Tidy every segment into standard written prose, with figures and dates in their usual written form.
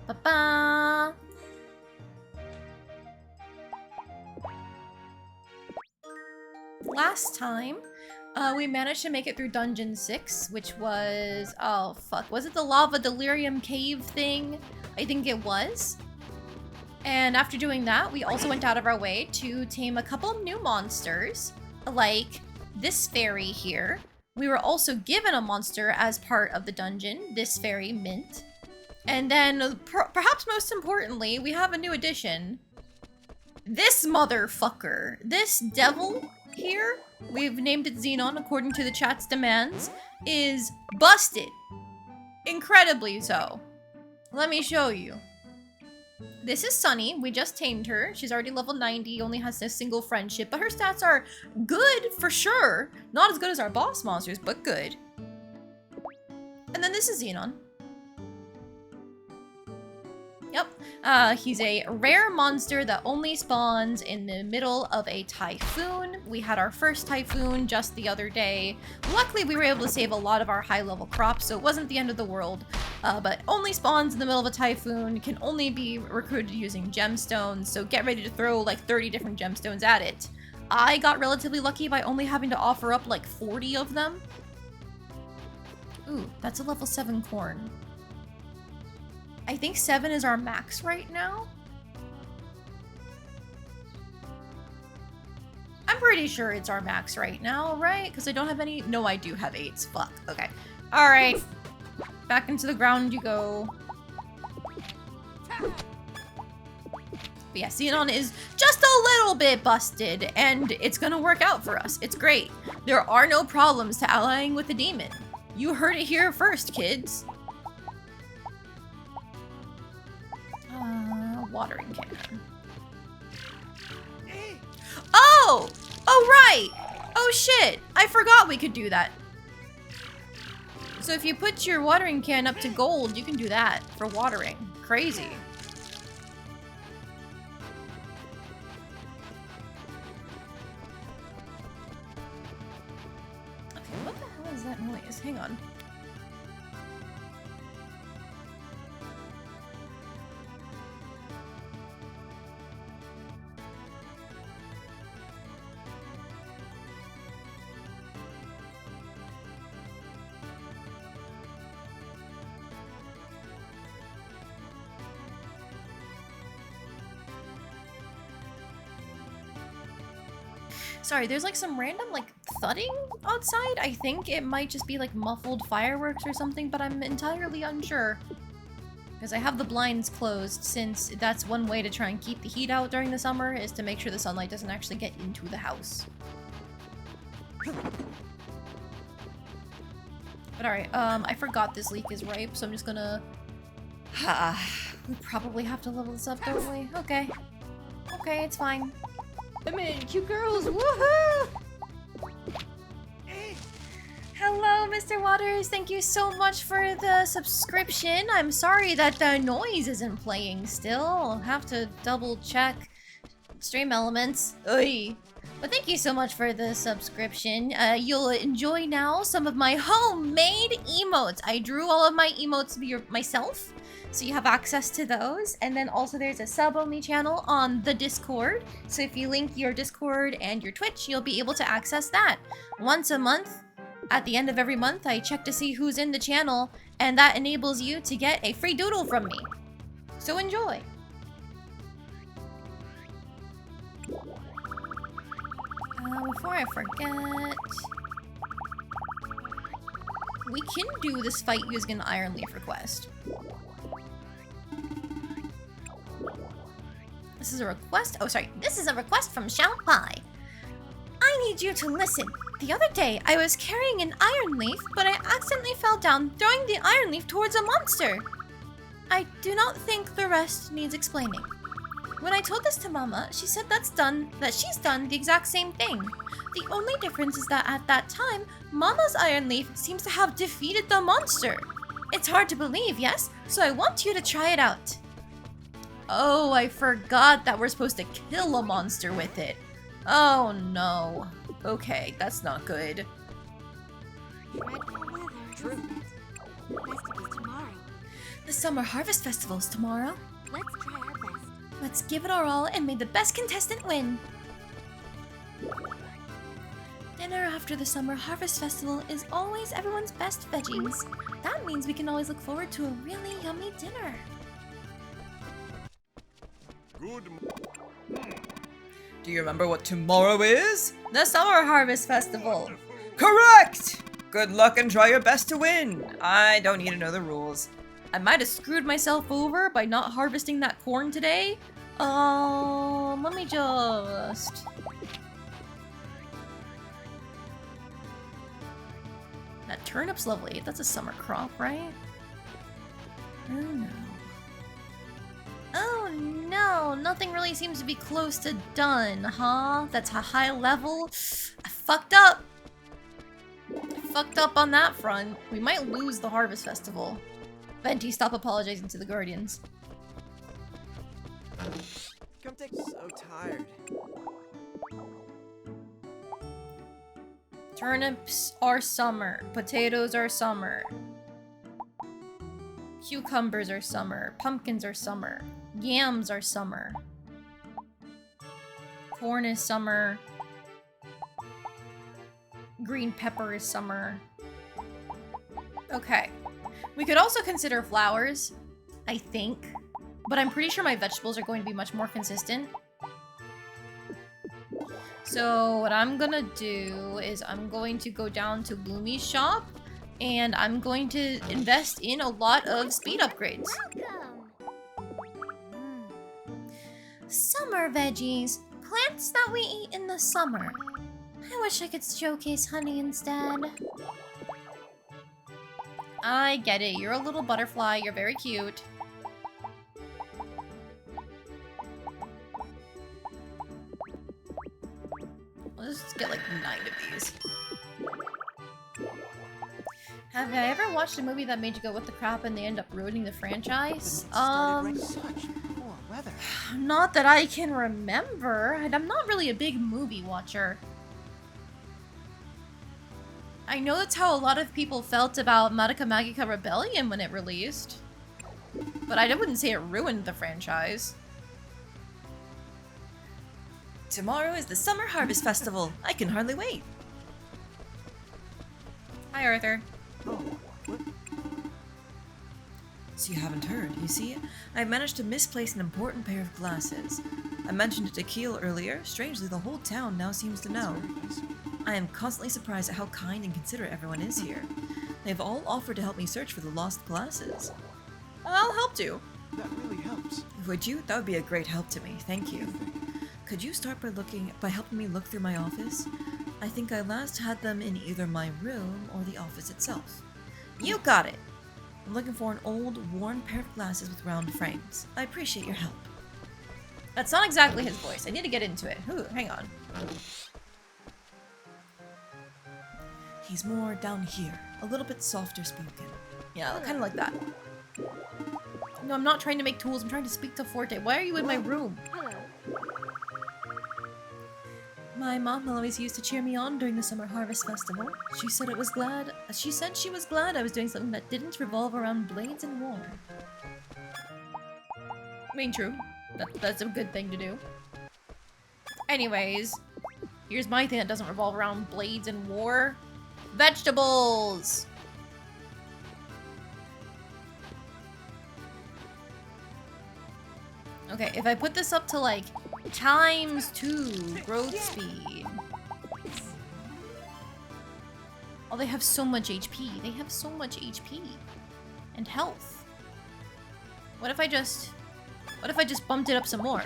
Ba-ba-ba. Last time, we managed to make it through Dungeon 6, which was... oh, fuck. Was it the Lava Delirium Cave thing? I think it was. And after doing that, we also went out of our way to tame a couple new monsters, like this fairy here. We were also given a monster as part of the dungeon, this fairy Mint. And then, perhaps most importantly, we have a new addition. This motherfucker, this devil here, we've named it Xenon according to the chat's demands, is busted. Incredibly so. Let me show you. This is Sunny. We just tamed her. She's already level 90, only has a single friendship, but her stats are good for sure. Not as good as our boss monsters, but good. And then this is Xenon. Yep. He's a rare monster that only spawns in the middle of a typhoon. We had our first typhoon just the other day. Luckily, we were able to save a lot of our high-level crops, so it wasn't the end of the world. But only spawns in the middle of a typhoon, can only be recruited using gemstones, so get ready to throw like 30 different gemstones at it. I got relatively lucky by only having to offer up like 40 of them. Ooh, that's a level 7 corn. I think 7 is our max right now. I'm pretty sure it's our max right now, right? Because I don't have any... no, I do have 8s. Fuck. Okay. Alright. Back into the ground you go. But yeah, Xenon is just a little bit busted, and it's gonna work out for us. It's great. There are no problems to allying with the demon. You heard it here first, kids. Watering cannon. Oh! Oh, right! Oh, shit! I forgot we could do that. So if you put your watering can up to gold, you can do that for watering. Crazy. Okay, what the hell is that noise? Hang on. Sorry, there's like some random like thudding outside. I think it might just be like muffled fireworks or something, but I'm entirely unsure. Because I have the blinds closed, since that's one way to try and keep the heat out during the summer, is to make sure the sunlight doesn't actually get into the house. But alright, I forgot this leek is ripe, so I'm just gonna... we probably have to level this up, don't we? Okay. Okay, it's fine. I'm in, cute girls, woohoo! Hello, Mr. Waters. Thank you so much for the subscription. I'm sorry that the noise isn't playing still. I'll have to double check stream elements. Oy. But thank you so much for the subscription. You'll enjoy now some of my homemade emotes. I drew all of my emotes myself, so you have access to those. And then also there's a sub-only channel on the Discord. So if you link your Discord and your Twitch, you'll be able to access that. Once a month, at the end of every month, I check to see who's in the channel, and that enables you to get a free doodle from me. So enjoy. Before I forget, we can do this fight using an Iron Leaf request. This is a request? Oh, sorry. This is a request from Shout Pie. I need you to listen. The other day, I was carrying an iron leaf, but I accidentally fell down, throwing the iron leaf towards a monster. I do not think the rest needs explaining. When I told this to Mama, she said that she's done the exact same thing. The only difference is that at that time, Mama's iron leaf seems to have defeated the monster. It's hard to believe, yes? So I want you to try it out. Oh, I forgot that we're supposed to kill a monster with it. Oh no. Okay, that's not good. Dreadful weather. True. Best of us tomorrow. The Summer Harvest Festival is tomorrow. Let's try our best. Let's give it our all and may the best contestant win. Dinner after the Summer Harvest Festival is always everyone's best veggies. That means we can always look forward to a really yummy dinner. Do you remember what tomorrow is? The Summer Harvest Festival. Correct! Good luck and try your best to win. I don't need to know the rules. I might have screwed myself over by not harvesting that corn today. Let me just... That turnip's lovely. That's a summer crop, right? Oh no. Oh no, nothing really seems to be close to done, huh? That's a high level. I fucked up. I fucked up on that front. We might lose the Harvest Festival. Venti, stop apologizing to the Guardians. Come take. So tired. Turnips are summer. Potatoes are summer. Cucumbers are summer. Pumpkins are summer. Yams are summer. Corn is summer. Green pepper is summer. Okay. We could also consider flowers, I think. But I'm pretty sure my vegetables are going to be much more consistent. So what I'm gonna do is I'm going to go down to Lumi's shop and I'm going to invest in a lot of speed upgrades. Summer veggies. Plants that we eat in the summer. I wish I could showcase honey instead. I get it. You're a little butterfly. You're very cute. Let's just get like 9 of these. Have I ever watched a movie that made you go, what the crap, and they end up ruining the franchise? Not that I can remember. I'm not really a big movie watcher. I know that's how a lot of people felt about Madoka Magica Rebellion when it released. But I wouldn't say it ruined the franchise. Tomorrow is the Summer Harvest Festival. I can hardly wait. Hi, Arthur. Oh, what? So you haven't heard, you see? I managed to misplace an important pair of glasses. I mentioned it to Keel earlier. Strangely, the whole town now seems to know. I am constantly surprised at how kind and considerate everyone is here. They've all offered to help me search for the lost glasses. I'll help you. That really helps. Would you? That would be a great help to me. Thank you. Could you start by helping me look through my office? I think I last had them in either my room or the office itself. You got it! I'm looking for an old, worn pair of glasses with round frames. I appreciate your help. That's not exactly his voice. I need to get into it. Ooh, hang on. He's more down here, a little bit softer spoken. Yeah, kind of like that. No, I'm not trying to make tools. I'm trying to speak to Forte. Why are you in my room? Hello. My mom always used to cheer me on during the Summer Harvest Festival. She said she was glad I was doing something that didn't revolve around blades and war. I mean, true. That's a good thing to do. Anyways, here's my thing that doesn't revolve around blades and war. Vegetables! Okay, if I put this up to like ×2 growth speed. Oh, they have so much HP. They have so much HP. And health. What if I just bumped it up some more?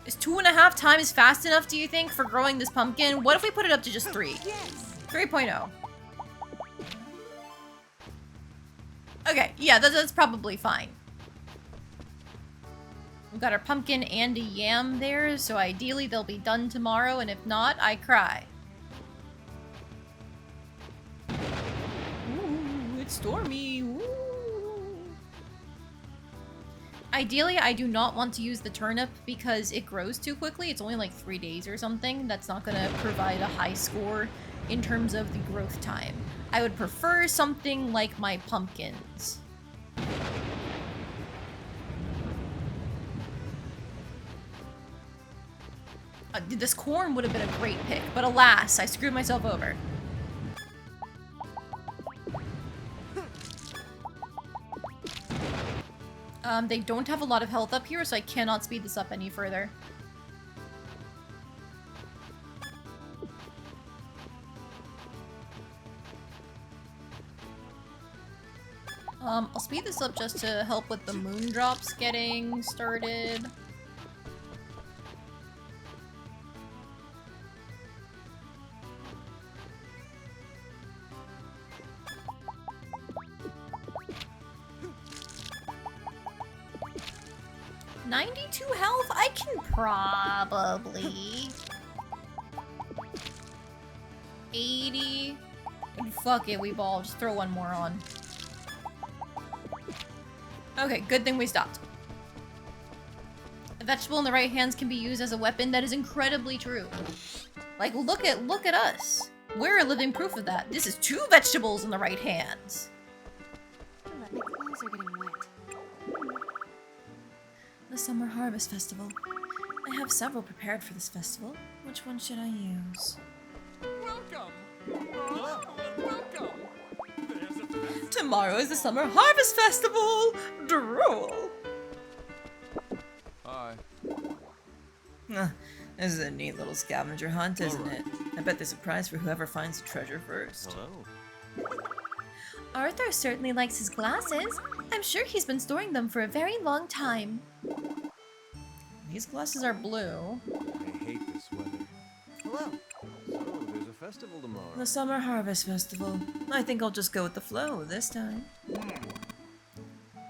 Is 2.5 times fast enough, do you think, for growing this pumpkin? What if we put it up to just 3? Yes. 3.0. Okay, yeah, that's probably fine. We've got our pumpkin and a yam there, so ideally they'll be done tomorrow, and if not, I cry. Ooh, it's stormy. Ooh. Ideally, I do not want to use the turnip because it grows too quickly. It's only like 3 days or something. That's not gonna provide a high score in terms of the growth time. I would prefer something like my pumpkins. This corn would have been a great pick, but alas, I screwed myself over. They don't have a lot of health up here, so I cannot speed this up any further. I'll speed this up just to help with the moon drops getting started. Health? I can probably 80. Fuck it, we ball. Just throw one more on. Okay, good thing we stopped. A vegetable in the right hands can be used as a weapon. That is incredibly true. Like, look at us. We're a living proof of that. This is 2 vegetables in the right hands. My clothes are getting wet. The Summer Harvest Festival. I have several prepared for this festival. Which one should I use? Welcome! Welcome! There's a festival. Tomorrow is the Summer Harvest Festival! Drool! Hi. This is a neat little scavenger hunt, isn't it? I bet there's a prize for whoever finds the treasure first. Hello. Arthur certainly likes his glasses. I'm sure he's been storing them for a very long time. These glasses are blue. I hate this weather. Hello. So, there's a festival tomorrow. The Summer Harvest Festival. I think I'll just go with the flow this time.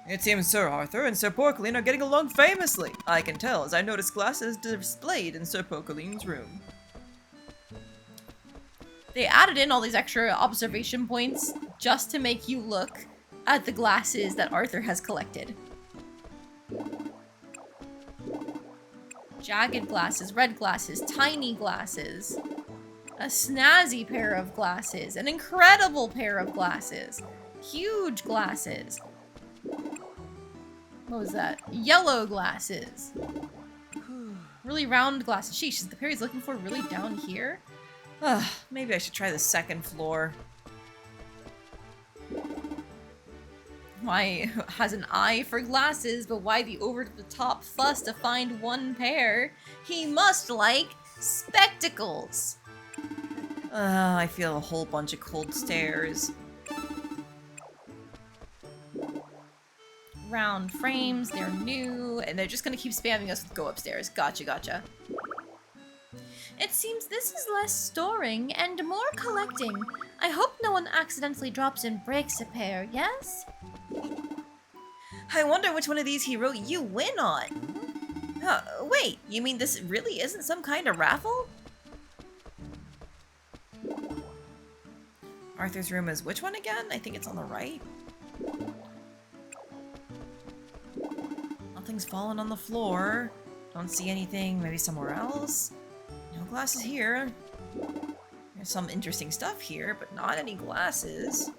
It seems Sir Arthur and Sir Porcelain are getting along famously. I can tell as I notice glasses displayed in Sir Porcelain's room. They added in all these extra observation points just to make you look at the glasses that Arthur has collected. Jagged glasses, red glasses, tiny glasses, a snazzy pair of glasses, an incredible pair of glasses, huge glasses. What was that? Yellow glasses. Really round glasses. Sheesh, is the pair he's looking for really down here? Maybe I should try the second floor. Why has an eye for glasses, but why the over-the-top fuss to find one pair? He must like spectacles. I feel a whole bunch of cold stares. Round frames, they're new, and they're just gonna keep spamming us with go upstairs. Gotcha. It seems this is less storing and more collecting. I hope no one accidentally drops and breaks a pair, yes? I wonder which one of these he wrote you win on. Wait, you mean this really isn't some kind of raffle? Arthur's room is which one again? I think it's on the right. Nothing's fallen on the floor. Don't see anything, maybe somewhere else. No glasses here. There's some interesting stuff here, but not any glasses.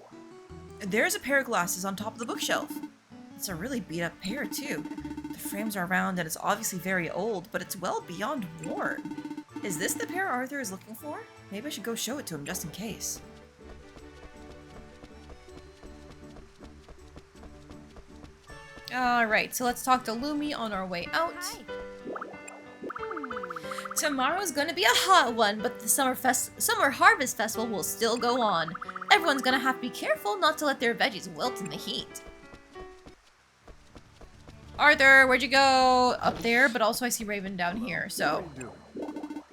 There's a pair of glasses on top of the bookshelf. It's a really beat up pair too. The frames are round and it's obviously very old, but it's well beyond worn. Is this the pair Arthur is looking for? Maybe I should go show it to him just in case. Alright, so let's talk to Lumi on our way out. Tomorrow's gonna be a hot one, but the Summer Harvest Festival will still go on. Everyone's gonna have to be careful not to let their veggies wilt in the heat. Arthur, where'd you go? Up there, but also I see Raven down here, so... What are you doing?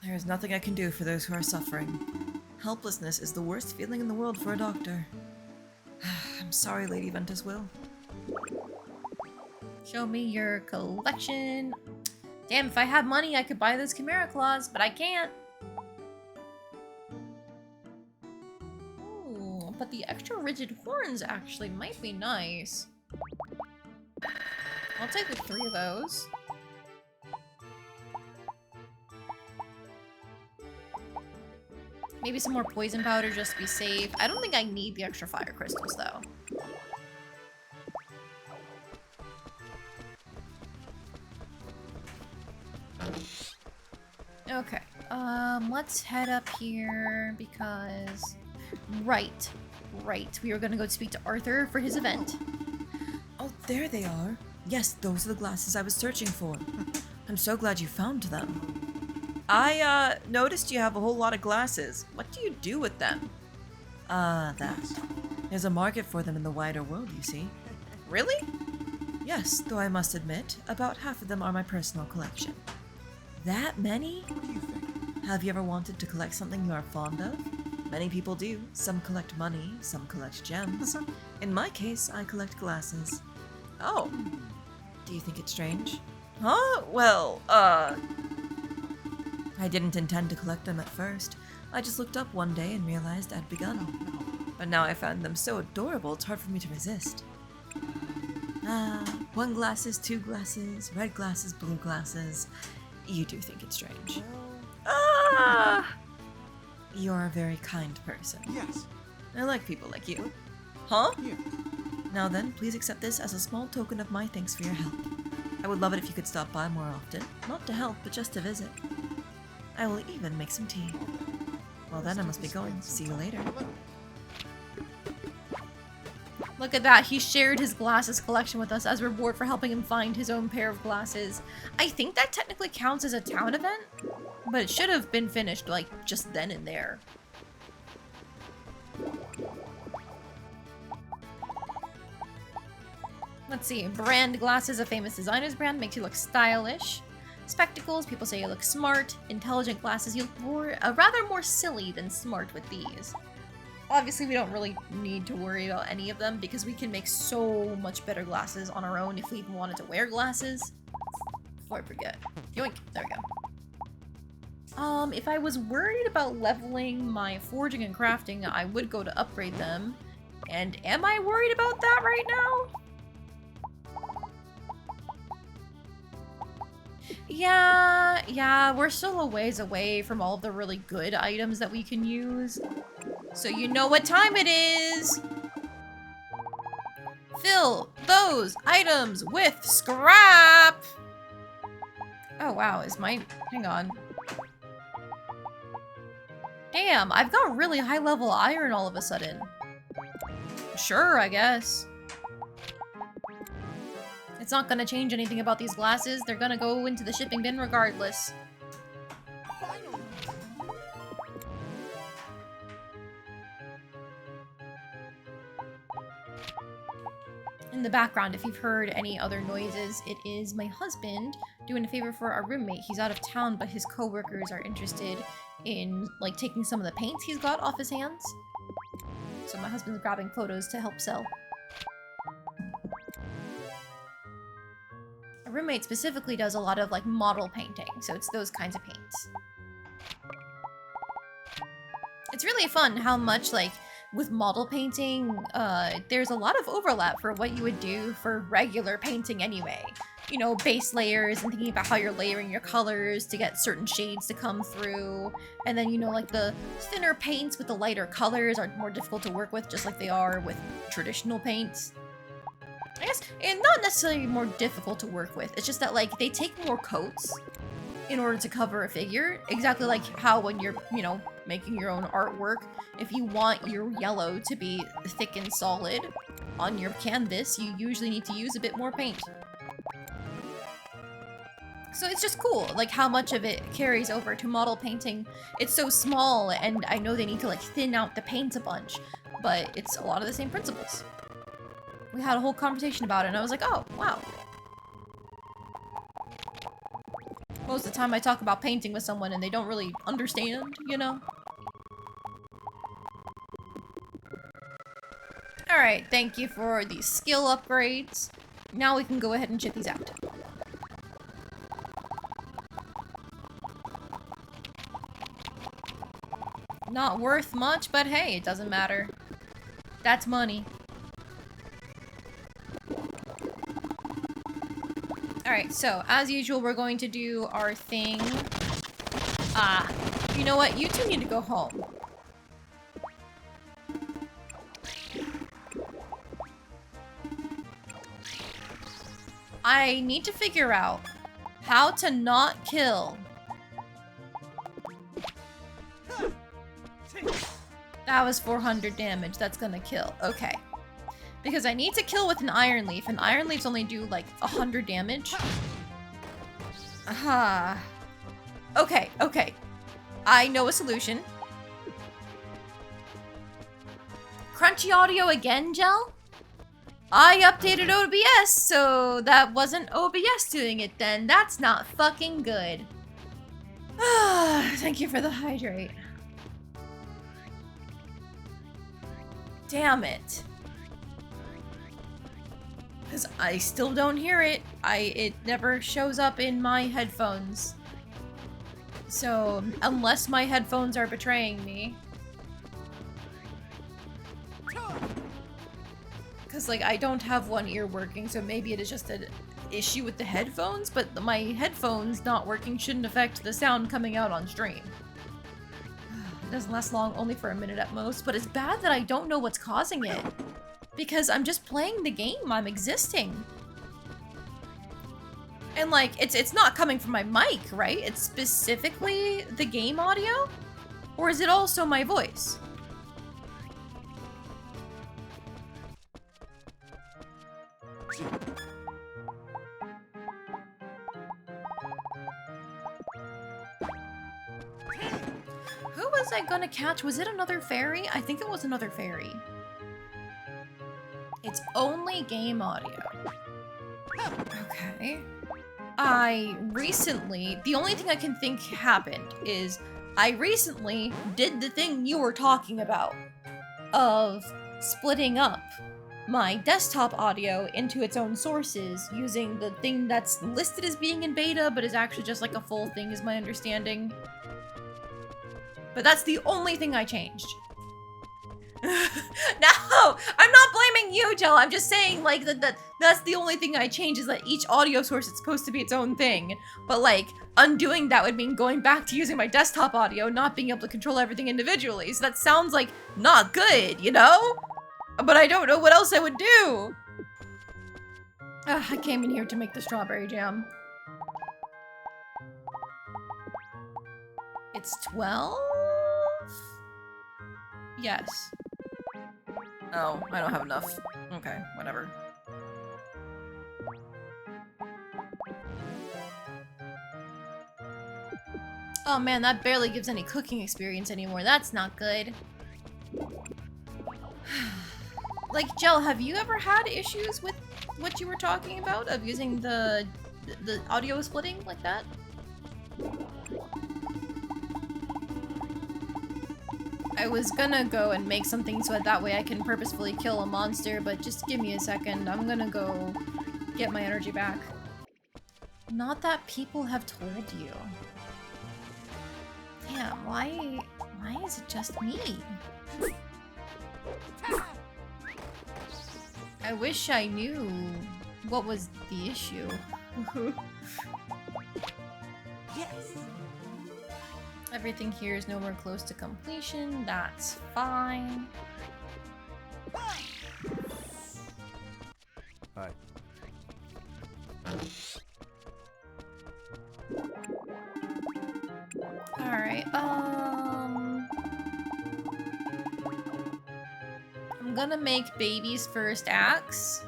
There is nothing I can do for those who are suffering. Helplessness is the worst feeling in the world for a doctor. I'm sorry, Lady Ventus Will. Show me your collection. Damn, if I had money, I could buy those Chimera Claws, but I can't. Ooh, but the extra rigid horns actually might be nice. I'll take the 3 of those. Maybe some more poison powder just to be safe. I don't think I need the extra fire crystals, though. Okay, let's head up here because... Right. We were gonna go speak to Arthur for his event. Oh, there they are. Yes, those are the glasses I was searching for. I'm so glad you found them. I, noticed you have a whole lot of glasses. What do you do with them? That. There's a market for them in the wider world, you see. Really? Yes, though I must admit, about half of them are my personal collection. That many? What do you think? Have you ever wanted to collect something you are fond of? Many people do. Some collect money, some collect gems. In my case, I collect glasses. Oh. Do you think it's strange? Huh? Well, I didn't intend to collect them at first. I just looked up one day and realized I'd begun. No. But now I found them so adorable, it's hard for me to resist. One glasses, two glasses, red glasses, blue glasses. You do think it's strange. Well, You're a very kind person. yes. I like people like you. Huh? Here. Now then, please accept this as a small token of my thanks for your help. I would love it if you could stop by more often. Not to help, but just to visit. I will even make some tea. Well then, I must be going. See you later. Hello. Look at that, he shared his glasses collection with us as reward for helping him find his own pair of glasses. I think that technically counts as a town event, but it should have been finished, like, just then and there. Let's see, brand glasses, a famous designer's brand, makes you look stylish. Spectacles, people say you look smart. Intelligent glasses, you look rather more silly than smart with these. Obviously, we don't really need to worry about any of them because we can make so much better glasses on our own if we even wanted to wear glasses. Before I forget. Yoink! There we go. If I was worried about leveling my forging and crafting, I would go to upgrade them. And am I worried about that right now? Yeah, we're still a ways away from all of the really good items that we can use. So you know what time it is! Fill those items with scrap! Oh wow, hang on. Damn, I've got really high level iron all of a sudden. Sure, I guess. It's not gonna change anything about these glasses. They're gonna go into the shipping bin regardless. In the background, if you've heard any other noises, it is my husband doing a favor for our roommate. He's out of town, but his co-workers are interested in, like, taking some of the paints he's got off his hands. So my husband's grabbing photos to help sell. Our roommate specifically does a lot of, like, model painting, so it's those kinds of paints. It's really fun how much, like, with model painting, there's a lot of overlap for what you would do for regular painting anyway. You know, base layers and thinking about how you're layering your colors to get certain shades to come through. And then, you know, like the thinner paints with the lighter colors are more difficult to work with, just like they are with traditional paints. I guess, and not necessarily more difficult to work with, it's just that, like, they take more coats in order to cover a figure. Exactly like how when you're, you know, making your own artwork, if you want your yellow to be thick and solid on your canvas, you usually need to use a bit more paint. So it's just cool, like, how much of it carries over to model painting. It's so small, and I know they need to, like, thin out the paints a bunch, but it's a lot of the same principles. We had a whole conversation about it, and I was like, oh, wow. Most of the time I talk about painting with someone and they don't really understand, you know? Alright, thank you for the skill upgrades. Now we can go ahead and chip these out. Not worth much, but hey, it doesn't matter. That's money. Alright, so, as usual, we're going to do our thing. You know what? You two need to go home. I need to figure out how to not kill. That was 400 damage. That's gonna kill. Okay. Because I need to kill with an Iron Leaf, and Iron Leaves only do like 100 damage. Aha. Okay, okay. I know a solution. Crunchy audio again, Gel? I updated OBS, so that wasn't OBS doing it then. That's not fucking good. Thank you for the hydrate. Damn it. Because I still don't hear it. It never shows up in my headphones. So, unless my headphones are betraying me. Because, like, I don't have one ear working, so maybe it is just an issue with the headphones, but my headphones not working shouldn't affect the sound coming out on stream. It doesn't last long, only for a minute at most, but it's bad that I don't know what's causing it. Because I'm just playing the game, I'm existing. And, like, it's not coming from my mic, right? It's specifically the game audio? Or is it also my voice? Who was I gonna catch? Was it another fairy? I think it was another fairy. It's only game audio. Okay. The only thing I can think happened is I recently did the thing you were talking about of splitting up my desktop audio into its own sources using the thing that's listed as being in beta but is actually just like a full thing is my understanding. But that's the only thing I changed. No! I'm not blaming you, Jill. I'm just saying, like, that's the only thing I changed is that each audio source is supposed to be its own thing. But, like, undoing that would mean going back to using my desktop audio, not being able to control everything individually. So that sounds, like, not good, you know? But I don't know what else I would do. I came in here to make the strawberry jam. It's 12? Yes. Oh, I don't have enough. Okay, whatever. Oh man, that barely gives any cooking experience anymore. That's not good. Like, Jel, have you ever had issues with what you were talking about? Of using the audio splitting like that? I was gonna go and make something so that way I can purposefully kill a monster, but just give me a second. I'm gonna go get my energy back. Not that people have told you. Damn, why is it just me? I wish I knew what was the issue. Yes. Everything here is nowhere close to completion. That's fine. Hi. Alright, I'm gonna make Baby's first axe.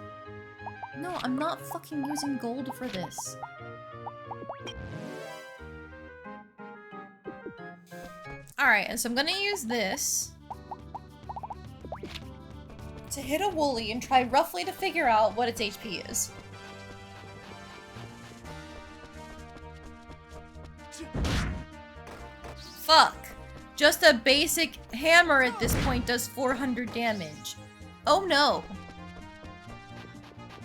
No, I'm not fucking using gold for this. Alright, and so I'm gonna use this to hit a woolly and try roughly to figure out what its HP is. Fuck. Just a basic hammer at this point does 400 damage. Oh no.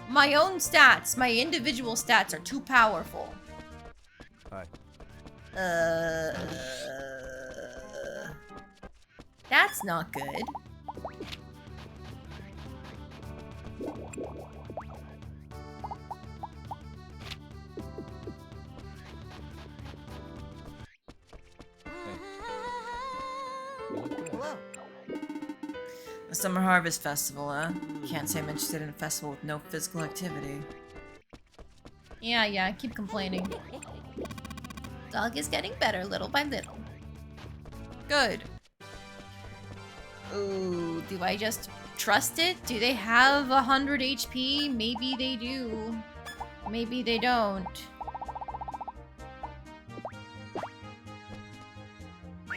My own stats, my individual stats are too powerful. Hi. That's not good. You look good. Hello. A summer harvest festival, huh? Can't say I'm interested in a festival with no physical activity. Yeah, keep complaining. Dog is getting better little by little. Good. Ooh, do I just trust it? Do they have 100 HP? Maybe they do. Maybe they don't.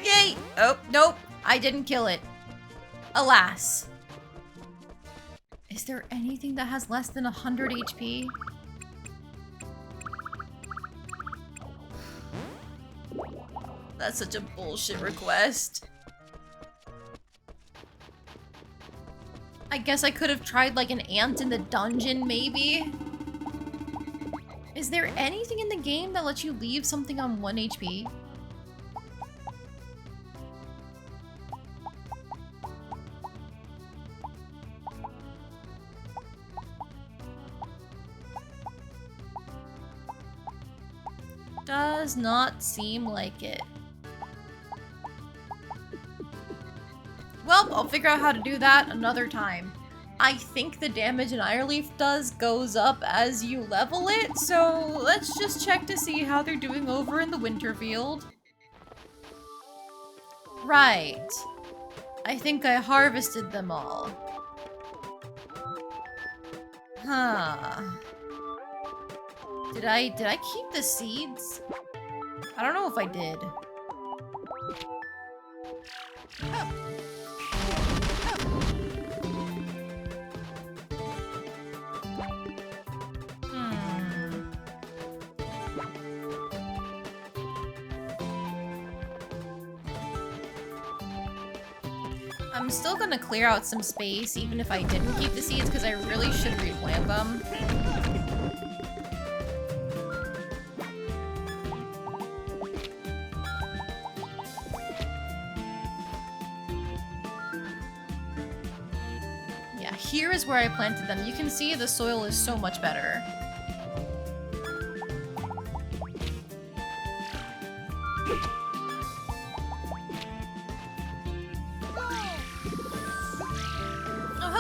Yay! Oh, nope. I didn't kill it. Alas. Is there anything that has less than 100 HP? That's such a bullshit request. I guess I could have tried like an ant in the dungeon, maybe? Is there anything in the game that lets you leave something on 1 HP? Does not seem like it. Well, I'll figure out how to do that another time. I think the damage an Ireleaf does goes up as you level it, so let's just check to see how they're doing over in the Winterfield. Right. I think I harvested them all. Huh. Did I keep the seeds? I don't know if I did. I'm still gonna clear out some space even if I didn't keep the seeds because I really should replant them. Yeah, here is where I planted them. You can see the soil is so much better.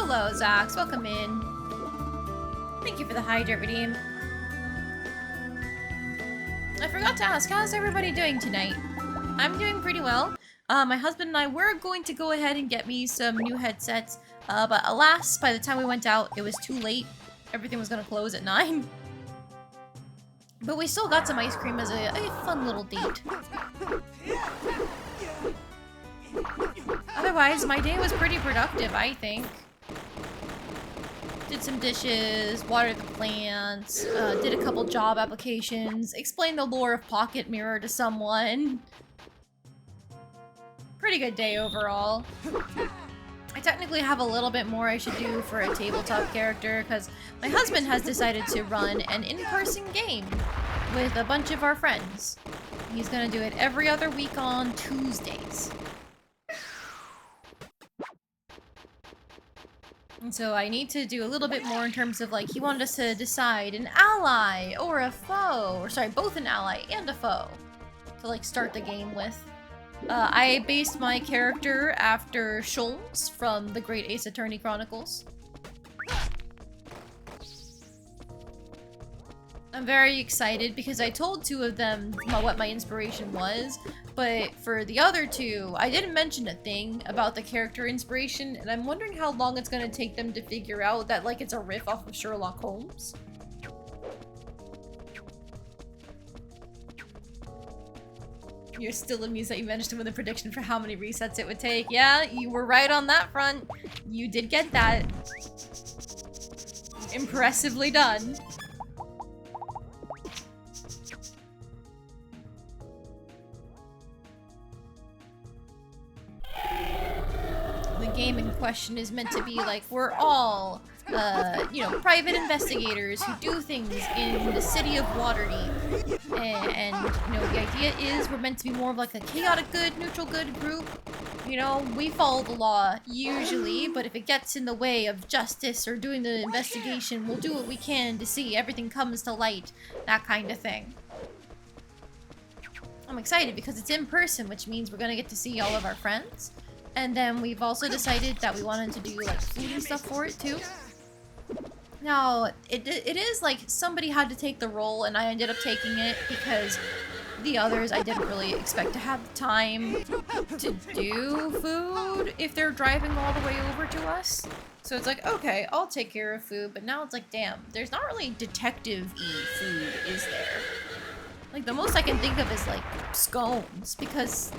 Hello, Zax. Welcome in. Thank you for the hydrate redeem. I forgot to ask, how's everybody doing tonight? I'm doing pretty well. My husband and I were going to go ahead and get me some new headsets, but alas, by the time we went out, it was too late. Everything was gonna close at 9. But we still got some ice cream as a fun little date. Otherwise, my day was pretty productive, I think. Did some dishes, watered the plants, did a couple job applications, explained the lore of Pocket Mirror to someone. Pretty good day overall. I technically have a little bit more I should do for a tabletop character because my husband has decided to run an in-person game with a bunch of our friends. He's gonna do it every other week on Tuesdays. And so I need to do a little bit more in terms of like, he wanted us to decide an ally or a foe, or sorry, both an ally and a foe to like start the game with. I based my character after Sholmes from the Great Ace Attorney Chronicles. I'm very excited because I told 2 of them what my inspiration was, but for the other 2, I didn't mention a thing about the character inspiration, and I'm wondering how long it's going to take them to figure out that like it's a riff off of Sherlock Holmes. You're still amused that you managed to win the prediction for how many resets it would take. Yeah, you were right on that front. You did get that. Impressively done. The game in question is meant to be like, we're all, you know, private investigators who do things in the city of Waterdeep. And, you know, the idea is we're meant to be more of like a chaotic good, neutral good group. You know, we follow the law usually, but if it gets in the way of justice or doing the investigation, we'll do what we can to see everything comes to light, that kind of thing. I'm excited because it's in person, which means we're gonna get to see all of our friends. And then we've also decided that we wanted to do like food and stuff for it too. Now, it is like somebody had to take the role, and I ended up taking it because the others I didn't really expect to have the time to do food if they're driving all the way over to us. So it's like, okay, I'll take care of food, but now it's like, damn, there's not really detective-y food, is there? Like, the most I can think of is, like, scones, because,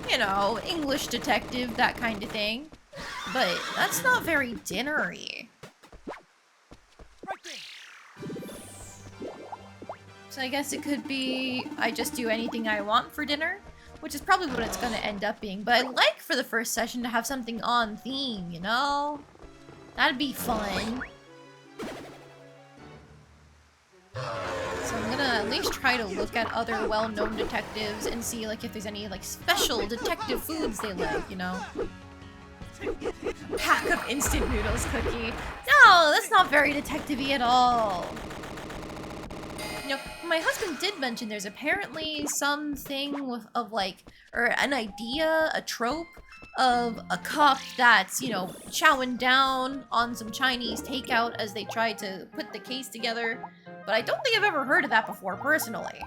you know, English detective, that kind of thing. But that's not very dinner-y. So I guess it could be I just do anything I want for dinner, which is probably what it's gonna end up being. But I'd like for the first session to have something on theme, you know? That'd be fun. So I'm gonna at least try to look at other well-known detectives and see like if there's any like special detective foods they like, you know? Pack of instant noodles cookie. No, that's not very detective-y at all. You know, my husband did mention there's apparently something of like, or an idea, a trope of a cop that's, you know, chowing down on some Chinese takeout as they try to put the case together. But I don't think I've ever heard of that before, personally.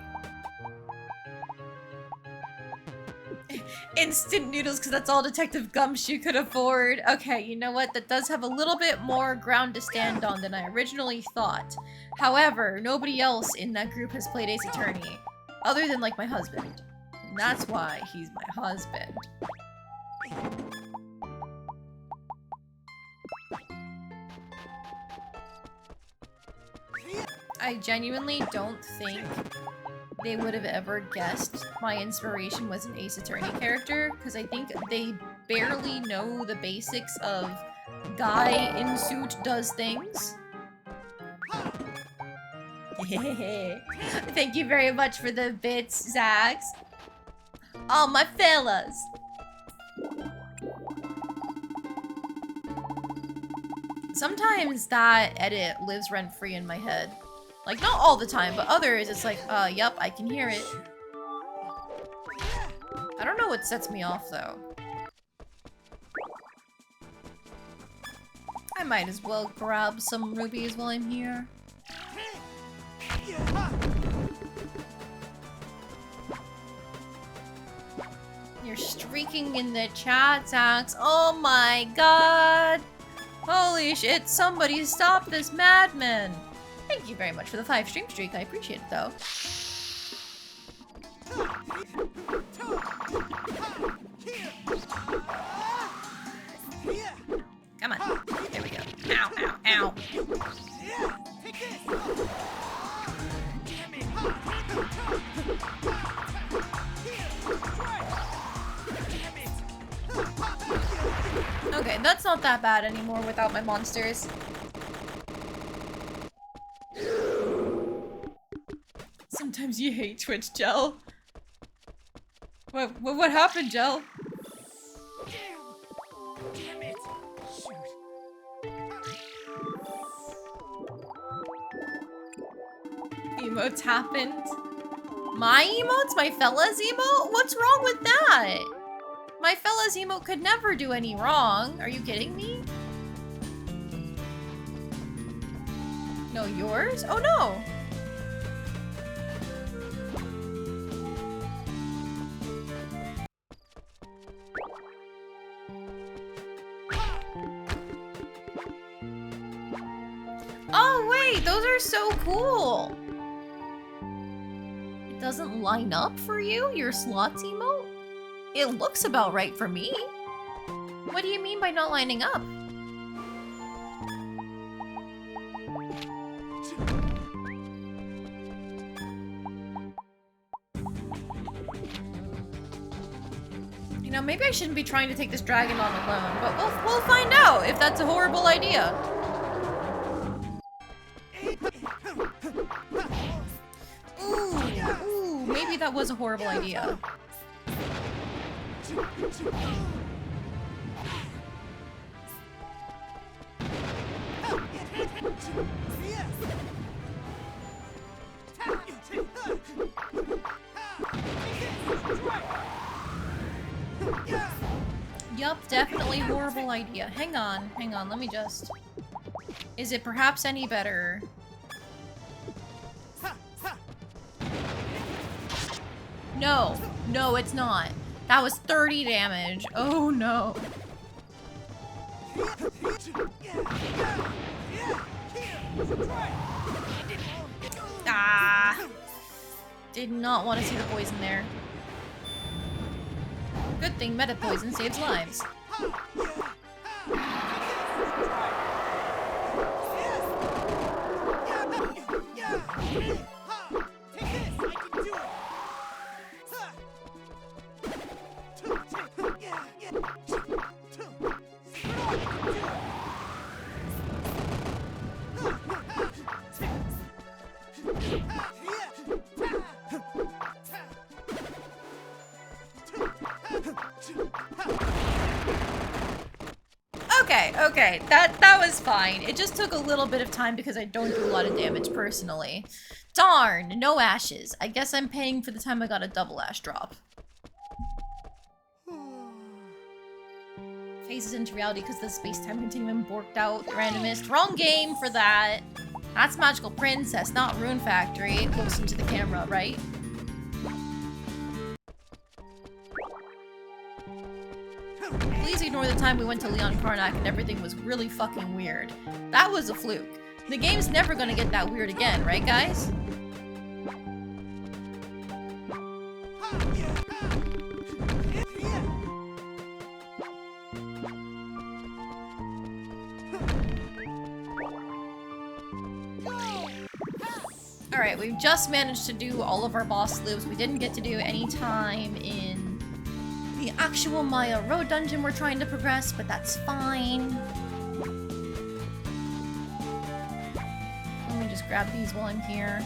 Instant noodles, because that's all Detective Gumshoe could afford. Okay, you know what? That does have a little bit more ground to stand on than I originally thought. However, nobody else in that group has played Ace Attorney, other than, like, my husband. And that's why he's my husband. I genuinely don't think they would have ever guessed my inspiration was an Ace Attorney character, because I think they barely know the basics of guy in suit does things. Thank you very much for the bits, Zags. Oh, my fellas. Sometimes that edit lives rent-free in my head. Like, not all the time, but others, it's like, yup, I can hear it. I don't know what sets me off, though. I might as well grab some rubies while I'm here. You're streaking in the chat, Zax. Oh my god! Holy shit, somebody stop this madman! Thank you very much for the 5 stream streak. I appreciate it, though. Come on. There we go. Ow, ow, ow. Okay, that's not that bad anymore without my monsters. Sometimes you hate Twitch, Gel. What happened, Gel? Damn it! Shoot. Emotes happened. My emotes? My fella's emote? What's wrong with that? My fella's emote could never do any wrong. Are you kidding me? No, yours? Oh no! Oh wait, those are so cool! It doesn't line up for you, your slots emote? It looks about right for me. What do you mean by not lining up? You know, maybe I shouldn't be trying to take this dragon on alone, but we'll find out if that's a horrible idea. Ooh, maybe that was a horrible idea. Yup, definitely horrible idea. Hang on, let me just... Is it perhaps any better? No. No, it's not. That was 30 damage. Oh no. Ah. Did not want to see the poison there. Good thing meta poison saves lives. Okay, that was fine. It just took a little bit of time because I don't do a lot of damage personally. Darn, no ashes. I guess I'm paying for the time I got a double ash drop. Phases into reality because the space-time continuum borked out. Randomist. Wrong game for that. That's Magical Princess, not Rune Factory. Close into the camera, right? Please ignore the time we went to Leon Karnak and everything was really fucking weird. That was a fluke. The game's never gonna get that weird again, right guys? Alright, we've just managed to do all of our boss loops. We didn't get to do any time in the actual Maya Road dungeon we're trying to progress, but that's fine. Let me just grab these while I'm here.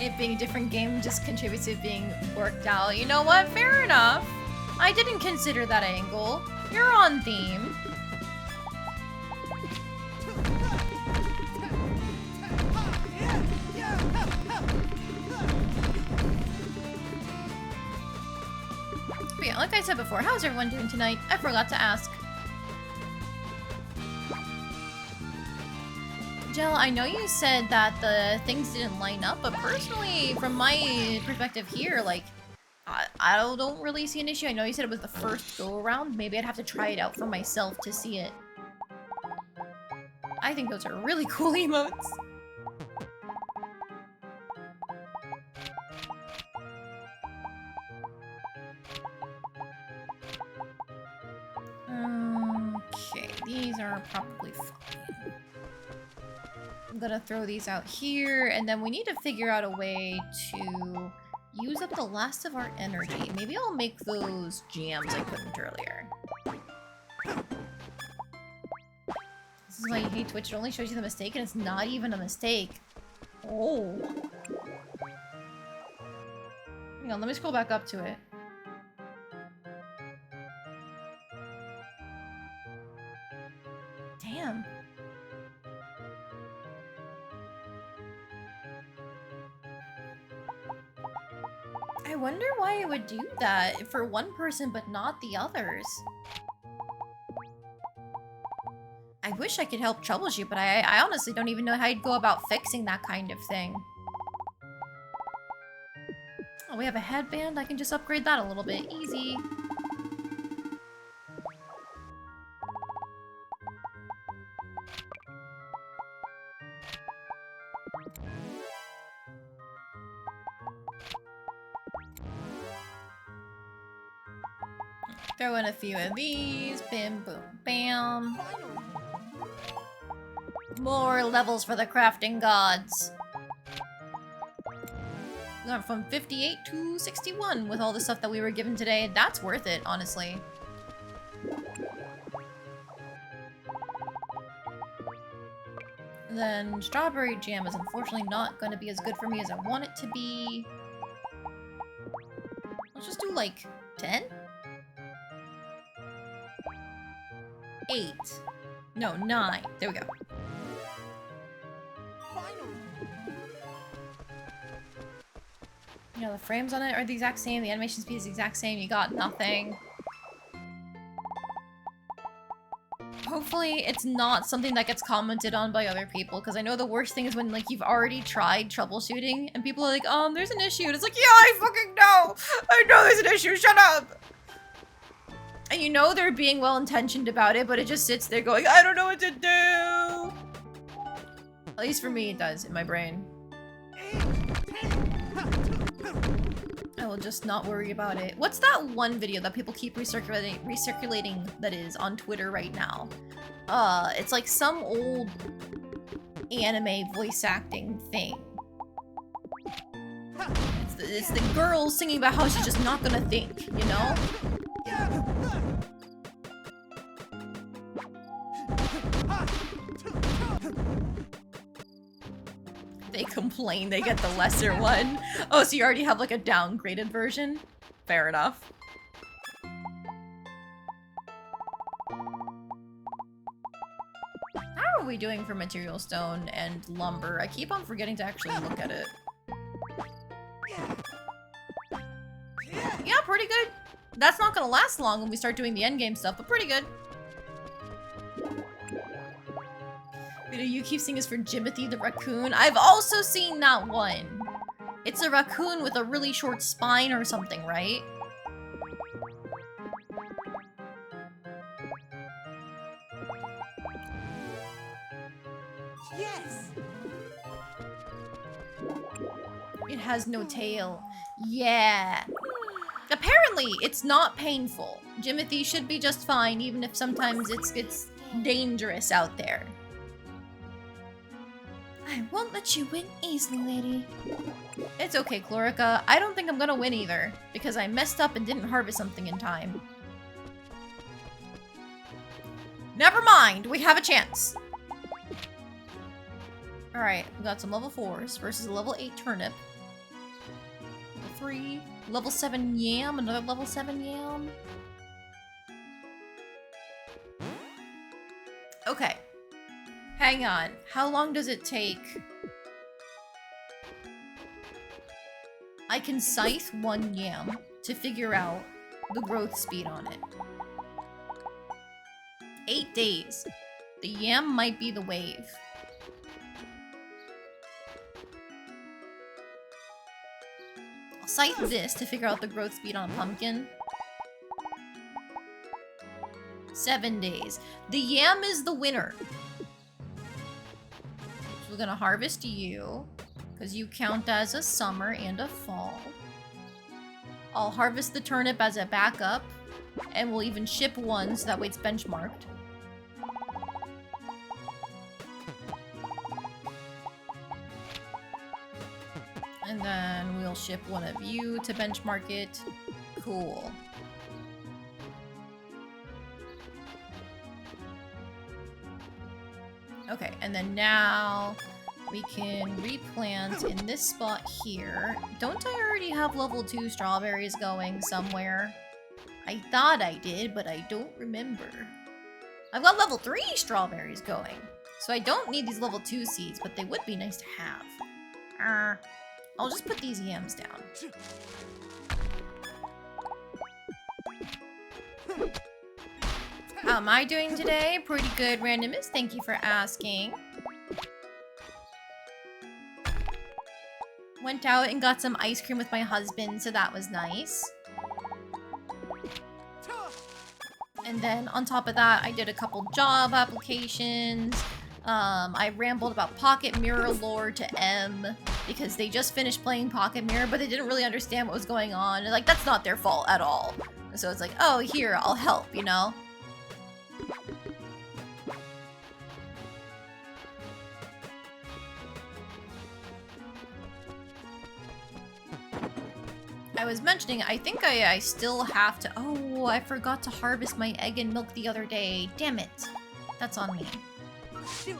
It being a different game just contributes to it being worked out. You know what? Fair enough. I didn't consider that angle. You're on theme. But yeah, like I said before, how's everyone doing tonight? I forgot to ask. Jill, I know you said that the things didn't line up, but personally, from my perspective here, like, I don't really see an issue. I know you said it was the first go-around. Maybe I'd have to try it out for myself to see it. I think those are really cool emotes. Okay, these are probably fine. I'm gonna throw these out here, and then we need to figure out a way to use up the last of our energy. Maybe I'll make those jams I couldn't earlier. This is why you hate Twitch. It only shows you the mistake, and it's not even a mistake. Oh. Hang on, let me scroll back up to it. Damn. I wonder why it would do that for one person but not the others. I wish I could help troubleshoot, but I honestly don't even know how you'd go about fixing that kind of thing. Oh, we have a headband. I can just upgrade that a little bit. Easy. Throw in a few of these. Bim, boom, bam. More levels for the crafting gods. We went from 58 to 61 with all the stuff that we were given today. That's worth it, honestly. Then strawberry jam is unfortunately not going to be as good for me as I want it to be. Let's just do like 10? 8. No, 9. There we go. Yeah, the frames on it are the exact same, the animation speed is the exact same, you got nothing. Hopefully it's not something that gets commented on by other people, because I know the worst thing is when, like, you've already tried troubleshooting, and people are like, there's an issue, and it's like, yeah, I fucking know! I know there's an issue, shut up! And you know they're being well-intentioned about it, but it just sits there going, I don't know what to do! At least for me, it does, in my brain. I will just not worry about it. What's that one video that people keep recirculating that is on Twitter right now? It's like some old anime voice acting thing. It's the girl singing about how she's just not gonna think, you know? They complain they get the lesser one. Oh, so you already have like a downgraded version? Fair enough. How are we doing for material stone and lumber? I keep on forgetting to actually look at it. Yeah, pretty good. That's not gonna last long when we start doing the endgame stuff, but pretty good. Video you keep seeing is for Jimothy the raccoon. I've also seen that one. It's a raccoon with a really short spine or something, right? Yes. It has no tail. Yeah. Apparently, it's not painful. Jimothy should be just fine, even if sometimes it's dangerous out there. I won't let you win easily, lady. It's okay, Chlorica. I don't think I'm gonna win either, because I messed up and didn't harvest something in time. Never mind, we have a chance. Alright, we got some level 4s versus a level 8 turnip. Level 3, level 7 yam, another level 7 yam. Okay. Hang on. How long does it take? I can scythe 1 yam to figure out the growth speed on it. 8 days. The yam might be the wave. I'll scythe this to figure out the growth speed on a pumpkin. 7 days. The yam is the winner. We're gonna harvest you, because you count as a summer and a fall. I'll harvest the turnip as a backup, and we'll even ship one so that way it's benchmarked. And then we'll ship one of you to benchmark it. Cool. Okay, and then now we can replant in this spot here. Don't I already have level 2 strawberries going somewhere? I thought I did, but I don't remember. I've got level 3 strawberries going, so I don't need these level 2 seeds, but they would be nice to have. I'll just put these yams down. How am I doing today? Pretty good, Randomist. Thank you for asking. Went out and got some ice cream with my husband, so that was nice. And then on top of that, I did a couple job applications. I rambled about Pocket Mirror lore to M because they just finished playing Pocket Mirror, but they didn't really understand what was going on. And, like, that's not their fault at all. So it's like, oh, here, I'll help, you know? I was mentioning, I think I still have to... Oh, I forgot to harvest my egg and milk the other day. Damn it. That's on me. Do it.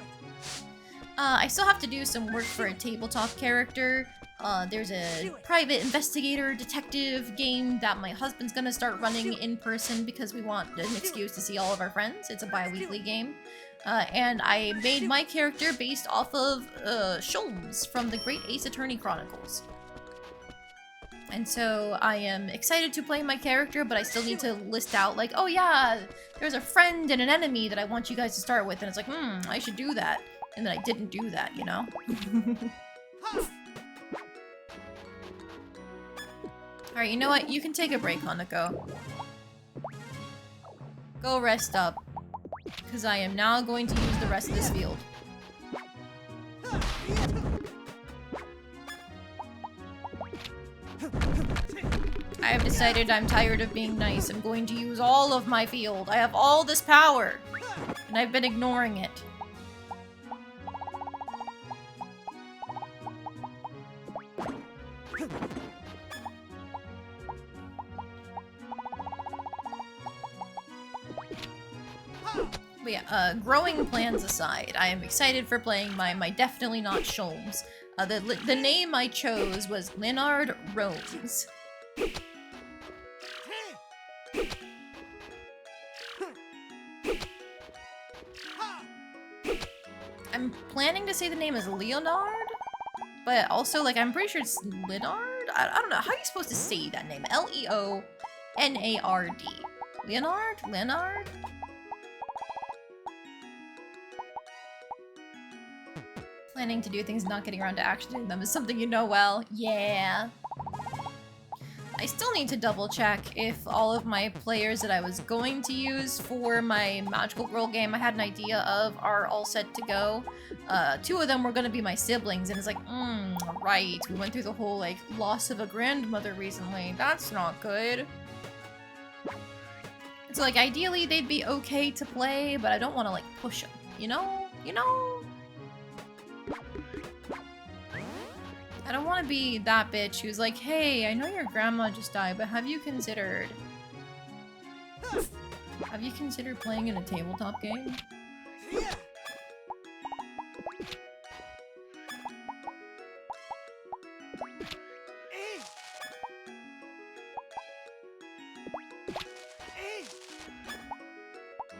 I still have to do some work for a tabletop character. There's a private investigator detective game that my husband's gonna start running in person because we want an excuse to see all of our friends. It's a bi-weekly game. And I made my character based off of Sholmes from the Great Ace Attorney Chronicles. And so I am excited to play my character, but I still need to list out like, oh yeah, there's a friend and an enemy that I want you guys to start with. And it's like, I should do that. And then I didn't do that, you know? Alright, you know what? You can take a break, Hanako. Go rest up. Because I am now going to use the rest of this field. I have decided I'm tired of being nice. I'm going to use all of my field. I have all this power. And I've been ignoring it. But yeah, growing plans aside, I am excited for playing my definitely not Sholmes. The name I chose was Leonard Rose. I'm planning to say the name as Leonard, but also, like, I'm pretty sure it's Leonard? I don't know. How are you supposed to say that name? Leonard? Leonard? Leonard? Planning to do things, not getting around to actually doing them is something you know well. Yeah. I still need to double check if all of my players that I was going to use for my Magical Girl game I had an idea of are all set to go. 2 of them were going to be my siblings, and it's like, right. We went through the whole, like, loss of a grandmother recently. That's not good. So, like, ideally they'd be okay to play, but I don't want to, like, push them. You know? You know? I don't want to be that bitch who's like, hey, I know your grandma just died, but have you considered playing in a tabletop game?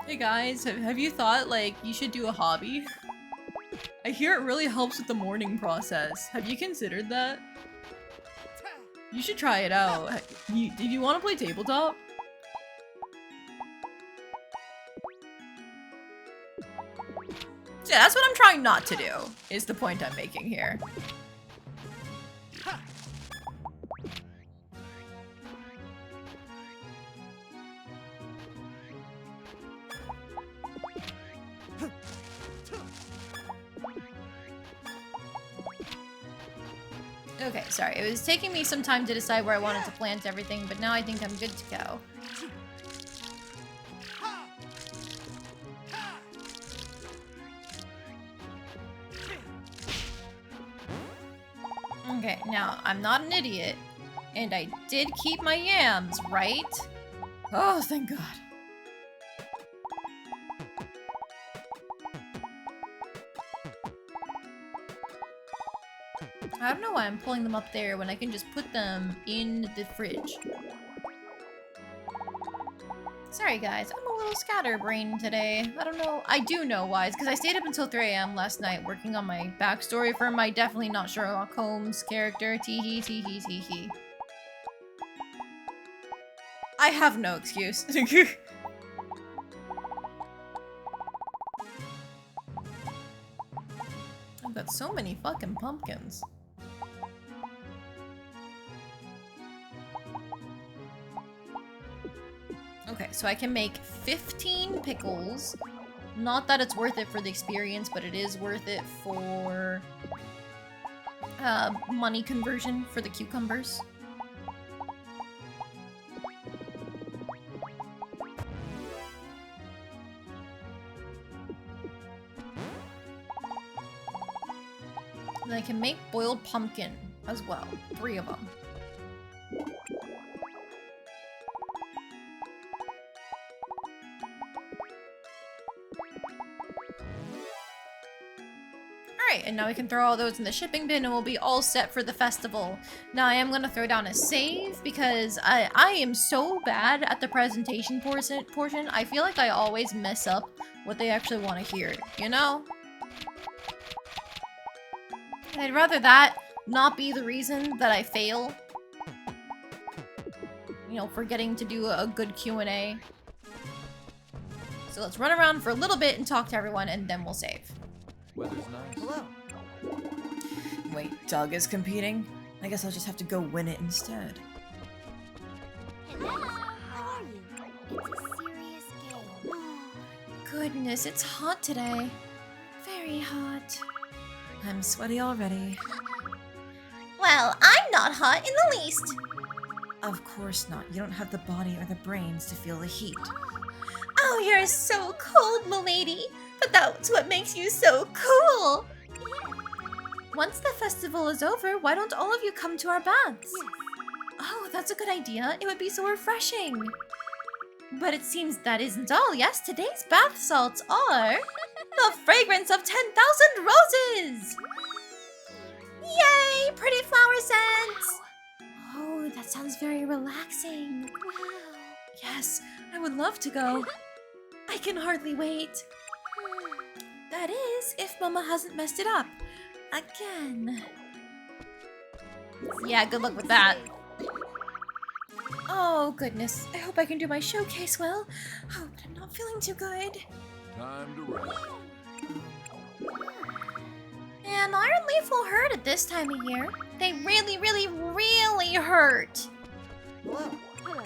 Hey guys, have you thought, like, you should do a hobby? I hear it really helps with the mourning process. Have you considered that? You should try it out. Do you want to play tabletop? Yeah, that's what I'm trying not to do, is the point I'm making here. Okay, sorry. It was taking me some time to decide where I wanted to plant everything, but now I think I'm good to go. Okay, now, I'm not an idiot, and I did keep my yams, right? Oh, thank God. I don't know why I'm pulling them up there when I can just put them in the fridge. Sorry guys, I'm a little scatterbrained today. I don't know. I do know why. It's because I stayed up until 3 AM last night working on my backstory for my definitely not Sherlock Holmes character. Tee-hee, tee-hee, tee-hee. I have no excuse. I've got so many fucking pumpkins. Okay, so I can make 15 pickles. Not that it's worth it for the experience, but it is worth it for money conversion for the cucumbers. And I can make boiled pumpkin as well. 3 of them. Alright, and now we can throw all those in the shipping bin and we'll be all set for the festival. Now I am going to throw down a save because I am so bad at the presentation portion. I feel like I always mess up what they actually want to hear, you know? And I'd rather that not be the reason that I fail you know, forgetting to do a good Q&A. So let's run around for a little bit and talk to everyone, and then we'll save. Weather's nice. Hello. Wait, Doug is competing? I guess I'll just have to go win it instead. Hello. How are you? It's a serious game. Goodness, it's hot today. Very hot. I'm sweaty already. Well, I'm not hot in the least. Of course not. You don't have the body or the brains to feel the heat. Oh, you're so cold, milady. But that's what makes you so cool. Once the festival is over, why don't all of you come to our baths? Oh, that's a good idea. It would be so refreshing. But it seems that isn't all. Yes, today's bath salts are the fragrance of 10,000 roses. Yay, pretty flower scents. Oh, that sounds very relaxing. Wow. Yes, I would love to go. I can hardly wait. That is, if Mama hasn't messed it up. Again. Yeah, good luck with that. Oh, goodness. I hope I can do my showcase well. Oh, but I'm not feeling too good. Time to rest. And iron leaf will hurt at this time of year. They really, really, really hurt. Hello. Hello.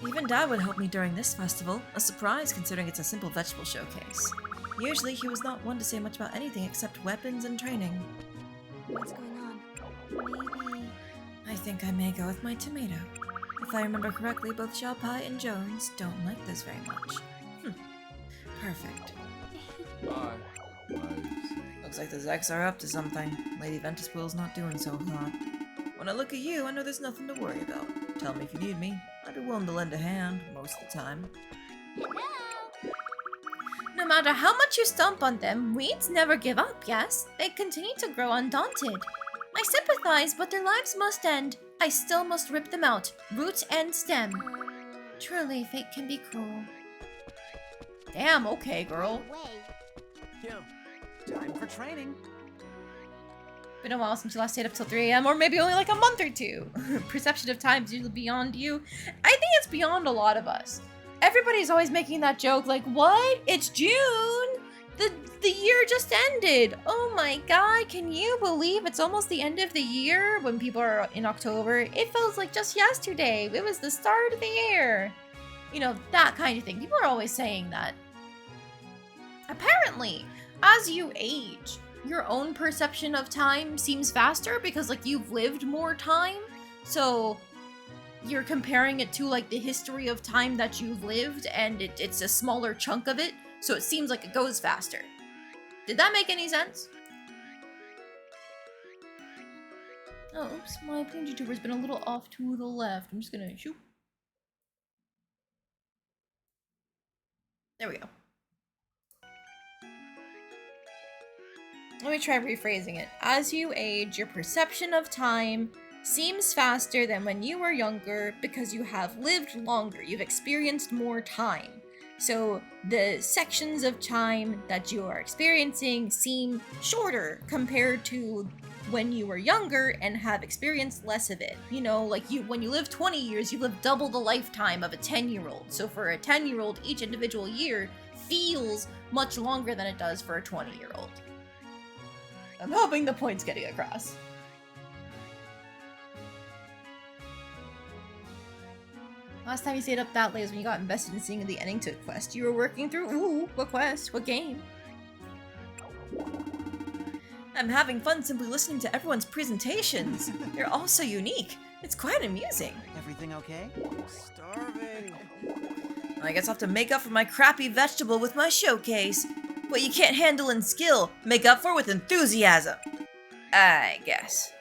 Even Dad would help me during this festival. A surprise considering it's a simple vegetable showcase. Usually he was not one to say much about anything except weapons and training. What's going on? Maybe. I think I may go with my tomato. If I remember correctly, both Xiaopai and Jones don't like this very much. Perfect. Bye. Looks like the Zechs are up to something. Lady Ventuspool's not doing so hot. When I look at you, I know there's nothing to worry about. Tell me if you need me. I'd be willing to lend a hand, most of the time. Hello. No matter how much you stomp on them, weeds never give up, yes? They continue to grow undaunted. I sympathize, but their lives must end. I still must rip them out, root and stem. Truly, fate can be cruel. Damn, okay, girl. Way. Yeah. Time for training. Been a while since you last stayed up till 3 a.m. or maybe only like a month or two. Perception of time is usually beyond you. I think it's beyond a lot of us. Everybody's always making that joke like, what? It's June! The year just ended! Oh my god, can you believe it's almost the end of the year when people are in October? It feels like just yesterday. It was the start of the year. You know, that kind of thing. People are always saying that. Apparently, as you age, your own perception of time seems faster because, like, you've lived more time. So you're comparing it to, like, the history of time that you've lived, and it's a smaller chunk of it, so it seems like it goes faster. Did that make any sense? Oh, oops, my PNG tuber's been a little off to the left. I'm just gonna shoot. There we go. Let me try rephrasing it. As you age, your perception of time seems faster than when you were younger because you have lived longer. You've experienced more time. So the sections of time that you are experiencing seem shorter compared to when you were younger and have experienced less of it. You know, like when you live 20 years, you live double the lifetime of a 10-year-old. So for a 10-year-old, each individual year feels much longer than it does for a 20-year-old. I'm hoping the point's getting across. Last time you stayed up that late is when you got invested in seeing the ending to a quest you were working through. Ooh, what quest? What game? I'm having fun simply listening to everyone's presentations. They're all so unique. It's quite amusing. Everything okay? Starving. I guess I'll have to make up for my crappy vegetable with my showcase. What you can't handle in skill, make up for with enthusiasm. I guess.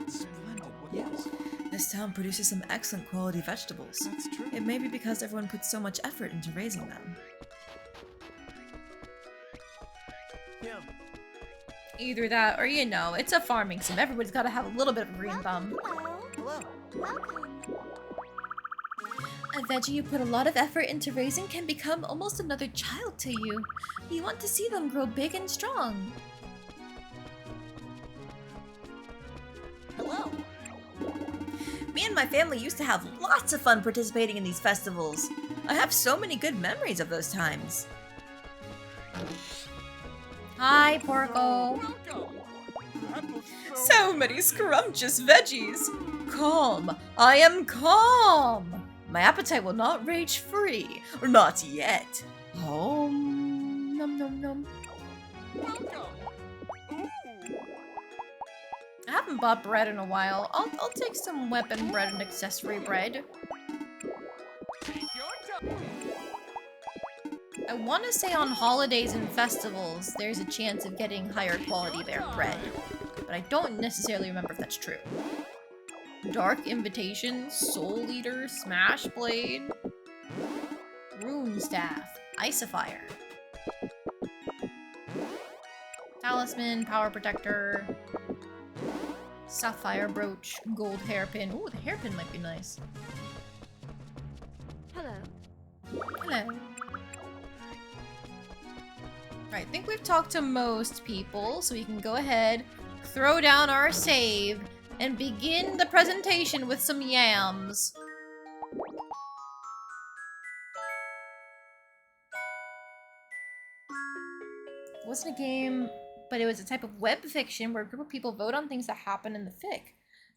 Splendid. Yes, This town produces some excellent quality vegetables. that's true. It may be because everyone puts so much effort into raising them. Yeah. Either that or, you know, it's a farming sim. Everybody's gotta have a little bit of a green thumb. Hello. Hello. Welcome. A veggie you put a lot of effort into raising can become almost another child to you. You want to see them grow big and strong. and my family used to have lots of fun participating in these festivals. I have so many good memories of those times. Hi, Porco. So many scrumptious veggies. Calm. I am calm. My appetite will not rage free. Or not yet. Nom nom nom. I haven't bought bread in a while. I'll take some weapon bread and accessory bread. I want to say on holidays and festivals, there's a chance of getting higher quality bread. But I don't necessarily remember if that's true. Dark Invitation, Soul Eater, Smash Blade, Rune Staff, Icifier, Talisman, Power Protector, Sapphire Brooch, Gold Hairpin. Ooh, the hairpin might be nice. Hello. Hello. Right, I think we've talked to most people, so we can go ahead, throw down our save, and begin the presentation with some yams. It wasn't a game, but it was a type of web fiction where a group of people vote on things that happen in the fic.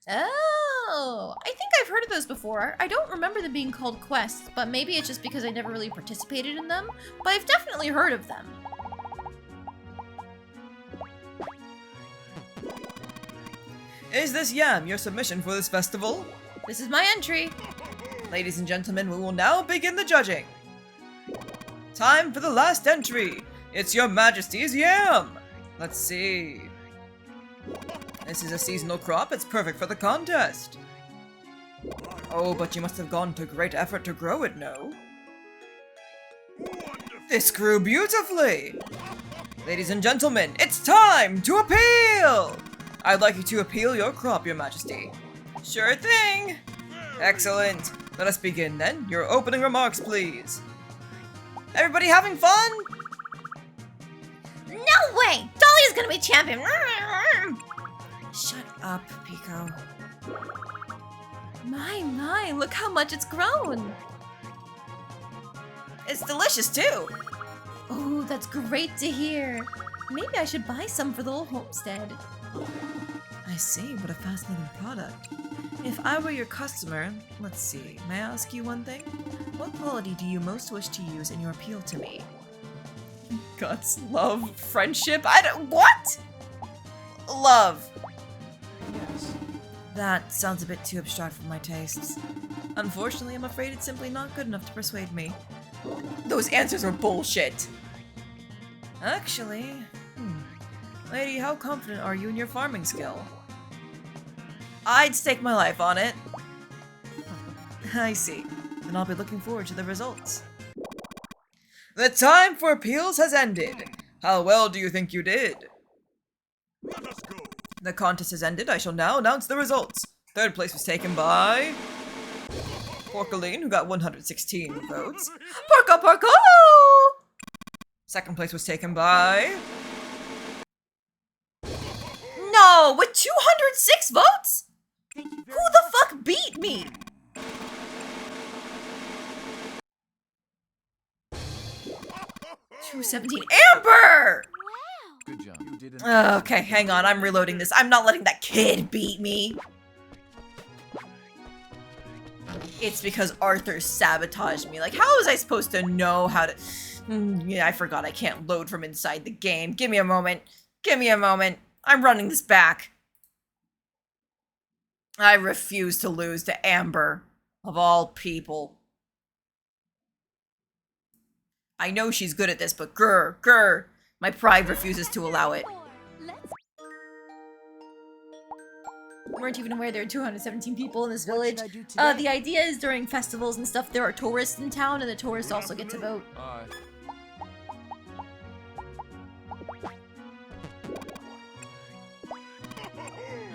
Oh, I think I've heard of those before. I don't remember them being called quests, but maybe it's just because I never really participated in them, but I've definitely heard of them. Is this yam your submission for this festival? This is my entry. Ladies and gentlemen, we will now begin the judging. Time for the last entry. It's Your Majesty's yam. Let's see. This is a seasonal crop. It's perfect for the contest. Oh, but you must have gone to great effort to grow it, no? This grew beautifully. Ladies and gentlemen, it's time to appeal. I'd like you to appeal your crop, Your Majesty. Sure thing. Excellent. Let us begin then. Your opening remarks, please. Everybody having fun? No way! Dolly's gonna be champion! Shut up, Pico. My, look how much it's grown! It's delicious, too. Oh, that's great to hear. Maybe I should buy some for the whole homestead. I see, what a fascinating product. If I were your customer, let's see, may I ask you one thing? What quality do you most wish to use in your appeal to me? Guts, love, friendship, what? Love. Yes. That sounds a bit too abstract for my tastes. Unfortunately, I'm afraid it's simply not good enough to persuade me. Those answers are bullshit. Actually, Lady, how confident are you in your farming skill? I'd stake my life on it. I see. Then I'll be looking forward to the results. The time for appeals has ended. How well do you think you did? Let us go. The contest has ended. I shall now announce the results. Third place was taken by Porcaline, who got 116 votes. Porco! Second place was taken by... No! With 206 votes? Who the fuck beat me? $217. Amber! Good job. You did Okay, hang on. I'm reloading this. I'm not letting that kid beat me. It's because Arthur sabotaged me. Like, how was I supposed to know how to... Yeah, I forgot I can't load from inside the game. Give me a moment. Give me a moment. I'm running this back. I refuse to lose to Amber, of all people. I know she's good at this, but grr, my pride refuses to allow it. Weren't even aware there are 217 people in this village. What should I do today? The idea is during festivals and stuff, there are tourists in town, and the tourists also get to vote.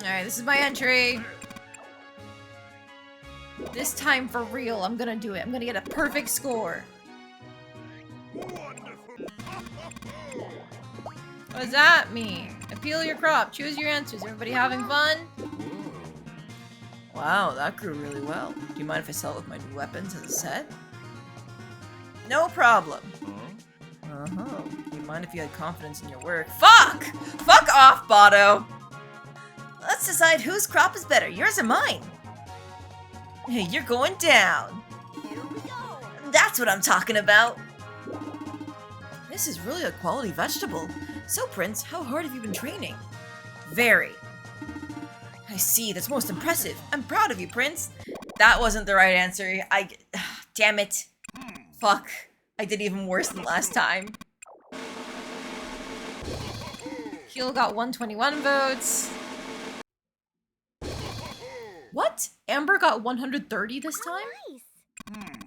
Alright, this is my entry. This time for real, I'm gonna do it. I'm gonna get a perfect score. What does that mean? Appeal your crop. Choose your answers. Everybody having fun? Wow, that grew really well. Do you mind if I sell it with my new weapons as a set? No problem. Uh-huh. Do you mind if you had confidence in your work? Fuck! Fuck off, Botto! Let's decide whose crop is better, yours or mine. Hey, you're going down. Here we go. That's what I'm talking about. This is really a quality vegetable. So, Prince, how hard have you been training? Very. I see, that's most impressive. I'm proud of you, Prince. That wasn't the right answer. Damn it. Fuck. I did even worse than last time. Heel got 121 votes. What? Amber got 130 this time? Nice.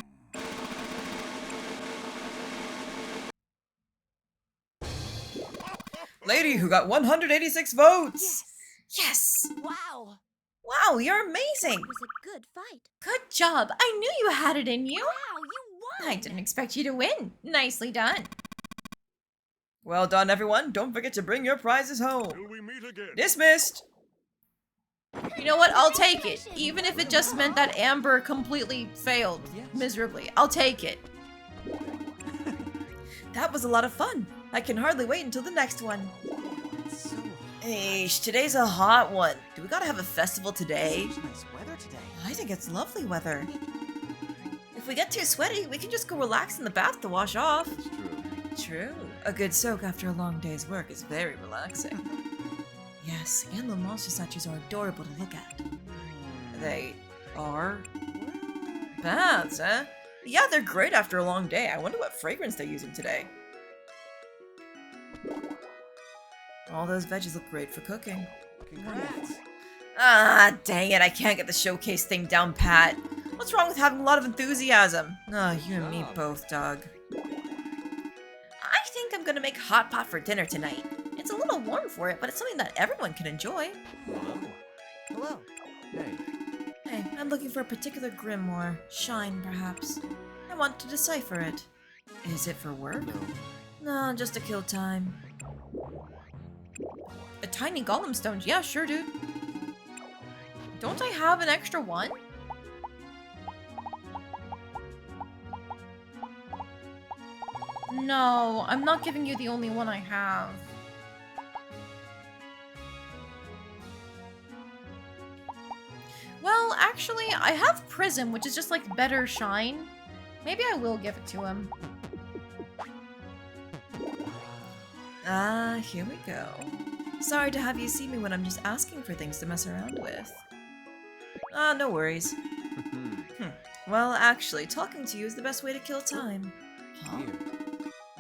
Lady who got 186 votes! Yes! Wow. Wow, you're amazing! It was a good fight. Good job. I knew you had it in you. Wow, you won. I didn't expect you to win. Nicely done. Well done, everyone. Don't forget to bring your prizes home. Till we meet again. Dismissed! You know what? I'll take it. Even if it just meant that Amber completely failed miserably. I'll take it. That was a lot of fun. I can hardly wait until the next one. It's so hot. Eesh, today's a hot one. Do we gotta have a festival today? Such nice weather today. I think it's lovely weather. If we get too sweaty, we can just go relax in the bath to wash off. That's true. True. A good soak after a long day's work is very relaxing. Yes, and the monster statues are adorable to look at. They are? Baths, eh? Yeah, they're great after a long day. I wonder what fragrance they're using today. All those veggies look great for cooking. Congrats. Ah, dang it, I can't get the showcase thing down pat. What's wrong with having a lot of enthusiasm? Oh, you and me both, dog. I think I'm gonna make hot pot for dinner tonight. It's a little warm for it, but it's something that everyone can enjoy. Hello. Hello. Hey. Hey, I'm looking for a particular grimoire. Shine, perhaps. I want to decipher it. Is it for work? No. No, just to kill time. A tiny golem stone. Yeah, sure, dude. Don't I have an extra one? No, I'm not giving you the only one I have. Well, actually, I have Prism, which is just like better shine. Maybe I will give it to him. Ah, here we go. Sorry to have you see me when I'm just asking for things to mess around with. Ah, no worries. Well, actually, talking to you is the best way to kill time. Huh? Here.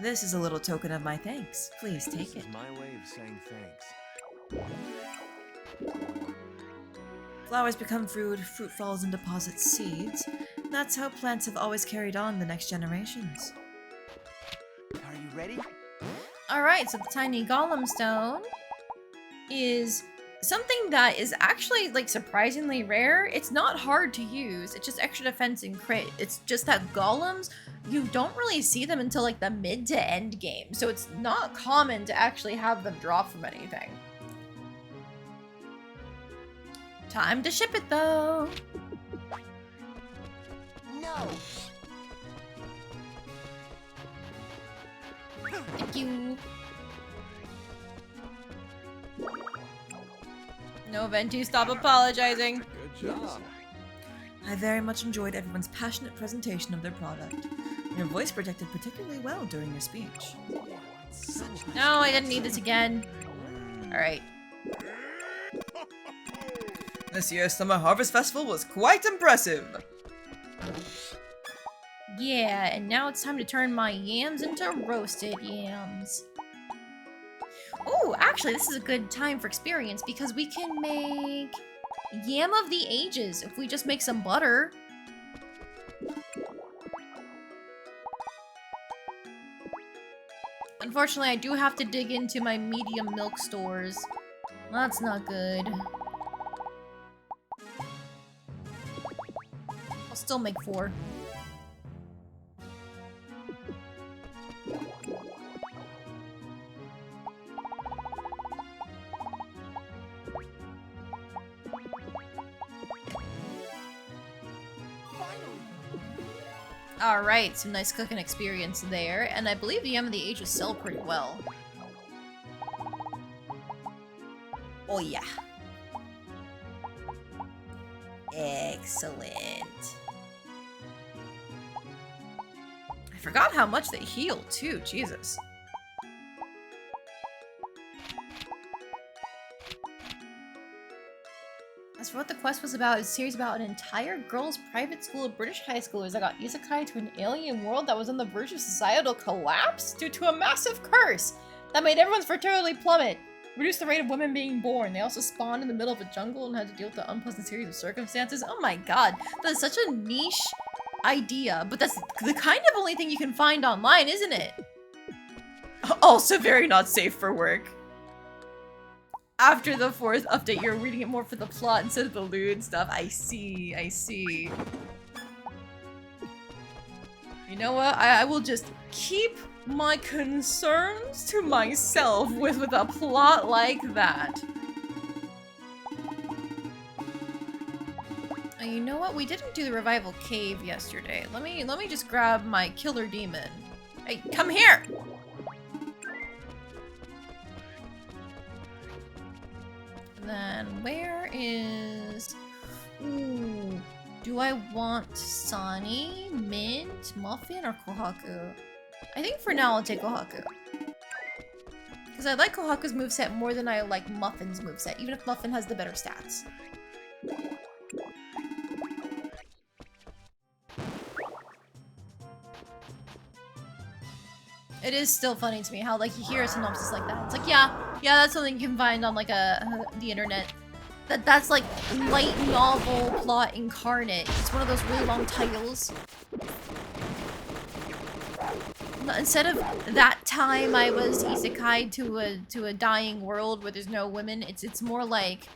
This is a little token of my thanks. Please This take it. is my way of saying thanks. Flowers become fruit, fruit falls and deposits seeds. That's how plants have always carried on the next generations. Are you ready? Alright, so the tiny golem stone is something that is actually like surprisingly rare. It's not hard to use. It's just extra defense and crit. It's just that golems, you don't really see them until like the mid to end game. So it's not common to actually have them drop from anything. Time to ship it though. No. Thank you. No, Ventu, stop apologizing. Good job. I very much enjoyed everyone's passionate presentation of their product. Your voice projected particularly well during your speech. Such nice No, I didn't need this again. Alright. This year's Summer Harvest Festival was quite impressive! Yeah, and now it's time to turn my yams into roasted yams. Oh, actually, this is a good time for experience because we can make Yam of the Ages if we just make some butter. Unfortunately, I do have to dig into my medium milk stores. That's not good. I'll still make 4. Alright, some nice cooking experience there, and I believe the M of the Ages sell pretty well. Oh yeah. Excellent. I forgot how much they heal too, Jesus. As for what the quest was about, it's a series about an entire girls' private school of British high schoolers that got isekai to an alien world that was on the verge of societal collapse due to a massive curse that made everyone's fertility plummet, reduced the rate of women being born. They also spawned in the middle of a jungle and had to deal with the unpleasant series of circumstances. Oh my god, that's such a niche idea, but that's the kind of only thing you can find online, isn't it? Also very not safe for work. After the 4th update, you're reading it more for the plot instead of the lewd stuff. I see, I see. You know what? I will just keep my concerns to myself with a plot like that. You know what? We didn't do the revival cave yesterday. Let me just grab my killer demon. Hey, come here! Then where is... Ooh, do I want Sunny, Mint, Muffin, or Kohaku? I think for now I'll take Kohaku. Because I like Kohaku's moveset more than I like Muffin's moveset, even if Muffin has the better stats. It is still funny to me how, like, you hear a synopsis like that. It's like, yeah, that's something you can find on, like, the internet. That's, like, light novel plot incarnate. It's one of those really long titles. Instead of that time I was isekai'd to a dying world where there's no women, it's more like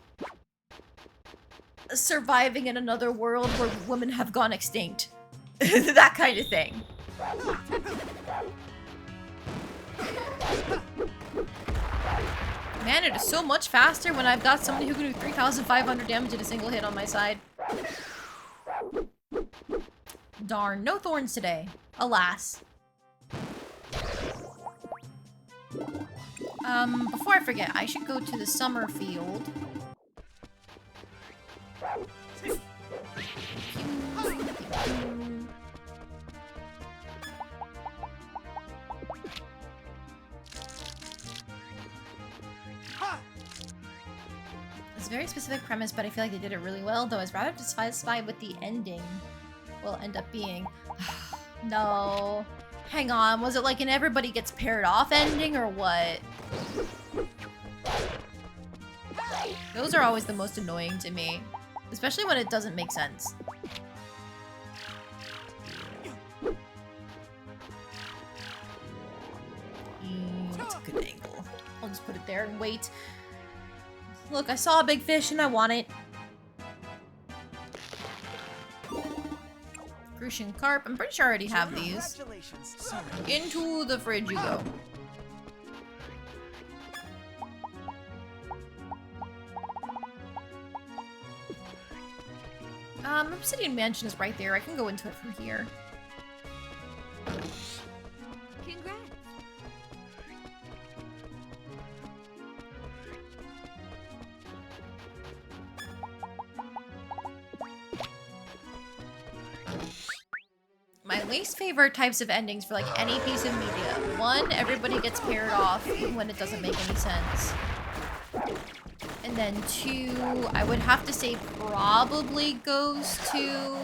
surviving in another world where women have gone extinct. That kind of thing. Man, it is so much faster when I've got somebody who can do 3,500 damage in a single hit on my side. Darn, no thorns today. Alas. Before I forget, I should go to the summer field. It's a very specific premise, but I feel like they did it really well, though I was rather dissatisfied with the ending. Will end up being... No. Hang on, was it like an everybody gets paired off ending, or what? Those are always the most annoying to me. Especially when it doesn't make sense. That's a good angle. I'll just put it there and wait. Look, I saw a big fish and I want it. Crucian carp. I'm pretty sure I already have these. Into the fridge you go. Obsidian Mansion is right there. I can go into it from here. Congrats. My least favorite types of endings for like any piece of media. One, everybody gets paired off even when it doesn't make any sense. And then two, I would have to say probably goes to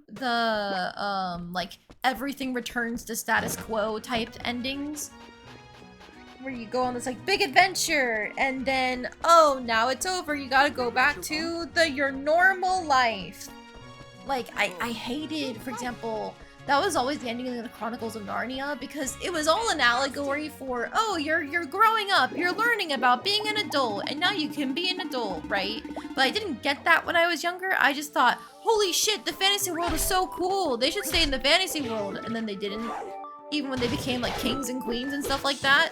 the, like, everything returns to status quo typed endings. Where you go on this, like, big adventure, and then, oh, now it's over, you gotta go back to your normal life. Like, I hated, for example... That was always the ending of the Chronicles of Narnia, because it was all an allegory for, oh, you're growing up, you're learning about being an adult, and now you can be an adult, right? But I didn't get that when I was younger. I just thought, holy shit, the fantasy world is so cool. They should stay in the fantasy world. And then they didn't, even when they became like kings and queens and stuff like that.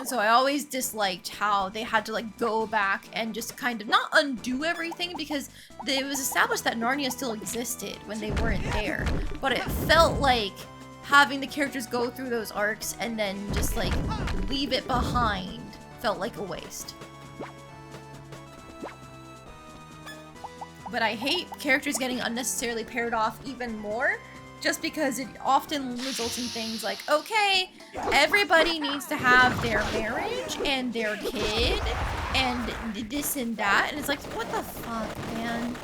So I always disliked how they had to like go back and just kind of not undo everything, because it was established that Narnia still existed when they weren't there. But it felt like having the characters go through those arcs and then just like leave it behind felt like a waste. But I hate characters getting unnecessarily paired off even more, just because it often results in things like, okay, everybody needs to have their marriage and their kid and this and that, and it's like, what the fuck, man?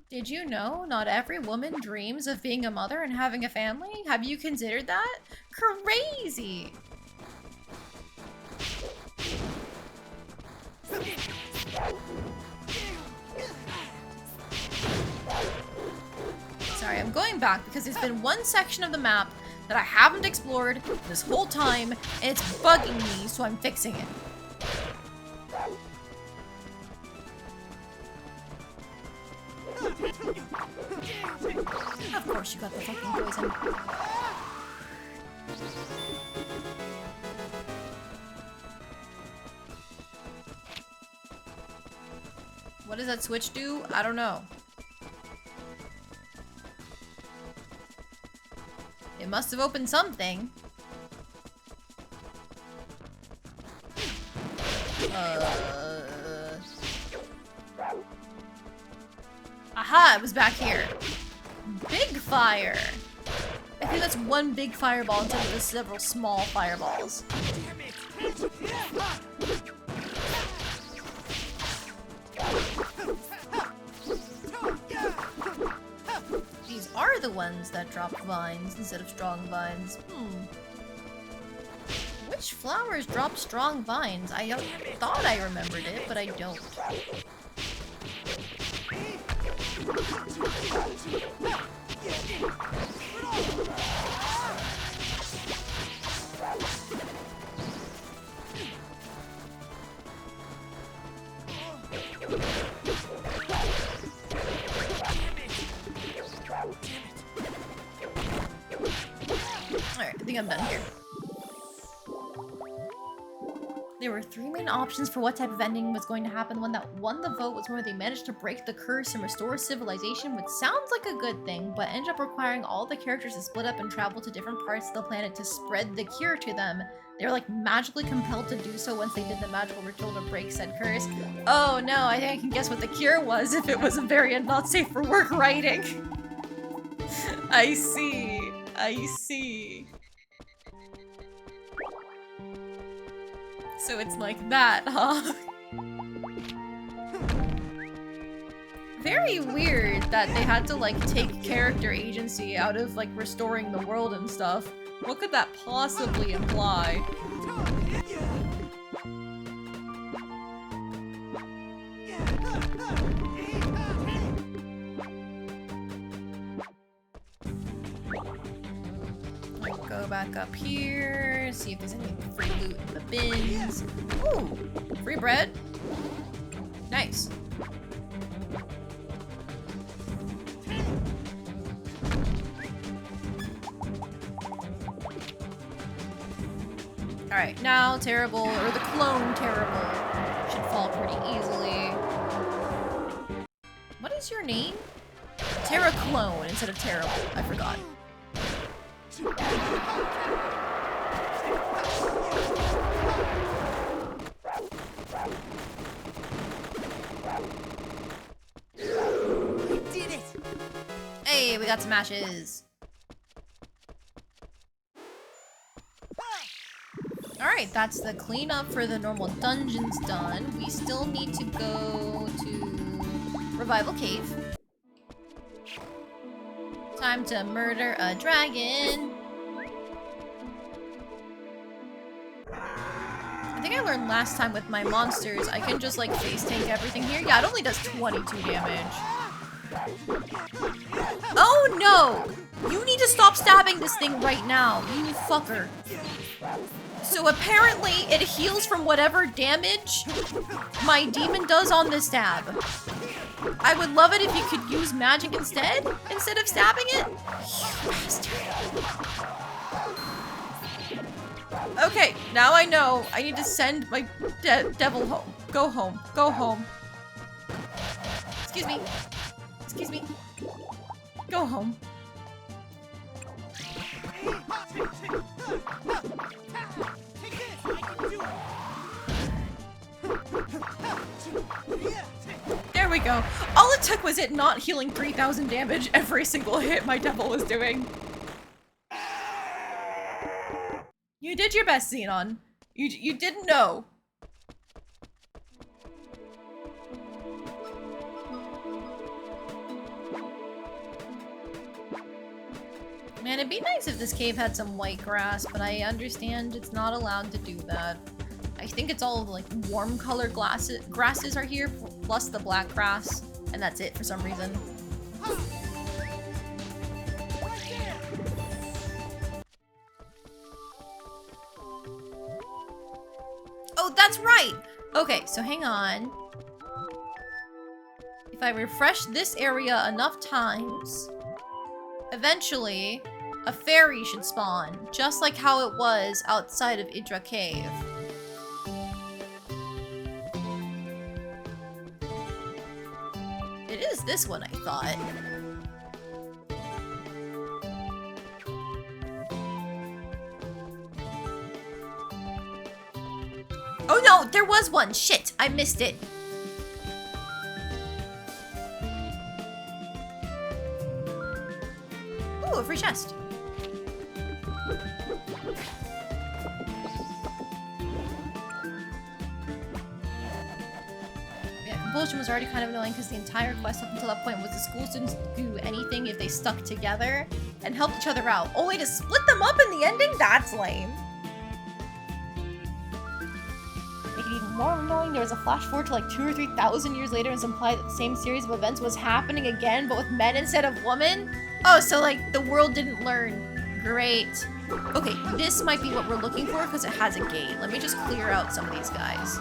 Did you know not every woman dreams of being a mother and having a family? Have you considered that? Crazy! Sorry, I'm going back because there's been one section of the map that I haven't explored this whole time, and it's bugging me, so I'm fixing it. Of course you got the fucking poison. What does that switch do? I don't know. It must have opened something. Aha, it was back here. Big fire. I think that's one big fireball instead of the several small fireballs. These are the ones that drop vines instead of strong vines. Which flowers drop strong vines? I thought I remembered it, but I don't. Alright, I think I'm done here. There were 3 main options for what type of ending was going to happen. The one that won the vote was where they managed to break the curse and restore civilization, which sounds like a good thing, but ended up requiring all the characters to split up and travel to different parts of the planet to spread the cure to them. They were like magically compelled to do so once they did the magical ritual to break said curse. Oh no, I think I can guess what the cure was if it was a variant not safe for work writing. I see. I see. So it's like that, huh? Very weird that they had to like take character agency out of like restoring the world and stuff. What could that possibly imply? Go back up here, see if there's any free loot in the bins. Ooh, free bread. Nice. Alright, now Terrible, or the clone Terrible, should fall pretty easily. What is your name? Terra Clone instead of Terrible. I forgot. We did it! Hey, we got some ashes. Alright, that's the cleanup for the normal dungeons done. We still need to go to Revival Cave. Time to murder a dragon. I think I learned last time with my monsters, I can just like face tank everything here. Yeah, it only does 22 damage. Oh no! You need to stop stabbing this thing right now, you fucker. So apparently it heals from whatever damage my demon does on the stab. I would love it if you could use magic instead of stabbing it. You bastard. Okay, now I know. I need to send my devil home. Go home. Go home. Excuse me. Excuse me. Go home. There we go. All it took was it not healing 3,000 damage every single hit my devil was doing. You did your best, Xenon. You didn't know. Man, it'd be nice if this cave had some white grass, but I understand it's not allowed to do that. I think it's all like warm color grasses are here, plus the black grass, and that's it for some reason. Oh, that's right! Okay, so hang on. If I refresh this area enough times, eventually, a fairy should spawn, just like how it was outside of Idra Cave. It is this one, I thought. Oh no, there was one! Shit, I missed it. Ooh, a free chest. Yeah, compulsion was already kind of annoying because the entire quest up until that point was the school students do anything if they stuck together and helped each other out. Only to split them up in the ending? That's lame. Make it even more annoying, there was a flash forward to like 2,000 or 3,000 years later and it's implied that the same series of events was happening again, but with men instead of women? Oh, so like the world didn't learn. Great. Okay, this might be what we're looking for because it has a gate. Let me just clear out some of these guys.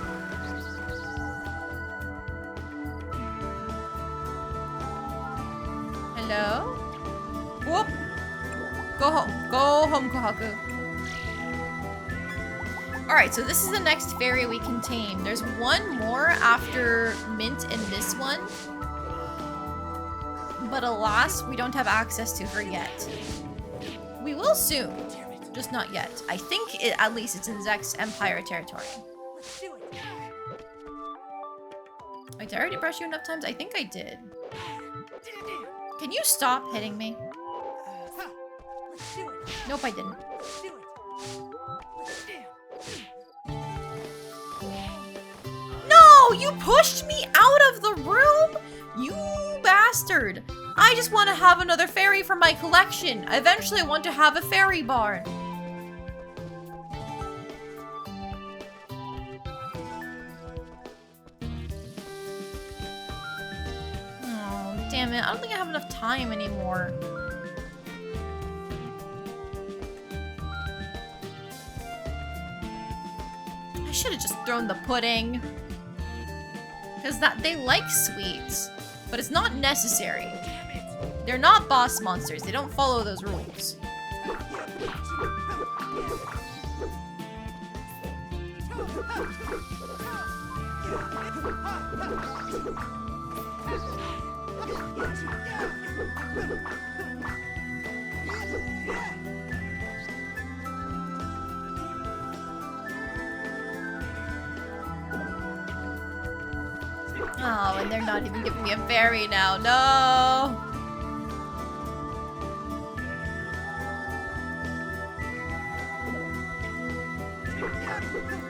Hello? Whoop! Go home. Go home, Kohaku. Alright, so this is the next fairy we can tame. There's one more after Mint and this one. But alas, we don't have access to her yet. We will soon, just not yet. I think at least it's in Sechs Empire territory. Wait, did I already brush you enough times? I think I did. Can you stop hitting me? Nope, I didn't. No! You pushed me out of the room? You bastard! I just want to have another fairy for my collection. I eventually want to have a fairy barn. Oh, damn it. I don't think I have enough time anymore. I should have just thrown the pudding. Because they like sweets, but it's not necessary. They're not boss monsters. They don't follow those rules. Oh, and they're not even giving me a fairy now. No!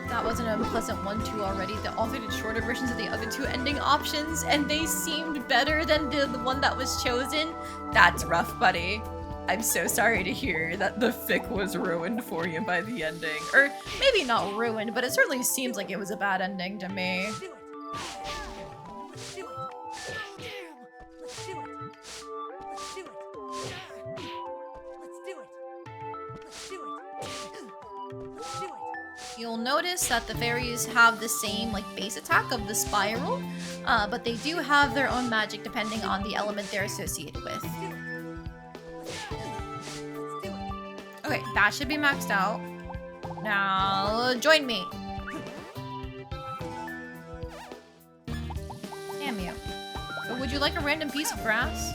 That was an unpleasant one too already. The author did shorter versions of the other two ending options, and they seemed better than the one that was chosen. That's rough, buddy. I'm so sorry to hear that the fic was ruined for you by the ending. Or maybe not ruined, but it certainly seems like it was a bad ending to me. You'll notice that the fairies have the same like base attack of the spiral, but they do have their own magic depending on the element they're associated with. Okay, that should be maxed out. now join me. Damn you. So would you like a random piece of grass?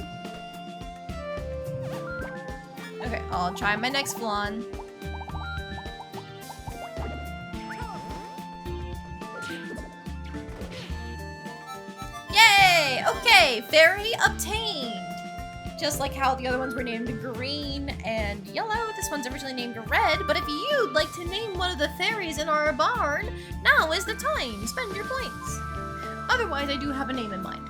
Okay, I'll try my next flan. Yay! Okay, fairy obtained. Just like how the other ones were named green and yellow, this one's originally named red, but if you'd like to name one of the fairies in our barn, now is the time. Spend your points. Otherwise, I do have a name in mind.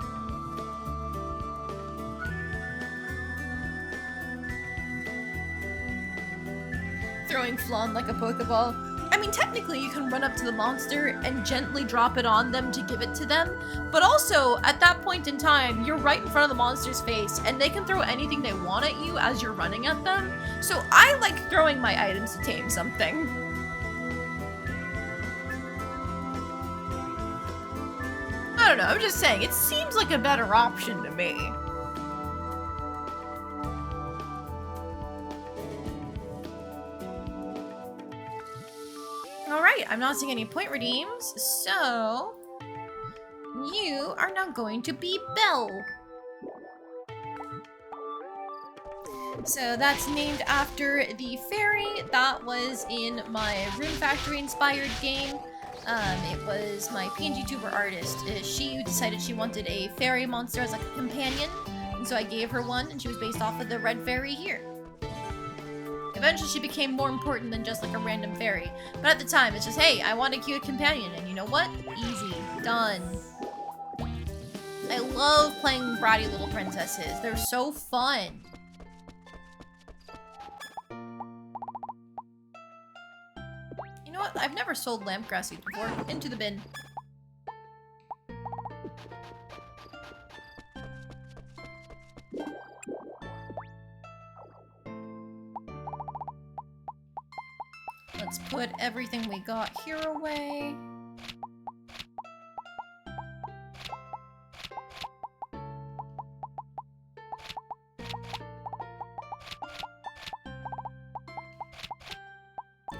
Throwing flan like a Pokeball. I mean, technically, you can run up to the monster and gently drop it on them to give it to them, but also, at that point in time, you're right in front of the monster's face, and they can throw anything they want at you as you're running at them, so I like throwing my items to tame something. I don't know, I'm just saying, it seems like a better option to me. Alright, I'm not seeing any point redeems, so you are now going to be Belle. So that's named after the fairy that was in my Rune Factory inspired game. It was my PNG tuber artist. She decided she wanted a fairy monster as like a companion, and so I gave her one, and she was based off of the red fairy here. Eventually she became more important than just like a random fairy. But at the time, it's just, hey, I want a cute companion. And you know what? Easy. Done. I love playing bratty little princesses. They're so fun. You know what? I've never sold lampgrass seeds before. Into the bin. Let's put everything we got here away.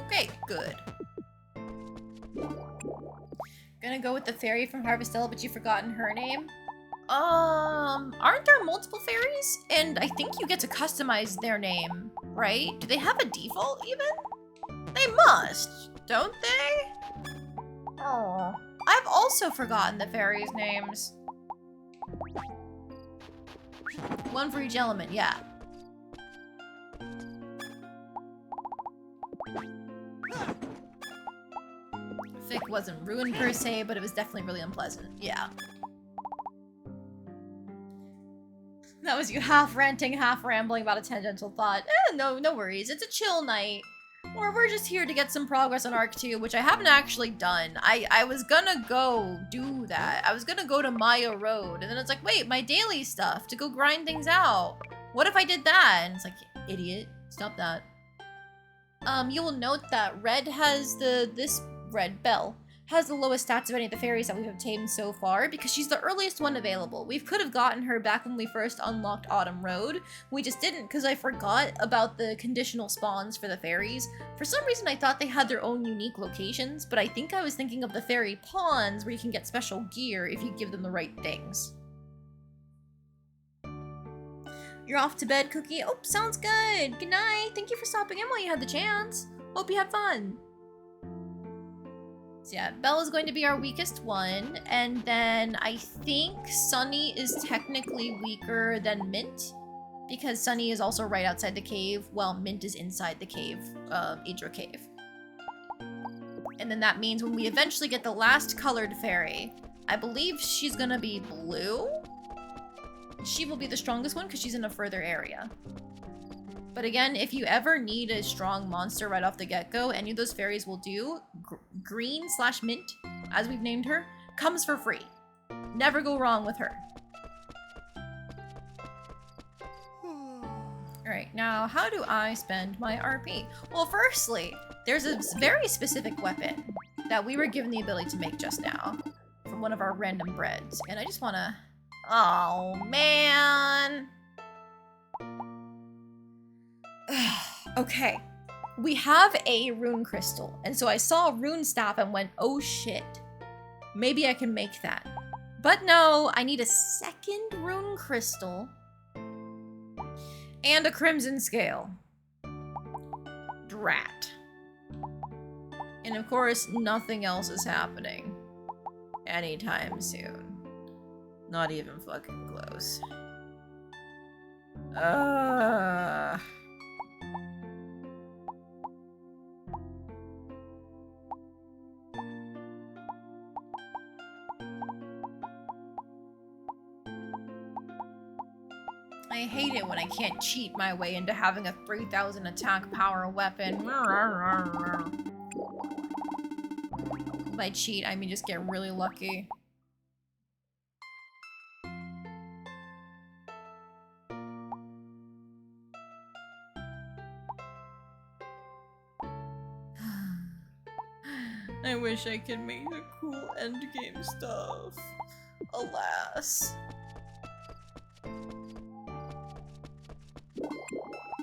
Okay, good. Gonna go with the fairy from Harvestella, but you've forgotten her name. Aren't there multiple fairies? And I think you get to customize their name, right? Do they have a default even? They must, don't they? Oh. I've also forgotten the fairies' names. One for each element, yeah. Fic wasn't ruined per se, but it was definitely really unpleasant, yeah. That was you half ranting, half rambling about a tangential thought. No worries, it's a chill night. Or we're just here to get some progress on Arc 2, which I haven't actually done. I was gonna go do that. I was gonna go to Maya Road, and then it's like, wait, my daily stuff to go grind things out. What if I did that? And it's like, idiot, stop that. You will note that Red has this Red Belle has the lowest stats of any of the fairies that we've obtained so far because she's the earliest one available. We could have gotten her back when we first unlocked Autumn Road. We just didn't because I forgot about the conditional spawns for the fairies. For some reason I thought they had their own unique locations, but I think I was thinking of the fairy pawns where you can get special gear if you give them the right things. You're off to bed, Cookie? Oh, sounds good. Good night. Thank you for stopping in while you had the chance. Hope you had fun. So yeah, Bella's going to be our weakest one, and then I think Sunny is technically weaker than Mint, because Sunny is also right outside the cave, while Mint is inside the cave, Idra Cave. And then that means when we eventually get the last colored fairy, I believe she's gonna be blue? She will be the strongest one because she's in a further area. But again, if you ever need a strong monster right off the get-go, any of those fairies will do. Green/Mint, as we've named her, comes for free. Never go wrong with her. Alright, now how do I spend my RP? Well, firstly, there's a very specific weapon that we were given the ability to make just now from one of our random breads. And I just wanna... Oh, man! Okay, we have a rune crystal, and so I saw a rune staff and went, oh shit, maybe I can make that. But no, I need a second rune crystal and a crimson scale. Drat. And of course, nothing else is happening anytime soon. Not even fucking close. I hate it when I can't cheat my way into having a 3000 attack power weapon. By cheat, I mean just get really lucky. I wish I could make the cool endgame stuff. Alas.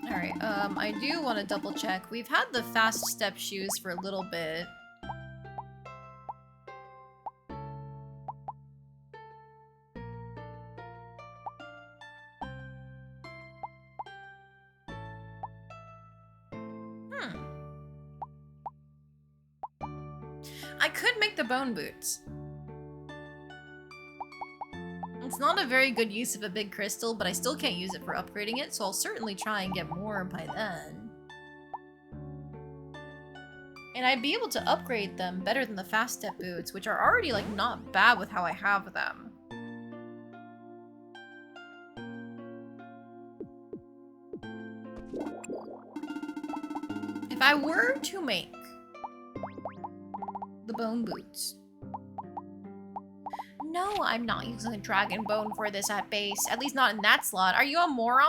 Alright, I do want to double check. We've had the fast step shoes for a little bit. I could make the bone boots. It's not a very good use of a big crystal, but I still can't use it for upgrading it, so I'll certainly try and get more by then. And I'd be able to upgrade them better than the fast step boots, which are already, like, not bad with how I have them. If I were to make the bone boots. No, I'm not using a dragon bone for this at base. At least not in that slot. Are you a moron?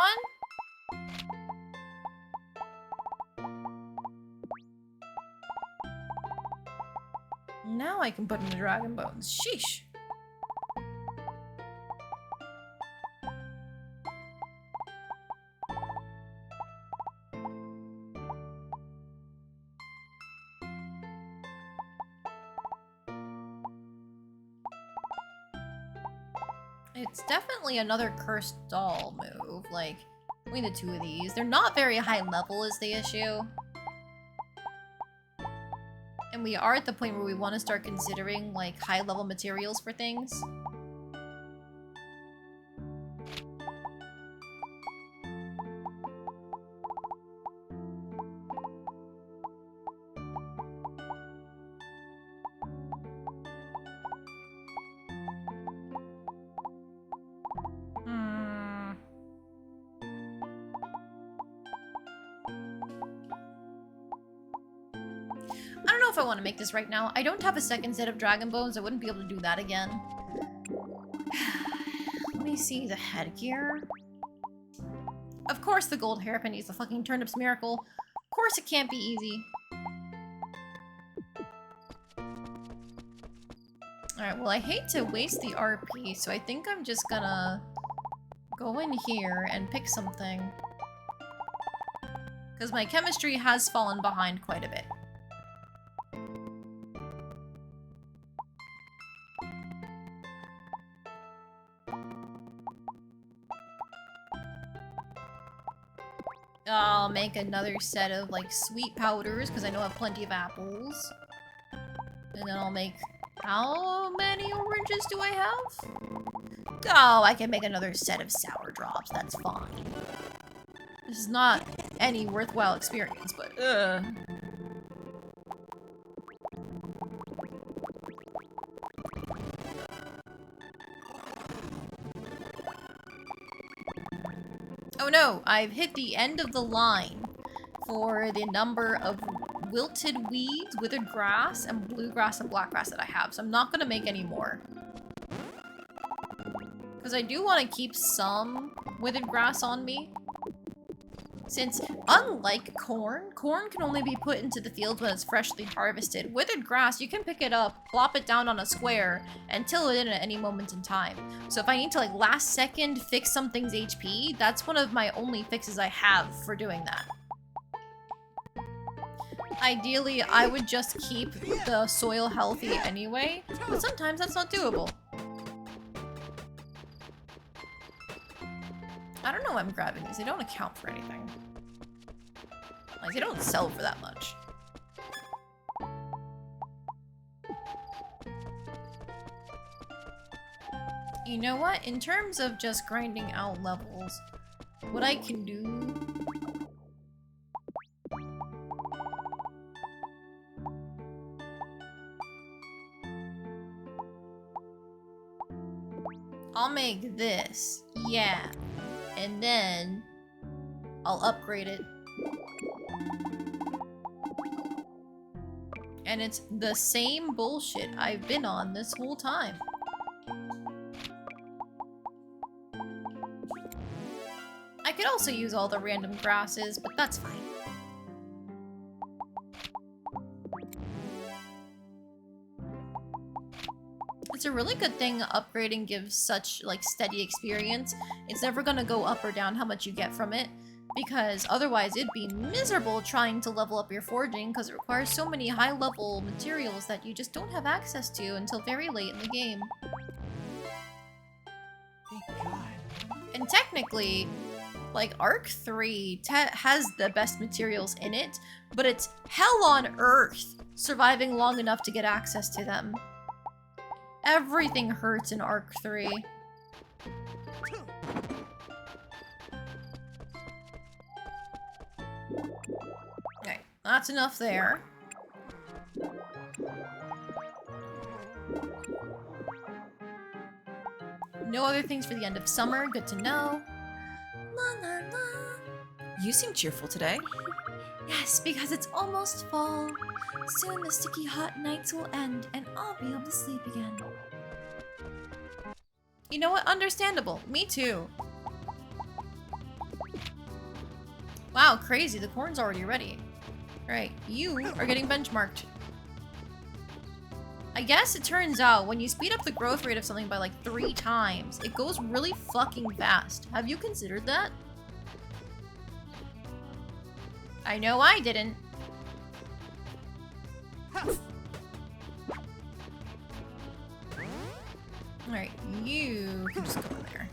Now I can put in the dragon bones. Sheesh. It's definitely another cursed doll move, like, between the two of these. They're not very high level is the issue. And we are at the point where we want to start considering, like, high level materials for things. I don't know if I want to make this right now. I don't have a second set of dragon bones. I wouldn't be able to do that again. Let me see the headgear. Of course the gold hairpin needs the fucking turnips miracle. Of course it can't be easy. Alright, well I hate to waste the RP, so I think I'm just gonna go in here and pick something. Because my chemistry has fallen behind quite a bit. I'll make another set of, like, sweet powders, because I know I have plenty of apples. And then I'll make... How many oranges do I have? Oh, I can make another set of sour drops. That's fine. This is not any worthwhile experience, but, Oh no, I've hit the end of the line for the number of wilted weeds, withered grass, and bluegrass and blackgrass that I have, so I'm not going to make any more. Because I do want to keep some withered grass on me. Since, unlike corn, corn can only be put into the fields when it's freshly harvested. Withered grass, you can pick it up, plop it down on a square, and till it in at any moment in time. So if I need to, like, last second fix something's HP, that's one of my only fixes I have for doing that. Ideally, I would just keep the soil healthy anyway, but sometimes that's not doable. I don't know why I'm grabbing these. They don't account for anything. Like, they don't sell for that much. You know what? In terms of just grinding out levels, what I can do... I'll make this. Yeah. And then I'll upgrade it. And it's the same bullshit I've been on this whole time. I could also use all the random grasses, but that's fine. It's a really good thing upgrading gives such, like, steady experience. It's never gonna go up or down how much you get from it, because otherwise it'd be miserable trying to level up your forging, because it requires so many high-level materials that you just don't have access to until very late in the game. Thank God. And technically, like, Arc 3 has the best materials in it, but it's hell on earth surviving long enough to get access to them. Everything hurts in Arc 3. Okay, that's enough there. No other things for the end of summer, good to know. La, la, la. You seem cheerful today. Yes, because it's almost fall. Soon the sticky hot nights will end and I'll be able to sleep again. You know what? Understandable. Me too. Wow, crazy. The corn's already ready. Alright, you are getting benchmarked. I guess it turns out when you speed up the growth rate of something by like 3 times, it goes really fucking fast. Have you considered that? I know I didn't. Alright, you can just go in there.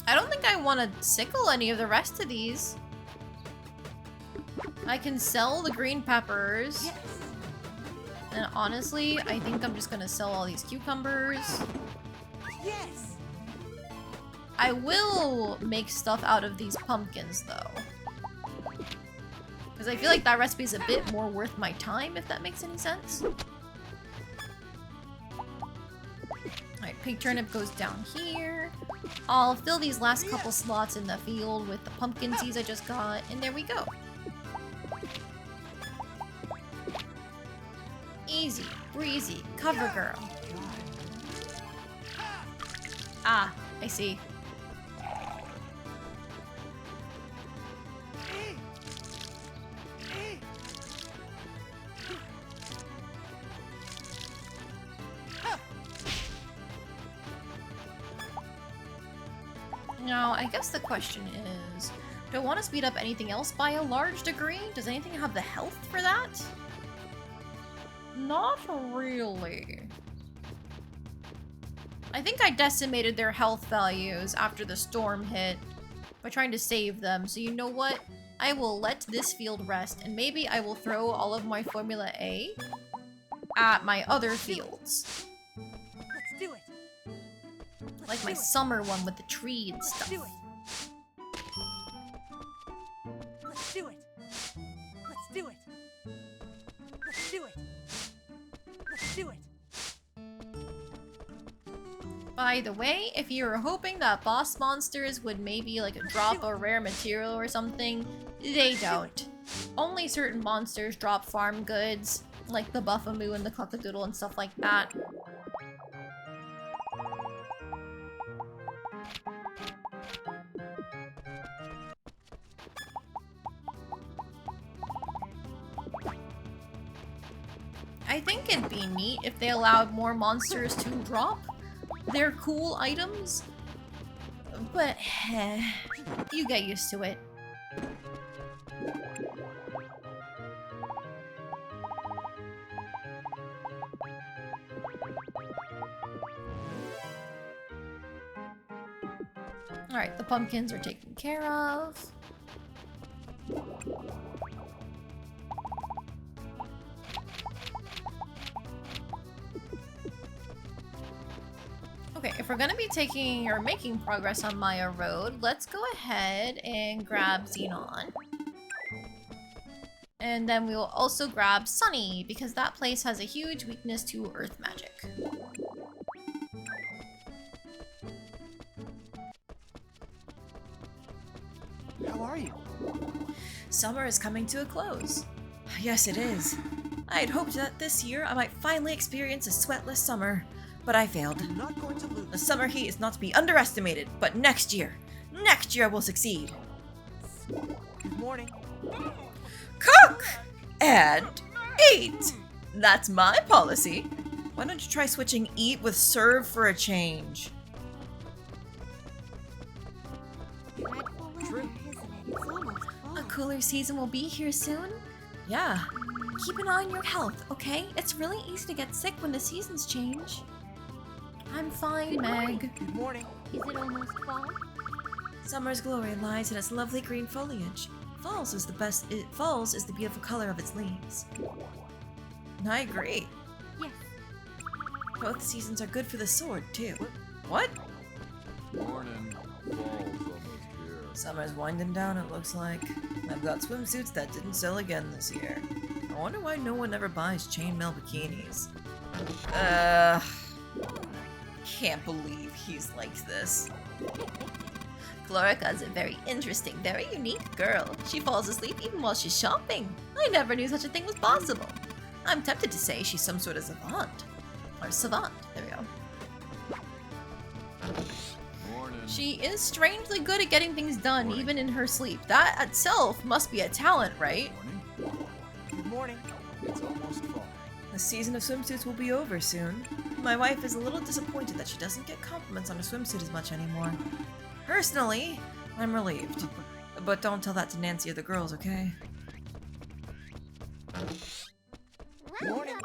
I don't think I want to sickle any of the rest of these. I can sell the green peppers. Yes. And honestly, I think I'm just gonna sell all these cucumbers. Yes. I will make stuff out of these pumpkins, though. Because I feel like that recipe is a bit more worth my time, if that makes any sense. Alright, pig turnip goes down here. I'll fill these last couple slots in the field with the pumpkin seeds I just got, and there we go. Easy, breezy, cover girl. Ah, I see. Now, I guess the question is, do I want to speed up anything else by a large degree? Does anything have the health for that? Not really. I think I decimated their health values after the storm hit by trying to save them, so you know what? I will let this field rest, and maybe I will throw all of my Formula A at my other fields. Let's do it. Like my summer one with the tree and stuff. Let's do it. Let's do it. Let's do it. Let's do it. By the way, if you were hoping that boss monsters would maybe like drop a rare material or something, they don't. Only certain monsters drop farm goods, like the Buffamoo and the Cluckadoodle and stuff like that. I think it'd be neat if they allowed more monsters to drop. They're cool items, but you get used to it. Alright, the pumpkins are taken care of. Okay, if we're gonna be taking or making progress on Maya Road, let's go ahead and grab Xenon. And then we will also grab Sunny, because that place has a huge weakness to earth magic. How are you? Summer is coming to a close. Yes, it is. I had hoped that this year I might finally experience a sweatless summer, but I failed. I'm not going to lose. The summer heat is not to be underestimated, but next year we'll succeed. Good morning. Cook and eat. That's my policy. Why don't you try switching eat with serve for a change? Dreadful weather, True. isn't it? It's almost fall. A cooler season will be here soon. Yeah, Keep an eye on your health, okay? It's really easy to get sick when the seasons change. I'm fine, Meg. Good morning. Is it almost fall? summer's glory lies in its lovely green foliage. Falls is the beautiful color of its leaves. I agree. Yes. Both seasons are good for the sword, too. What? Morning. Fall's almost here. Summer's winding down, it looks like. I've got swimsuits that didn't sell again this year. I wonder why no one ever buys chainmail bikinis. Can't believe he's like this. Glorica's a very interesting, very unique girl. She falls asleep even while she's shopping. I never knew such a thing was possible. I'm tempted to say she's some sort of savant. Or savant, there we go. Morning. She is strangely good at getting things done, even in her sleep. That itself must be a talent, right? Morning. Good morning. It's almost fall. The season of swimsuits will be over soon. My wife is a little disappointed that she doesn't get compliments on her swimsuit as much anymore. Personally, I'm relieved. But don't tell that to Nancy or the girls, okay? Morning.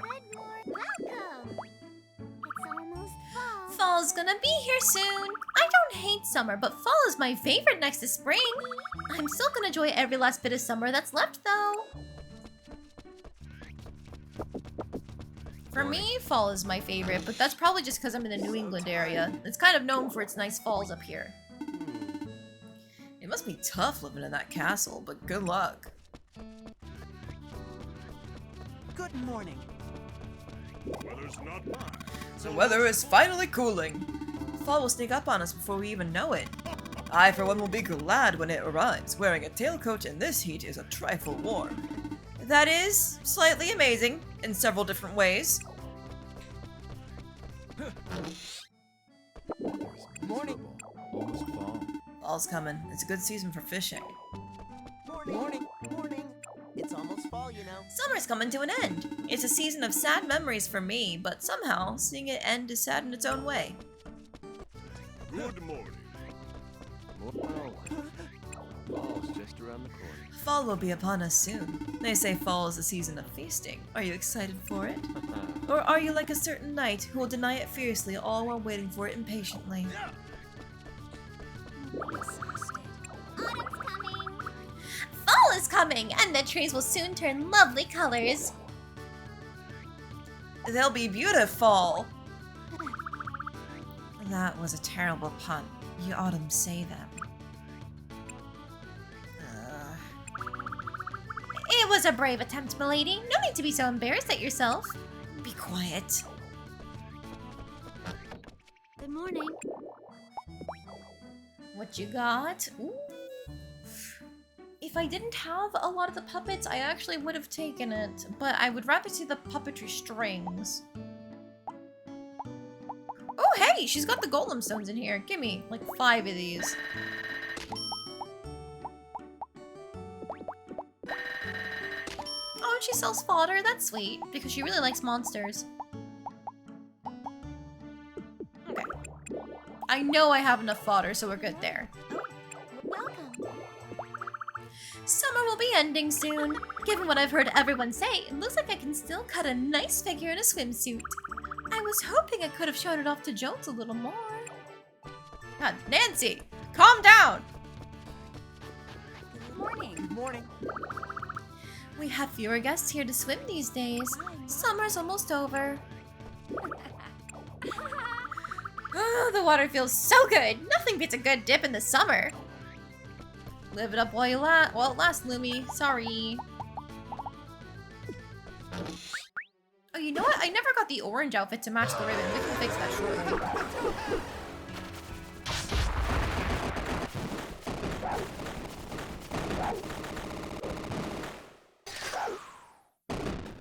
Welcome. It's almost fall. Fall's gonna be here soon. I don't hate summer, but fall is my favorite next to spring. I'm still gonna enjoy every last bit of summer that's left, though. For me, fall is my favorite, but that's probably just because I'm in the New England area. It's kind of known for its nice falls up here. It must be tough living in that castle, but good luck. Good morning. Weather's not bad. The weather is finally cooling. Fall will sneak up on us before we even know it. I, for one, will be glad when it arrives. Wearing a tailcoat in this heat is a trifle warm. That is slightly amazing in several different ways. Morning. Almost fall. Fall's coming. It's a good season for fishing. Morning. Morning. It's almost fall, you know. Summer's coming to an end. It's a season of sad memories for me, but somehow seeing it end is sad in its own way. Good morning. Well, fall's just around the corner. Fall will be upon us soon. They say fall is the season of feasting. Are you excited for it? Or are you like a certain knight who will deny it fiercely all while waiting for it impatiently? Autumn's coming. Fall is coming, and the trees will soon turn lovely colors. They'll be beautiful! That was a terrible pun. You ought to say them. It was a brave attempt, milady. No need to be so embarrassed at yourself. Be quiet. Good morning. What you got? Ooh. If I didn't have a lot of the puppets, I actually would have taken it, but I would rather see the puppetry strings. Oh, hey, she's got the golem stones in here. Give me like 5 of these. Oh, and she sells fodder. That's sweet, because she really likes monsters. Okay. I know I have enough fodder, so we're good there. Welcome. Summer will be ending soon. Given what I've heard everyone say, it looks like I can still cut a nice figure in a swimsuit. I was hoping I could have shown it off to Jones a little more. God, Nancy, calm down! Good morning. Good morning. We have fewer guests here to swim these days. Summer's almost over. Oh, the water feels so good. Nothing beats a good dip in the summer. Live it up while it lasts, Lumi. Sorry. Oh, you know what? I never got the orange outfit to match the ribbon. We can fix that shortly.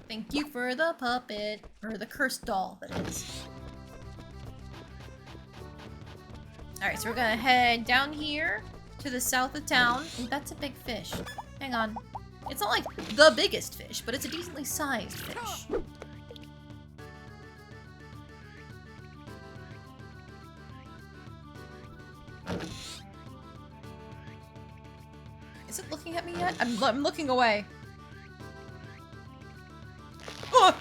Thank you for the puppet. Or the cursed doll, that is. Alright, so we're gonna head down here to the south of town. Ooh, that's a big fish. Hang on. It's not like the biggest fish, but it's a decently sized fish. Is it looking at me yet? I'm looking away. Oh!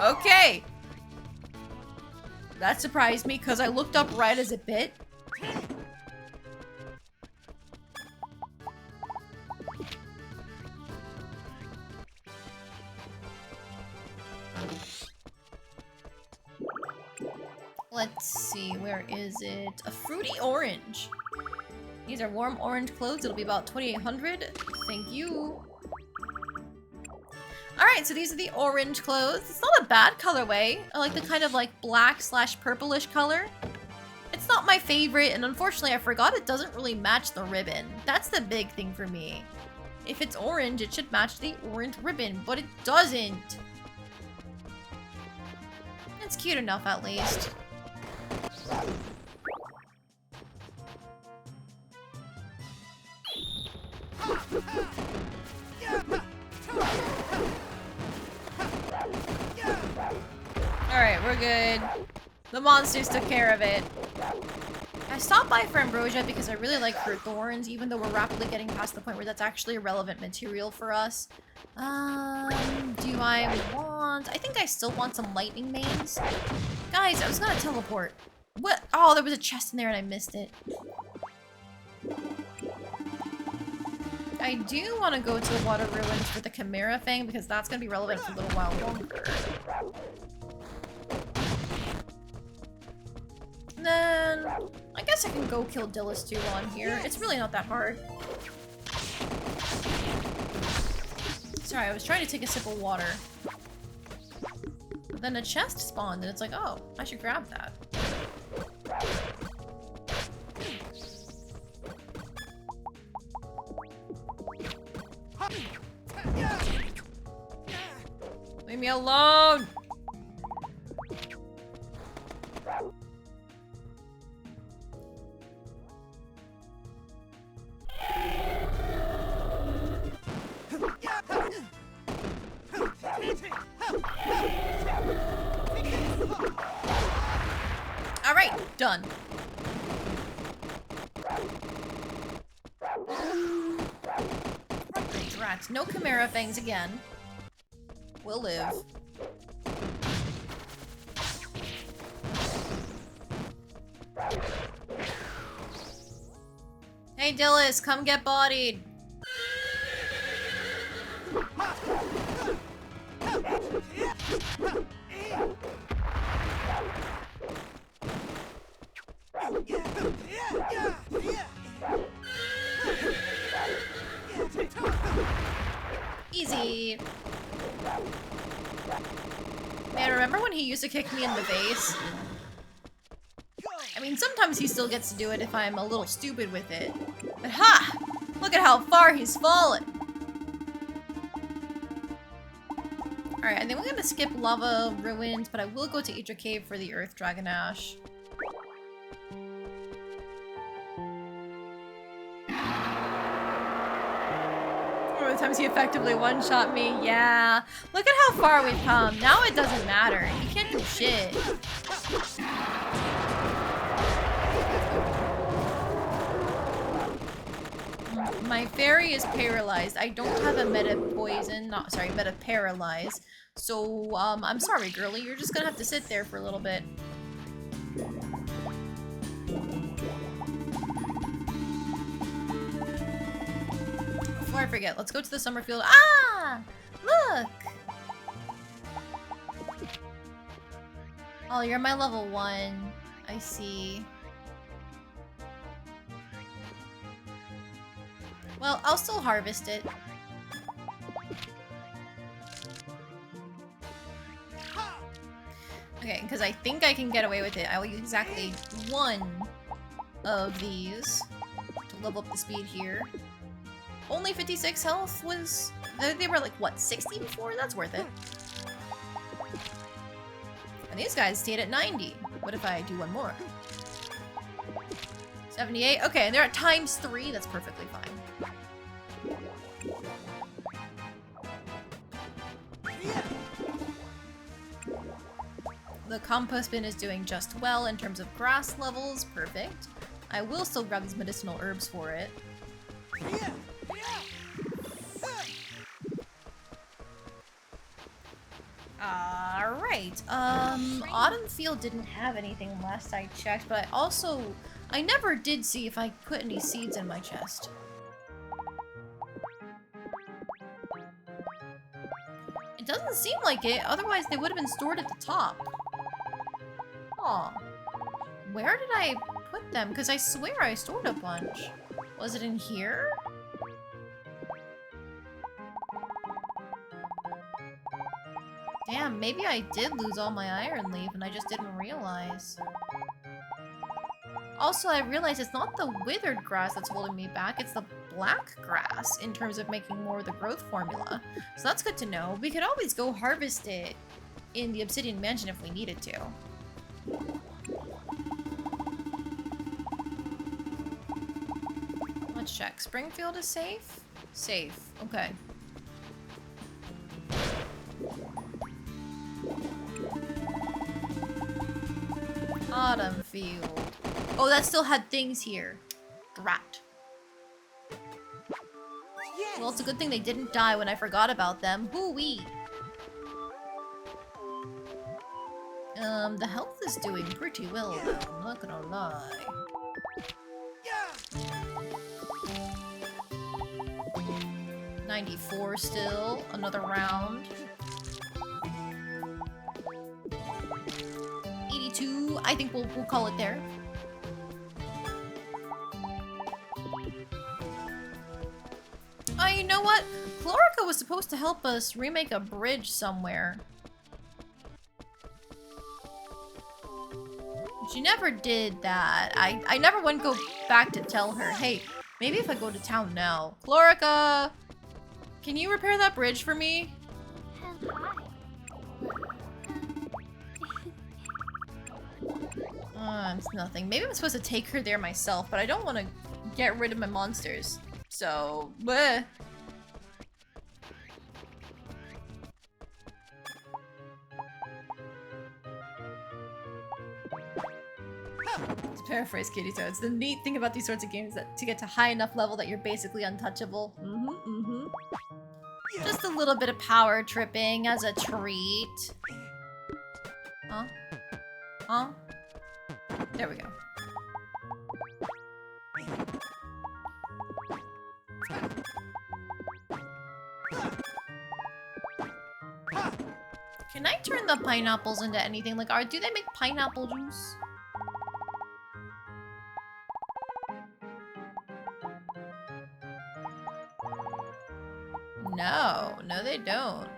Okay. That surprised me because I looked up right as it bit. Let's see, where is it? A fruity orange. These are warm orange clothes. It'll be about 2,800. Thank you. Alright, so these are the orange clothes. It's not a bad colorway. I like the kind of like black slash purplish color. It's not my favorite, and unfortunately I forgot it doesn't really match the ribbon. That's the big thing for me. If it's orange, it should match the orange ribbon, but it doesn't. It's cute enough at least. Alright, we're good. The monsters took care of it. I stopped by for Ambrosia because I really like her thorns, even though we're rapidly getting past the point where that's actually a relevant material for us. Do I want... I think I still want some lightning manes. Guys, I was gonna teleport. What? Oh, there was a chest in there and I missed it. I do want to go to the water ruins for the Chimera Fang because that's going to be relevant for a little while longer. And then, I guess I can go kill Dillis too while I'm here. It's really not that hard. Sorry, I was trying to take a sip of water. But then a chest spawned and it's like, oh, I should grab that. Leave me alone! Alright, done. Rats, no Chimera Fangs again. We'll live. Hey Dillis, come get bodied. Easy. Man, remember when he used to kick me in the face? I mean, sometimes he still gets to do it if I'm a little stupid with it. But ha! Look at how far he's fallen! Alright, I think we're gonna skip Lava Ruins, but I will go to Idra Cave for the Earth Dragon Ash. The times he effectively one-shot me. Yeah. Look at how far we've come. Now it doesn't matter. He can't do shit. My fairy is paralyzed. I don't have a meta poison, not sorry, meta paralyze. So, I'm sorry, girly. You're just gonna have to sit there for a little bit. Before I forget, let's go to the summer field. Ah! Look! Oh, you're my level 1. I see. Well, I'll still harvest it. Okay, because I think I can get away with it. I will use exactly 1 of these to level up the speed here. Only 56 health was... They were like, what, 60 before? That's worth it. And these guys stayed at 90. What if I do 1 more? 78? Okay, and they're at ×3. That's perfectly fine. The compost bin is doing just well in terms of grass levels. Perfect. I will still grab these medicinal herbs for it. Alright. Autumn Field didn't have anything last I checked, but I never did see if I put any seeds in my chest. It doesn't seem like it, otherwise they would have been stored at the top. Aw. Where did I put them? Because I swear I stored a bunch. Was it in here? Damn, maybe I did lose all my iron leaf and I just didn't realize. Also, I realized it's not the withered grass that's holding me back, it's the black grass in terms of making more of the growth formula. So that's good to know. We could always go harvest it in the Obsidian Mansion if we needed to. Let's check. Springfield is safe? Safe. Okay. Autumn Field. Oh, that still had things here. Drat. Yes. Well, it's a good thing they didn't die when I forgot about them. Hoo-wee. The health is doing pretty well, though. I'm not gonna lie. 94 still. Another round. 82. I think we'll call it there. Oh, you know what? Chlorica was supposed to help us remake a bridge somewhere. She never did that. I never went go back to tell her, hey, maybe if I go to town now. Chlorica! Can you repair that bridge for me? It's nothing. Maybe I'm supposed to take her there myself, but I don't want to get rid of my monsters. So, bleh. To paraphrase Kitty Toads, the neat thing about these sorts of games is that to get to high enough level that you're basically untouchable. Just a little bit of power tripping as a treat. Huh? Huh? There we go. Can I turn the pineapples into anything? Like, do they make pineapple juice? No, they don't.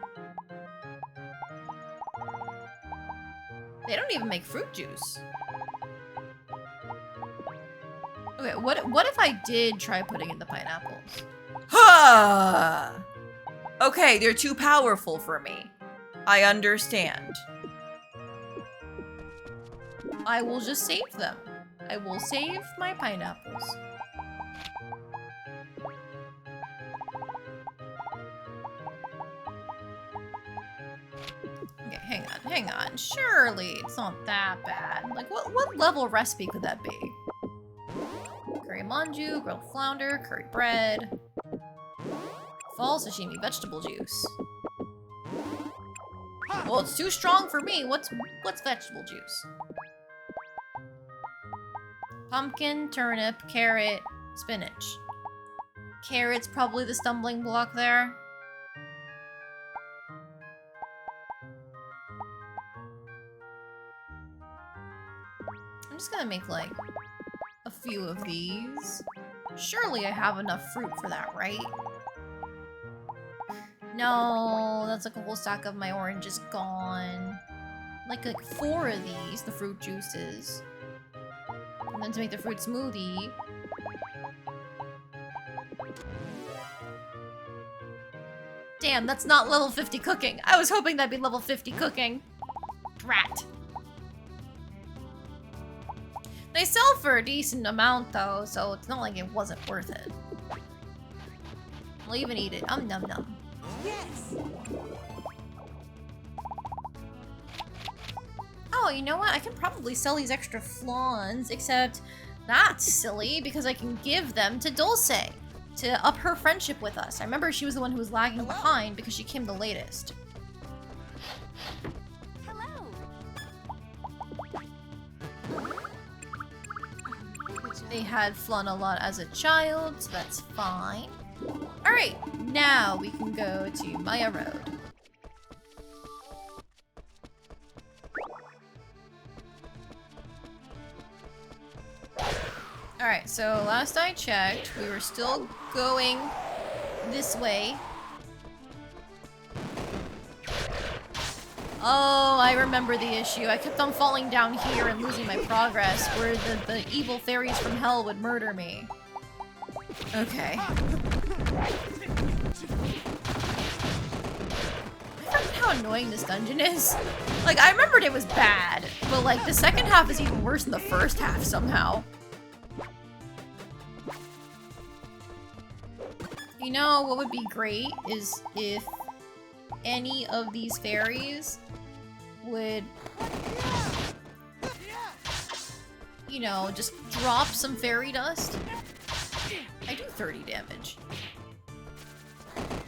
They don't even make fruit juice. Okay, what if I did try putting in the pineapples? Huh! Okay, they're too powerful for me. I understand. I will just save them. I will save my pineapples. Okay, hang on. Surely it's not that bad. Like, what level recipe could that be? Curry manju, grilled flounder, curry bread. Fall sashimi, vegetable juice. Well, it's too strong for me. What's vegetable juice? Pumpkin, turnip, carrot, spinach. Carrot's probably the stumbling block there. I'm just gonna make like a few of these. Surely I have enough fruit for that, right? No, that's like a whole stack of my oranges gone. Like 4 of these, the fruit juices. And then to make the fruit smoothie. Damn, that's not level 50 cooking. I was hoping that'd be level 50 cooking. Drat. They sell for a decent amount though, so it's not like it wasn't worth it. I'll even eat it. Num num. Yes! Oh, you know what? I can probably sell these extra flans, except that's silly because I can give them to Dulce to up her friendship with us. I remember she was the one who was lagging behind because she came the latest. Hello. They had flan a lot as a child, so that's fine. Alright, now we can go to Maya Road. Alright, so last I checked, we were still going this way. Oh, I remember the issue. I kept on falling down here and losing my progress, where the evil fairies from hell would murder me. Okay. I forgot how annoying this dungeon is. Like, I remembered it was bad, but like, the second half is even worse than the first half somehow. You know what would be great is if any of these fairies would, you know, just drop some fairy dust. I do 30 damage.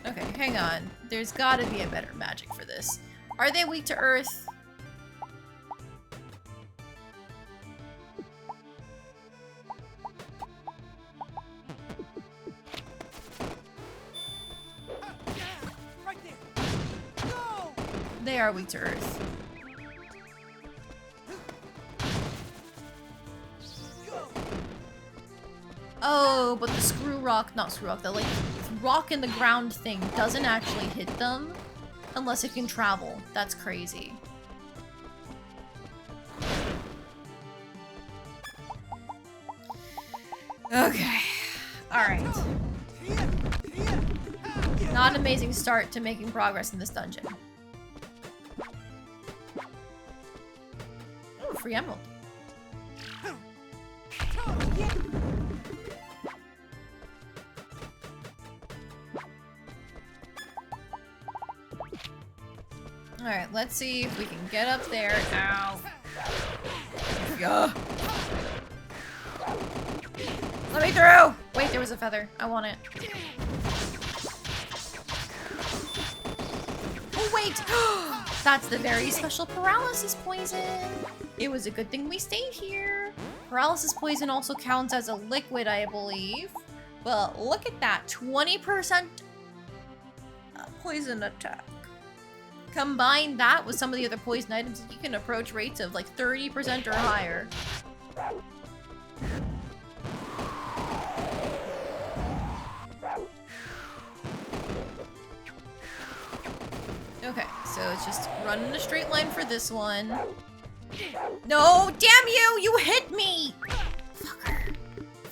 Okay, hang on. There's gotta be a better magic for this. Are they weak to earth? Right there. Go! They are weak to earth. Go! Oh, but the the like rock in the ground thing doesn't actually hit them unless it can travel. That's crazy. Okay. Alright. Not an amazing start to making progress in this dungeon. Oh, free emerald. Alright, let's see if we can get up there. Ow. Yeah. Let me through! Wait, there was a feather. I want it. Oh, wait! That's the very special paralysis poison. It was a good thing we stayed here. Paralysis poison also counts as a liquid, I believe. But look at that. 20% poison attack. Combine that with some of the other poison items, you can approach rates of like 30% or higher. Okay, so it's just run in a straight line for this one. No, damn you! You hit me! Fucker.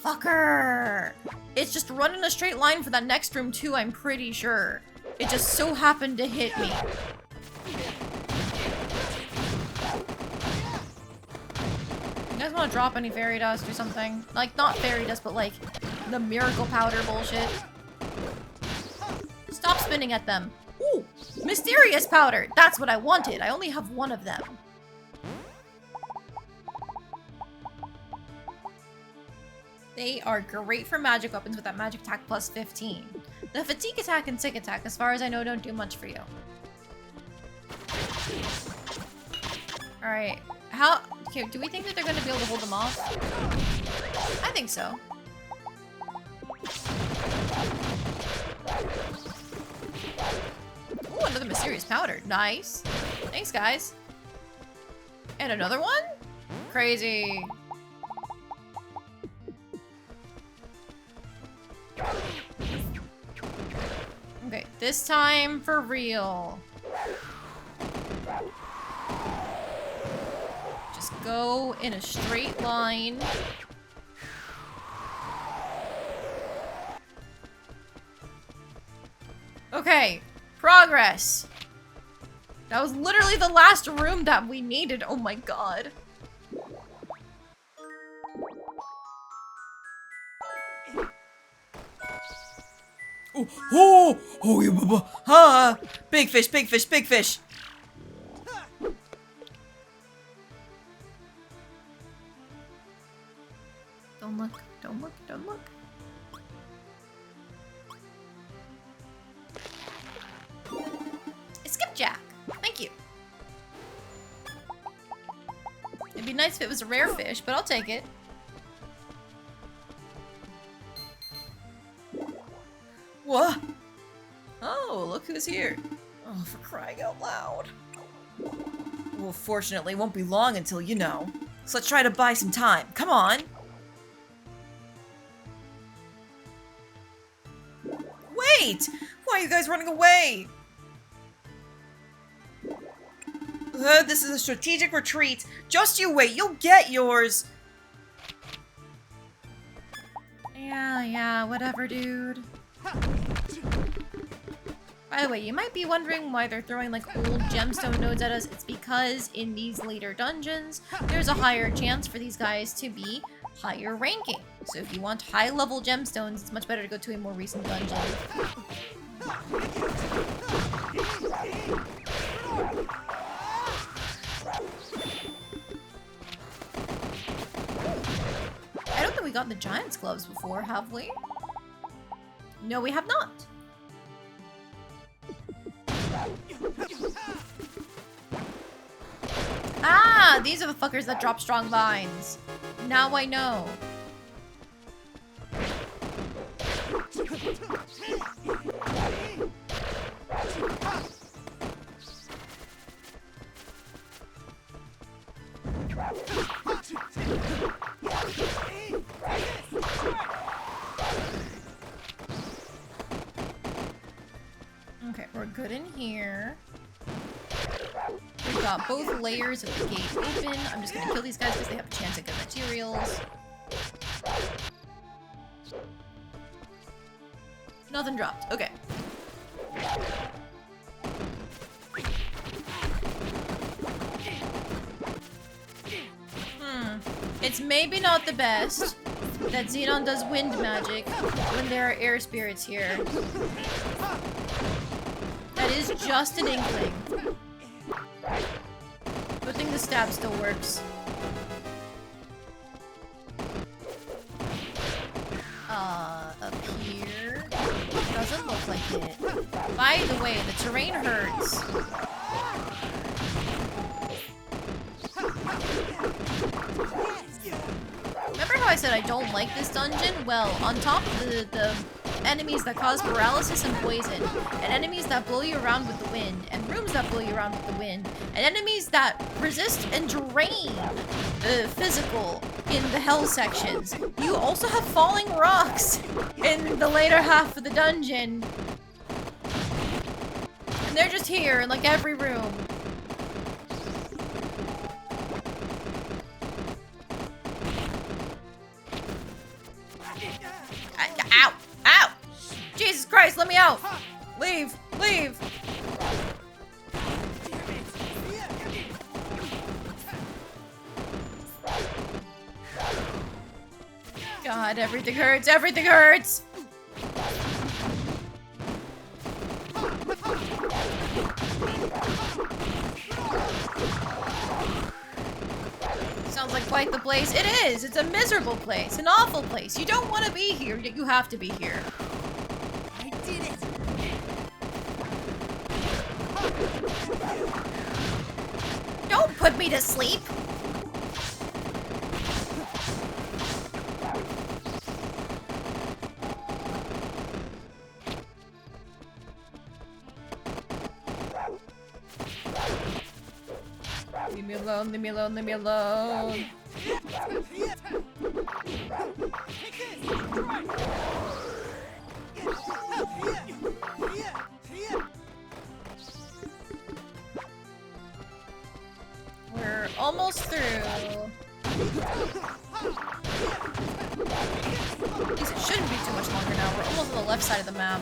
Fucker. It's just run in a straight line for that next room too, I'm pretty sure. It just so happened to hit me. You guys want to drop any fairy dust or something? Like, not fairy dust, but like the miracle powder bullshit. Stop spinning at them. Ooh, mysterious powder. That's what I wanted. I only have one of them. They are great for magic weapons with that magic attack plus 15. The fatigue attack and sick attack, as far as I know, don't do much for you. Alright. How... Okay, do we think that they're going to be able to hold them off? I think so. Ooh, another mysterious powder. Nice. Thanks, guys. And another one? Crazy. Okay, this time for real. Just go in a straight line. Okay, progress. That was literally the last room that we needed. Oh my god. Ha! Big fish, big fish, big fish. Don't look, don't look, don't look. Skipjack. Thank you. It'd be nice if it was a rare fish, but I'll take it. What? Oh, look who's here. Oh, for crying out loud. Well, fortunately, it won't be long until you know. So let's try to buy some time. Come on. Wait! Why are you guys running away? This is a strategic retreat. Just you wait, you'll get yours. Yeah, whatever, dude. By the way, you might be wondering why they're throwing like old gemstone nodes at us. It's because in these later dungeons, there's a higher chance for these guys to be higher ranking. So if you want high level gemstones, it's much better to go to a more recent dungeon. I don't think we got the Giant's gloves before, have we? No, we have not. Ah, these are the fuckers that drop strong vines. Now I know. Okay, we're good in here. We've got both layers of the gate open. I'm just gonna kill these guys because they have a chance at good materials. Nothing dropped. Okay. It's maybe not the best that Xenon does wind magic when there are air spirits here. That is just an inkling. Good thing the stab still works. Up here? Doesn't look like it. By the way, the terrain hurts. Remember how I said I don't like this dungeon? Well, on top of the enemies that cause paralysis and poison, and enemies that blow you around with the wind, and rooms that blow you around with the wind, and enemies that resist and drain the physical in the hell sections. You also have falling rocks in the later half of the dungeon. And they're just here in like every room. Ow! Ow! Jesus Christ, let me out! Leave! Leave! God, everything hurts! Everything hurts! Sounds like quite the place. It is! It's a miserable place. An awful place. You don't want to be here, yet you have to be here. I did it! put me to sleep? Leave me alone, leave me alone, leave me alone. We're almost through. At least it shouldn't be too much longer now. We're almost on the left side of the map.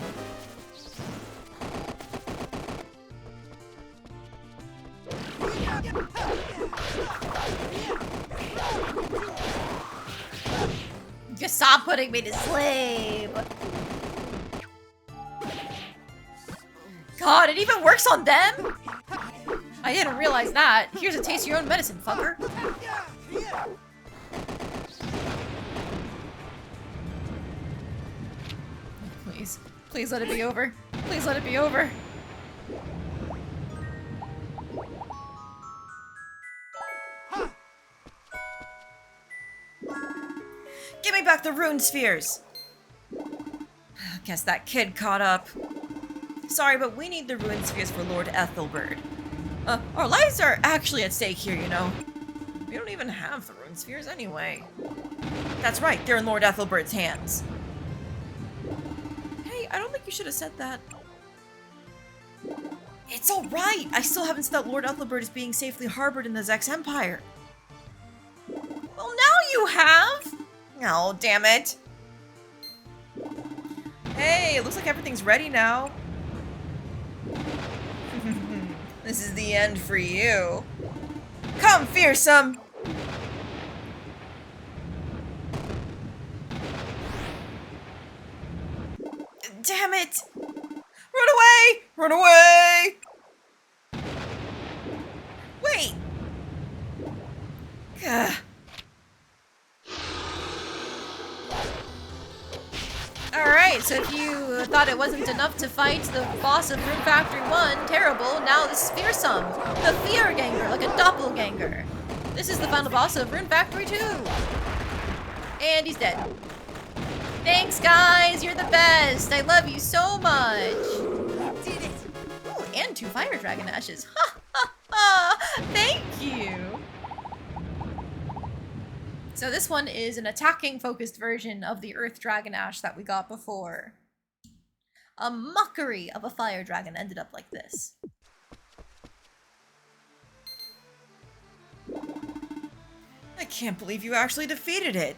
Just stop putting me to sleep. God, it even works on them? I didn't realize that. Here's a taste of your own medicine, fucker. Please. Please let it be over. Please let it be over. Give me back the rune spheres! Guess that kid caught up. Sorry, but we need the rune spheres for Lord Ethelbert. Our lives are actually at stake here, you know. We don't even have the rune spheres anyway. That's right, they're in Lord Ethelbert's hands. Hey, I don't think you should have said that. It's alright! I still haven't said that Lord Ethelbert is being safely harbored in the Sechs Empire. Well, now you have! Oh, damn it. Hey, it looks like everything's ready now. This is the end for you. Come, fearsome! Damn it! Run away! Run away! Wait! Gah. Alright, so if you thought it wasn't enough to fight the boss of Rune Factory 1, terrible, now this is fearsome. The fear ganger, like a doppelganger. This is the final boss of Rune Factory 2. And he's dead. Thanks, guys, you're the best. I love you so much. Did it! Ooh, and 2 fire dragon ashes. Ha ha ha! Thank you. So this one is an attacking focused version of the Earth Dragon Ash that we got before. A mockery of a fire dragon ended up like this. I can't believe you actually defeated it.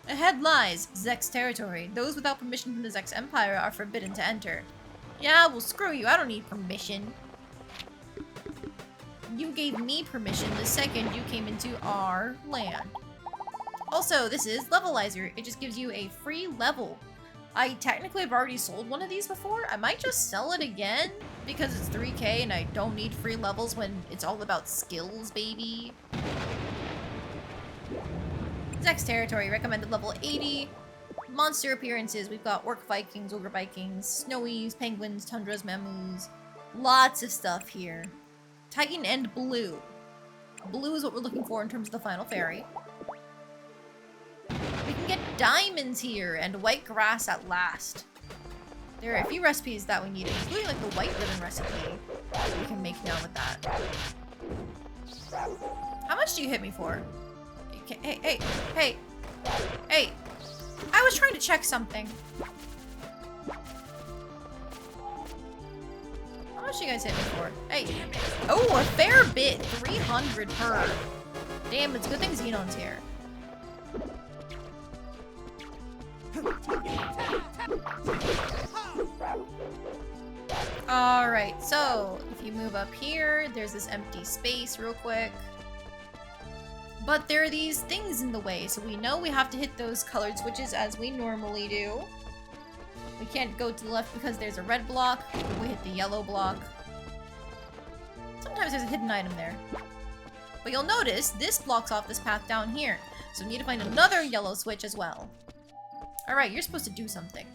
Ahead lies Sechs territory. Those without permission from the Sechs Empire are forbidden to enter. Yeah, well screw you, I don't need permission. You gave me permission the second you came into our land. Also, this is Levelizer. It just gives you a free level. I technically have already sold one of these before. I might just sell it again because it's 3K and I don't need free levels when it's all about skills, baby. Sechs territory, recommended level 80. Monster appearances, we've got Orc Vikings, Ogre Vikings, Snowies, Penguins, Tundras, Mamus. Lots of stuff here. Titan and Blue. Blue is what we're looking for in terms of the final fairy. We can get diamonds here and white grass at last. There are a few recipes that we need, including like the white ribbon recipe we can make now with that. How much do you hit me for? Hey, hey, hey, hey. I was trying to check something. How much you guys hit me for? Hey. Oh, a fair bit. 300 per. Damn, it's good thing Xenon's here. Alright, so if you move up here, there's this empty space real quick. But there are these things in the way, so we know we have to hit those colored switches as we normally do. We can't go to the left because there's a red block. We hit the yellow block. Sometimes there's a hidden item there. But you'll notice this blocks off this path down here. So we need to find another yellow switch as well. Alright, you're supposed to do something.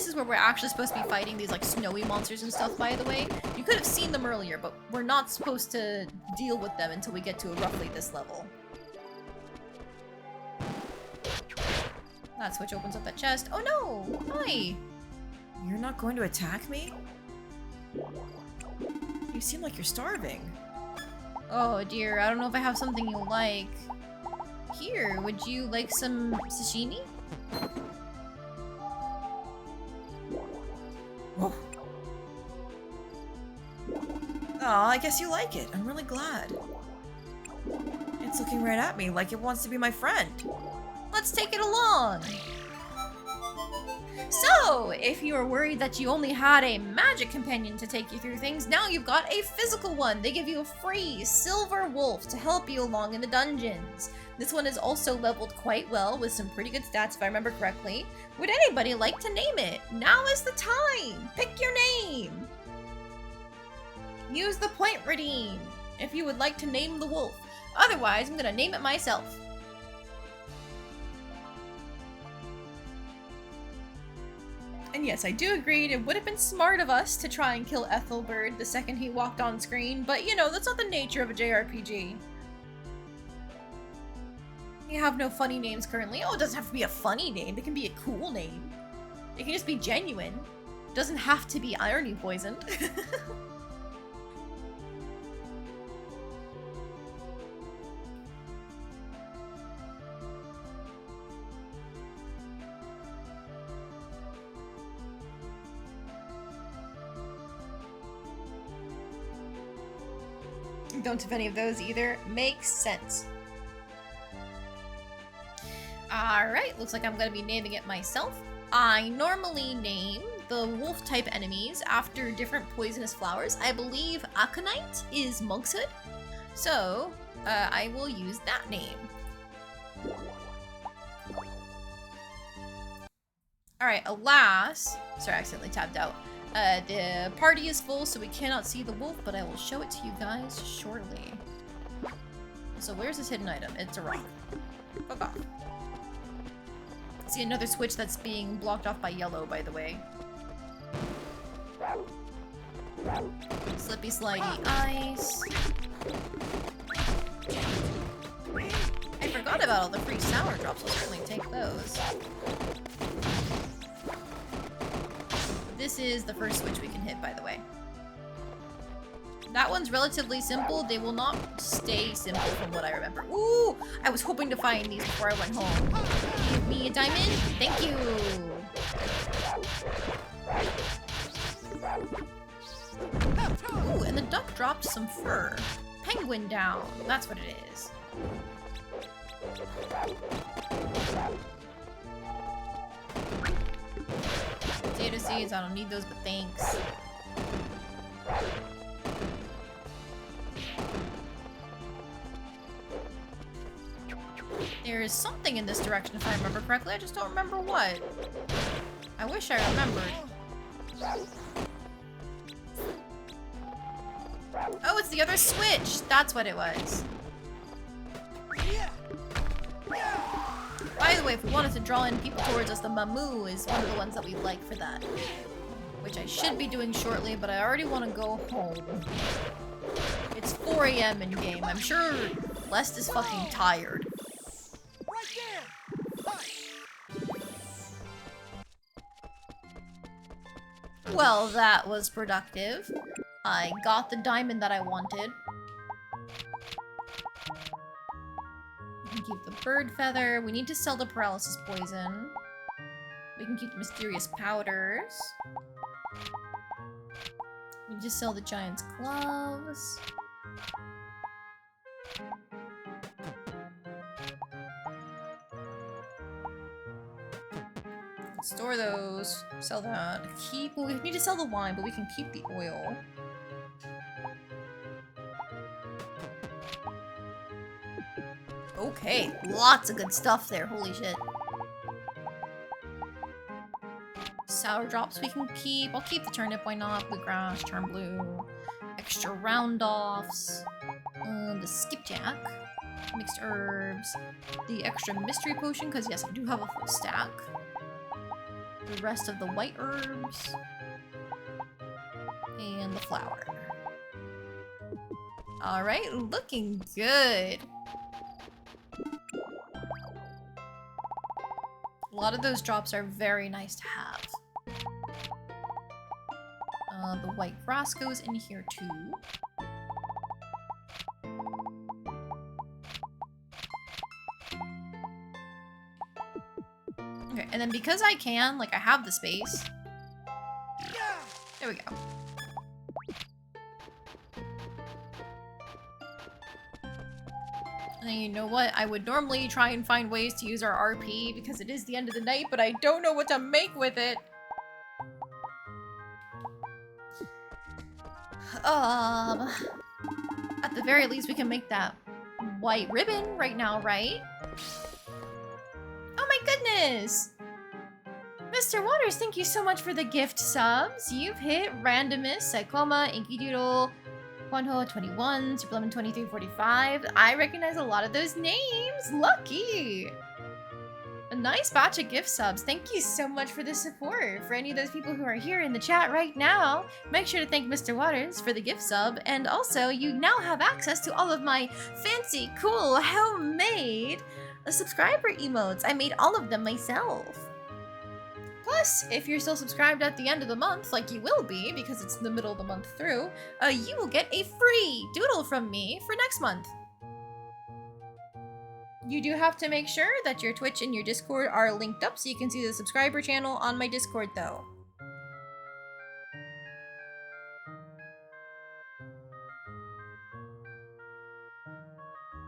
is where we're actually supposed to be fighting these like snowy monsters and stuff, by the way. You could have seen them earlier, but we're not supposed to deal with them until we get to roughly this level. That switch opens up that chest. Oh no! Hi! You're not going to attack me? You seem like you're starving. Oh dear, I don't know if I have something you'll like. Here, would you like some sashimi? Oh. Aw, I guess you like it. I'm really glad. It's looking right at me like it wants to be my friend. Let's take it along! So, if you were worried that you only had a magic companion to take you through things, now you've got a physical one. They give you a free silver wolf to help you along in the dungeons. This one is also leveled quite well with some pretty good stats if I remember correctly. Would anybody like to name it? Now is the time! Pick your name! Use the point redeem if you would like to name the wolf. Otherwise, I'm gonna name it myself. And yes, I do agree, it would have been smart of us to try and kill Ethelbert the second he walked on screen, but you know, that's not the nature of a JRPG. You have no funny names currently. Oh, it doesn't have to be a funny name, it can be a cool name. It can just be genuine. It doesn't have to be irony poisoned. Don't have any of those either. Makes sense. Alright, looks like I'm gonna be naming it myself. I normally name the wolf type enemies after different poisonous flowers. I believe Aconite is Monk's Hood, so I will use that name. Alright, alas, sorry, I accidentally tabbed out. The party is full, so we cannot see the wolf, but I will show it to you guys shortly. So where's this hidden item? It's a rock. Fuck off. See another switch that's being blocked off by yellow, by the way. Slippy slidey ice. I forgot about all the free sour drops. I'll certainly take those. This is the first switch we can hit, by the way. That one's relatively simple. They will not stay simple from what I remember. Ooh! I was hoping to find these before I went home. Give me a diamond. Thank you! Ooh, and the duck dropped some fur. Penguin down. That's what it is. Potato seeds, I don't need those, but thanks. There is something in this direction if I remember correctly, I just don't remember what. I wish I remembered. Oh, it's the other switch! That's what it was. By the way, if we wanted to draw in people towards us, the Mamu is one of the ones that we like for that. Which I should be doing shortly, but I already want to go home. It's 4 AM in game. I'm sure Lest is fucking tired. Well, that was productive. I got the diamond that I wanted. We can keep the bird feather. We need to sell the paralysis poison. We can keep the mysterious powders. We can just sell the giant's gloves. Store those. Sell that. Keep. Well, we need to sell the wine, but we can keep the oil. Okay, lots of good stuff there. Holy shit. Sour drops we can keep. I'll keep the turnip. Why not? Bluegrass, charm blue. Extra round offs. The skipjack. Mixed herbs. The extra mystery potion, because yes, I do have a full stack. the rest of the white herbs. And the flour. Alright, looking good. A lot of those drops are very nice to have. The white grass goes in here too. Okay, and then because I can, like I have the space. There we go. And you know what? I would normally try and find ways to use our RP because it is the end of the night, but I don't know what to make with it. At the very least, we can make that white ribbon right now, right? Oh my goodness! Mr. Waters, thank you so much for the gift subs. You've hit Randomus, Psychoma, Inky Doodle, Juanjo 21, Superlemon 2345. I recognize a lot of those names. Lucky! A nice batch of gift subs. Thank you so much for the support. For any of those people who are here in the chat right now, make sure to thank Mr. Waters for the gift sub. And also, you now have access to all of my fancy, cool, homemade subscriber emotes. I made all of them myself. Plus, if you're still subscribed at the end of the month, like you will be, because it's the middle of the month through, you will get a free doodle from me for next month. You do have to make sure that your Twitch and your Discord are linked up so you can see the subscriber channel on my Discord, though.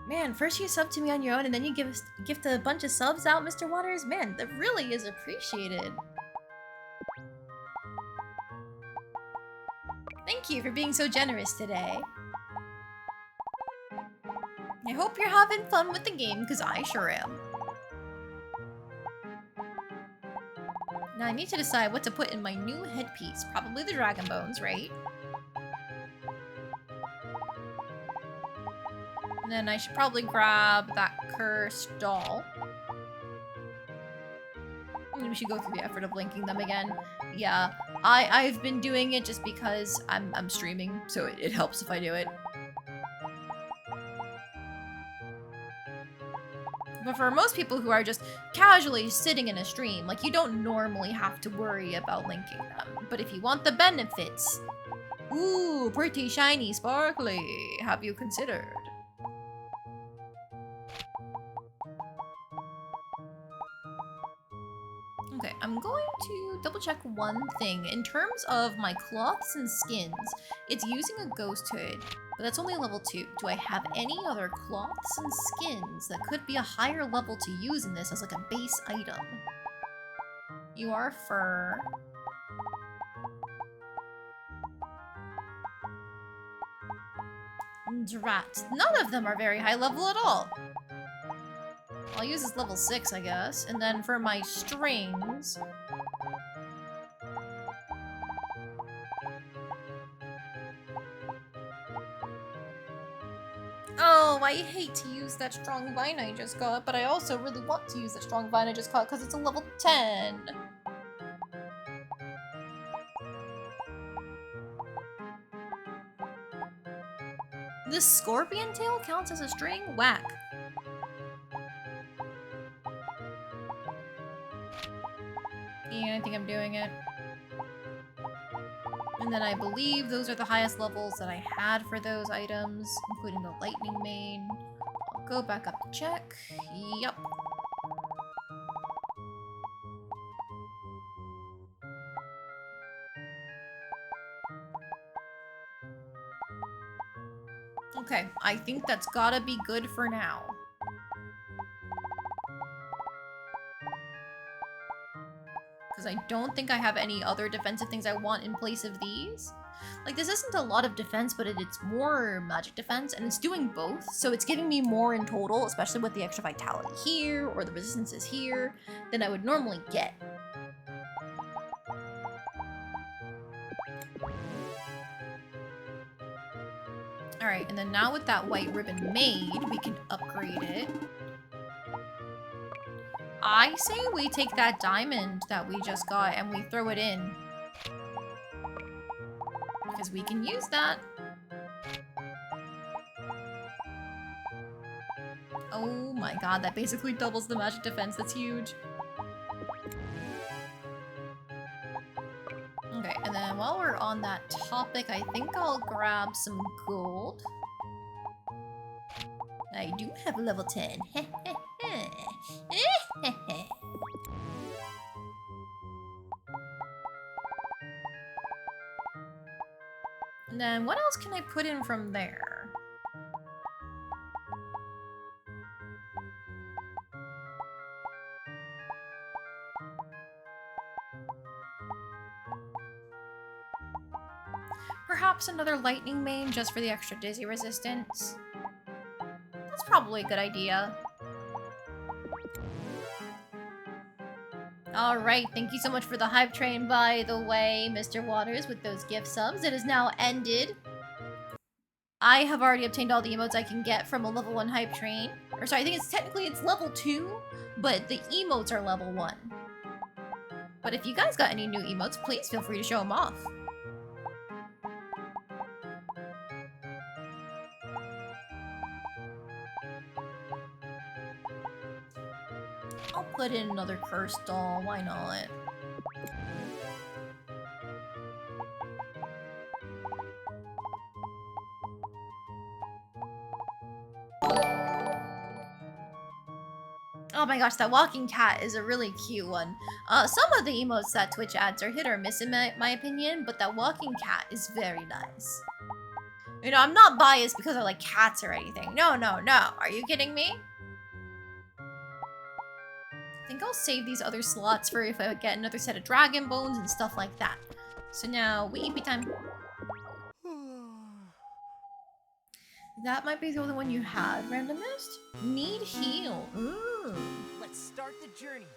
Man, first you sub to me on your own and then you gift a bunch of subs out, Mr. Waters? Man, that really is appreciated. Thank you for being so generous today. I hope you're having fun with the game, because I sure am. Now I need to decide what to put in my new headpiece. Probably the dragon bones, right? And then I should probably grab that cursed doll. And we should go through the effort of linking them again. Yeah, I've been doing it just because I'm streaming, so it helps if I do it. But for most people who are just casually sitting in a stream, like, you don't normally have to worry about linking them. But if you want the benefits, ooh, pretty shiny sparkly, have you considered? Okay, I'm going to double check one thing. In terms of my cloths and skins, it's using a ghost hood, but that's only a level 2. Do I have any other cloths and skins that could be a higher level to use in this as like a base item? You are fur. Drat. None of them are very high level at all. I'll use this level 6, I guess. And then for my strings... Oh, I hate to use that strong vine I just got, but I also really want to use that strong vine I just got because it's a level 10. This scorpion tail counts as a string? Whack. Yeah, I think I'm doing it. And then I believe those are the highest levels that I had for those items, including the lightning mane. I'll go back up to check. Yup. Okay, I think that's gotta be good for now. Because I don't think I have any other defensive things I want in place of these. Like, this isn't a lot of defense, but it's more magic defense, and it's doing both, so it's giving me more in total, especially with the extra vitality here, or the resistances here, than I would normally get. Alright, and then now with that white ribbon made, we can upgrade it. I say we take that diamond that we just got and we throw it in. Because we can use that. Oh my god, that basically doubles the magic defense. That's huge. Okay, and then while we're on that topic, I think I'll grab some gold. I do have a level 10. And then what else can I put in from there? Perhaps another lightning main just for the extra dizzy resistance. That's probably a good idea. Alright, thank you so much for the hype train, by the way, Mr. Waters, with those gift subs. It has now ended. I have already obtained all the emotes I can get from a level 1 hype train. Or sorry, I think it's level 2, but the emotes are level 1. But if you guys got any new emotes, please feel free to show them off. I'll put in another cursed doll, why not? Oh my gosh, that walking cat is a really cute one. Some of the emotes that Twitch adds are hit or miss in my opinion, but that walking cat is very nice. You know, I'm not biased because I like cats or anything. No, no, no. Are you kidding me? I think I'll save these other slots for if I get another set of dragon bones and stuff like that. So now, weepy time. That might be the only one you had, randomist? Need heal. Ooh. Let's start the journey.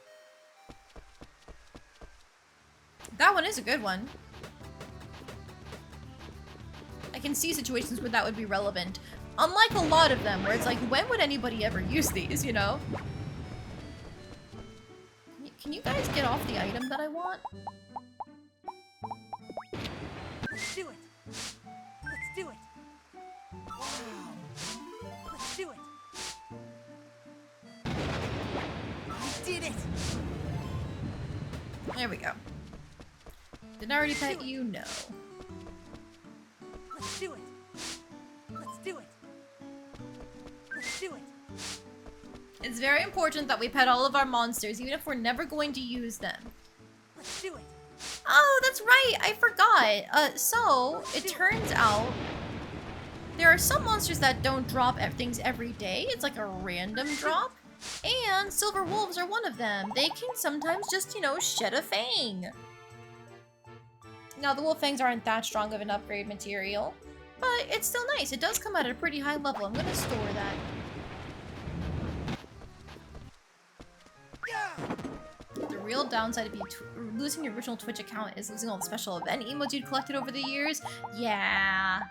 That one is a good one. I can see situations where that would be relevant. Unlike a lot of them, where it's like, when would anybody ever use these, you know? Can you guys get off the item that I want? Let's do it. Let's do it. Wow. Let's do it. We did it. There we go. Did I already pet you? No. Let's do it. Let's do it. Let's do it. It's very important that we pet all of our monsters, even if we're never going to use them. Let's do it. Oh, that's right! I forgot! So, it turns out there are some monsters that don't drop things every day. It's like a random drop. And silver wolves are one of them. They can sometimes just, you know, shed a fang. Now, the wolf fangs aren't that strong of an upgrade material, but it's still nice. It does come at a pretty high level. I'm gonna store that. The real downside of you losing your original Twitch account is losing all the special event emotes you'd collected over the years. Yeah.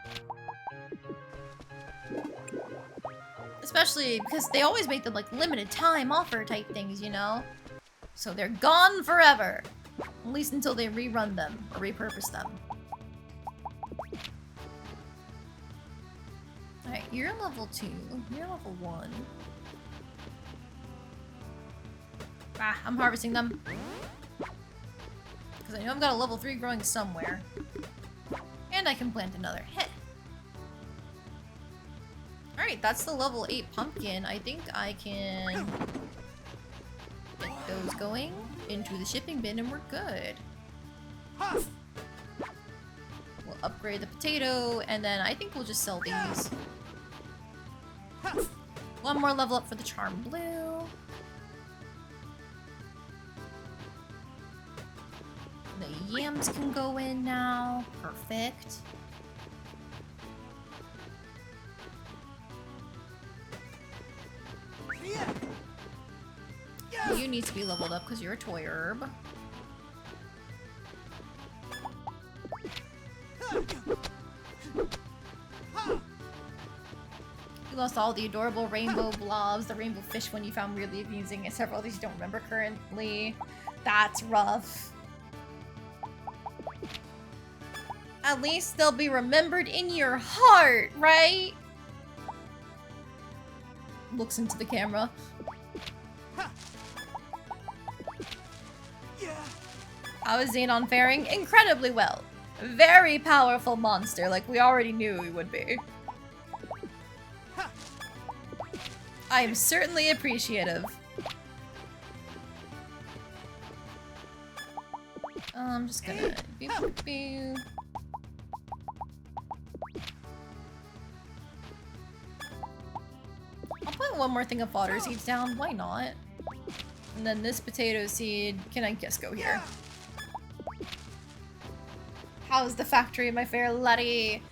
Especially because they always make them like limited time offer type things, you know? So they're gone forever. At least until they rerun them or repurpose them. Alright, you're level 2. You're level 1. Ah, I'm harvesting them. Because I know I've got a level 3 growing somewhere. And I can plant another. Heh. Alright, that's the level 8 pumpkin. I think I can get those going into the shipping bin and we're good. We'll upgrade the potato and then I think we'll just sell these. One more level up for the charm blue. The yams can go in now. Perfect. You need to be leveled up because you're a toy herb. You lost all the adorable rainbow blobs, the rainbow fish one you found weirdly amusing, and several others you don't remember currently. That's rough. At least they'll be remembered in your heart, right? Looks into the camera. Yeah. How is Xenon faring? Incredibly well. Very powerful monster, like we already knew he would be. I am certainly appreciative. I'm just gonna... Boop, boop, boop. I'll put one more thing of fodder seeds down, why not? And then this potato seed can, I guess, go here. How's the factory, my fair laddie?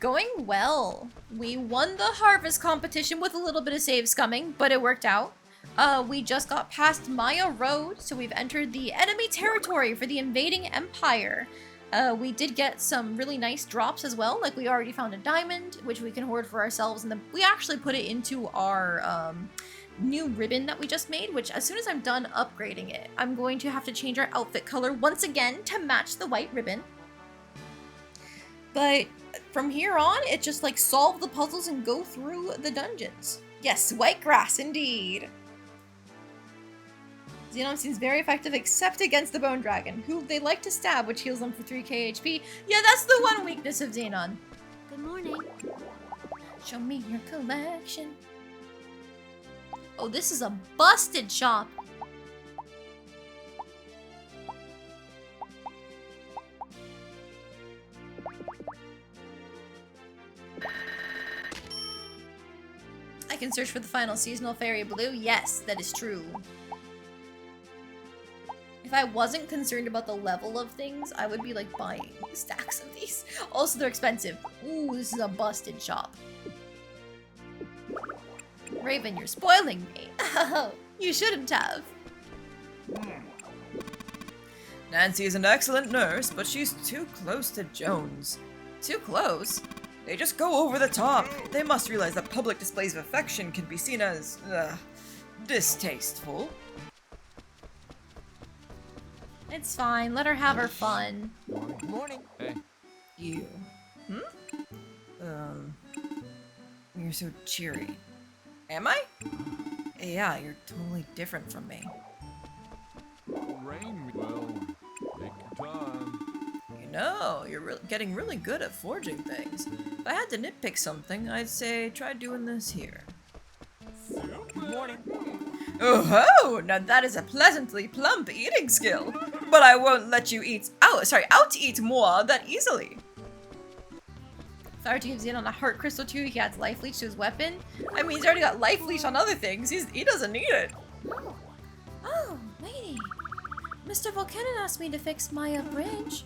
Going well. We won the harvest competition with a little bit of save scumming, but it worked out. We just got past Maya Road, so we've entered the enemy territory for the invading empire. We did get some really nice drops as well, like we already found a diamond, which we can hoard for ourselves, and then we actually put it into our new ribbon that we just made, which as soon as I'm done upgrading it, I'm going to have to change our outfit color once again to match the white ribbon. But from here on, it just like solve the puzzles and go through the dungeons. Yes, white grass indeed. Xenon seems very effective except against the bone dragon, who they like to stab, which heals them for 3k HP. Yeah, that's the one weakness of Xenon. Good morning. Show me your collection. Oh, this is a busted shop. I can search for the final seasonal fairy blue. Yes, that is true. If I wasn't concerned about the level of things, I would be like buying stacks of these. Also, they're expensive. Ooh, this is a busted shop. Raven, you're spoiling me. Oh, you shouldn't have. Nancy is an excellent nurse, but she's too close to Jones. Too close? They just go over the top. They must realize that public displays of affection can be seen as, distasteful. It's fine. Let her have her fun. Morning. Hey. You. You're so cheery. Am I? Yeah, you're totally different from me. Rain. Well, take your time. You know, you're getting really good at forging things. If I had to nitpick something, I'd say try doing this here. Good morning. Oh-ho! Now that is a pleasantly plump eating skill. But I won't let you out-eat more that easily. If I were to give Xenon a heart crystal too, he adds life leech to his weapon. I mean, he's already got life leech on other things. He doesn't need it. Oh, lady. Mr. Volcanon asked me to fix Maya Bridge.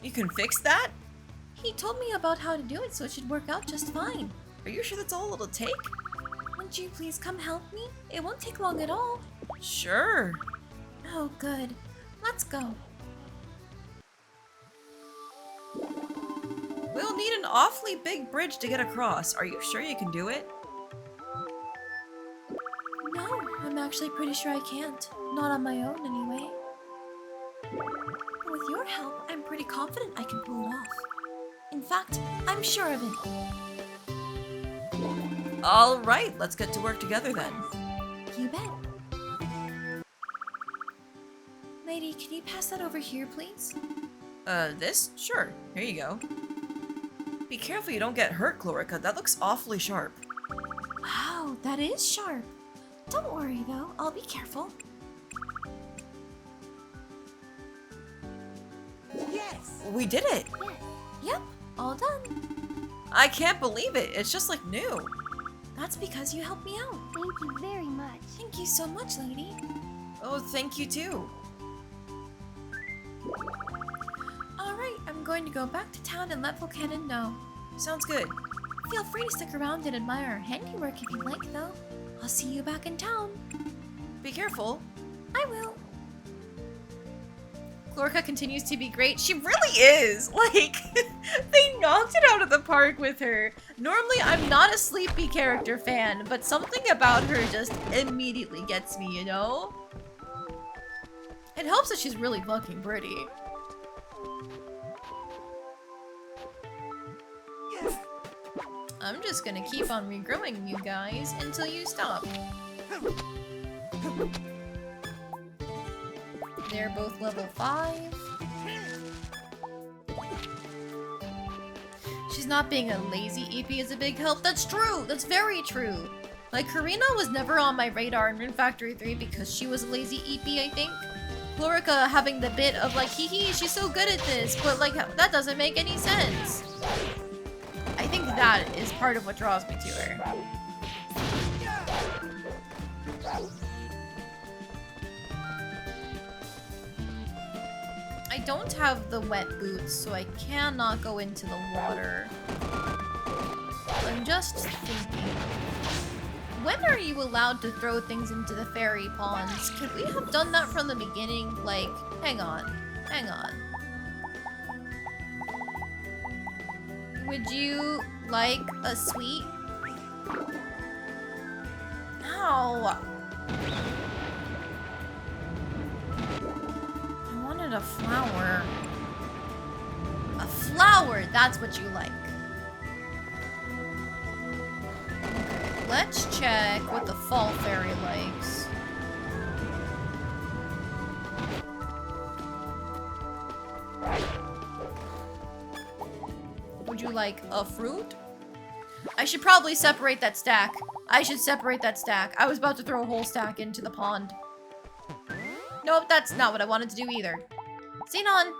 You can fix that? He told me about how to do it, so it should work out just fine. Are you sure that's all it'll take? Won't you please come help me? It won't take long at all. Sure. Oh, good. Let's go. We'll need an awfully big bridge to get across. Are you sure you can do it? No, I'm actually pretty sure I can't. Not on my own, anyway. With your help, I'm pretty confident I can pull it off. In fact, I'm sure of it. All right, let's get to work together then. You bet. Lady, can you pass that over here, please? This? Sure. Here you go. Be careful you don't get hurt, Chlorica. That looks awfully sharp. Wow, that is sharp. Don't worry, though. I'll be careful. Yes. We did it! Yep, all done. I can't believe it. It's just like new. That's because you helped me out. Thank you very much. Thank you so much, lady. Oh, thank you too. Alright, I'm going to go back to town and let Volcanon know. Sounds good. Feel free to stick around and admire our handiwork if you'd like, though. I'll see you back in town. Be careful. I will. Glorica continues to be great. She really is! Like, they knocked it out of the park with her. Normally, I'm not a Sleepy character fan, but something about her just immediately gets me, you know? It helps that she's really fucking pretty. I'm just gonna keep on regrowing you guys until you stop. They're both level 5. She's not being a lazy EP is a big help. That's true! That's very true! Like, Karina was never on my radar in Rune Factory 3 because she was a lazy EP, I think. Glorica having the bit of like, hee hee, she's so good at this, but like, that doesn't make any sense. I think that is part of what draws me to her. I don't have the wet boots, so I cannot go into the water. I'm just thinking. When are you allowed to throw things into the fairy ponds? Could we have done that from the beginning? Like, hang on. Hang on. Would you like a sweet? Ow! I wanted a flower. A flower, that's what you like. Okay, let's check what the fall fairy likes. Would you like a fruit? I should probably separate that stack. I should separate that stack. I was about to throw a whole stack into the pond. Nope, that's not what I wanted to do either. Xenon,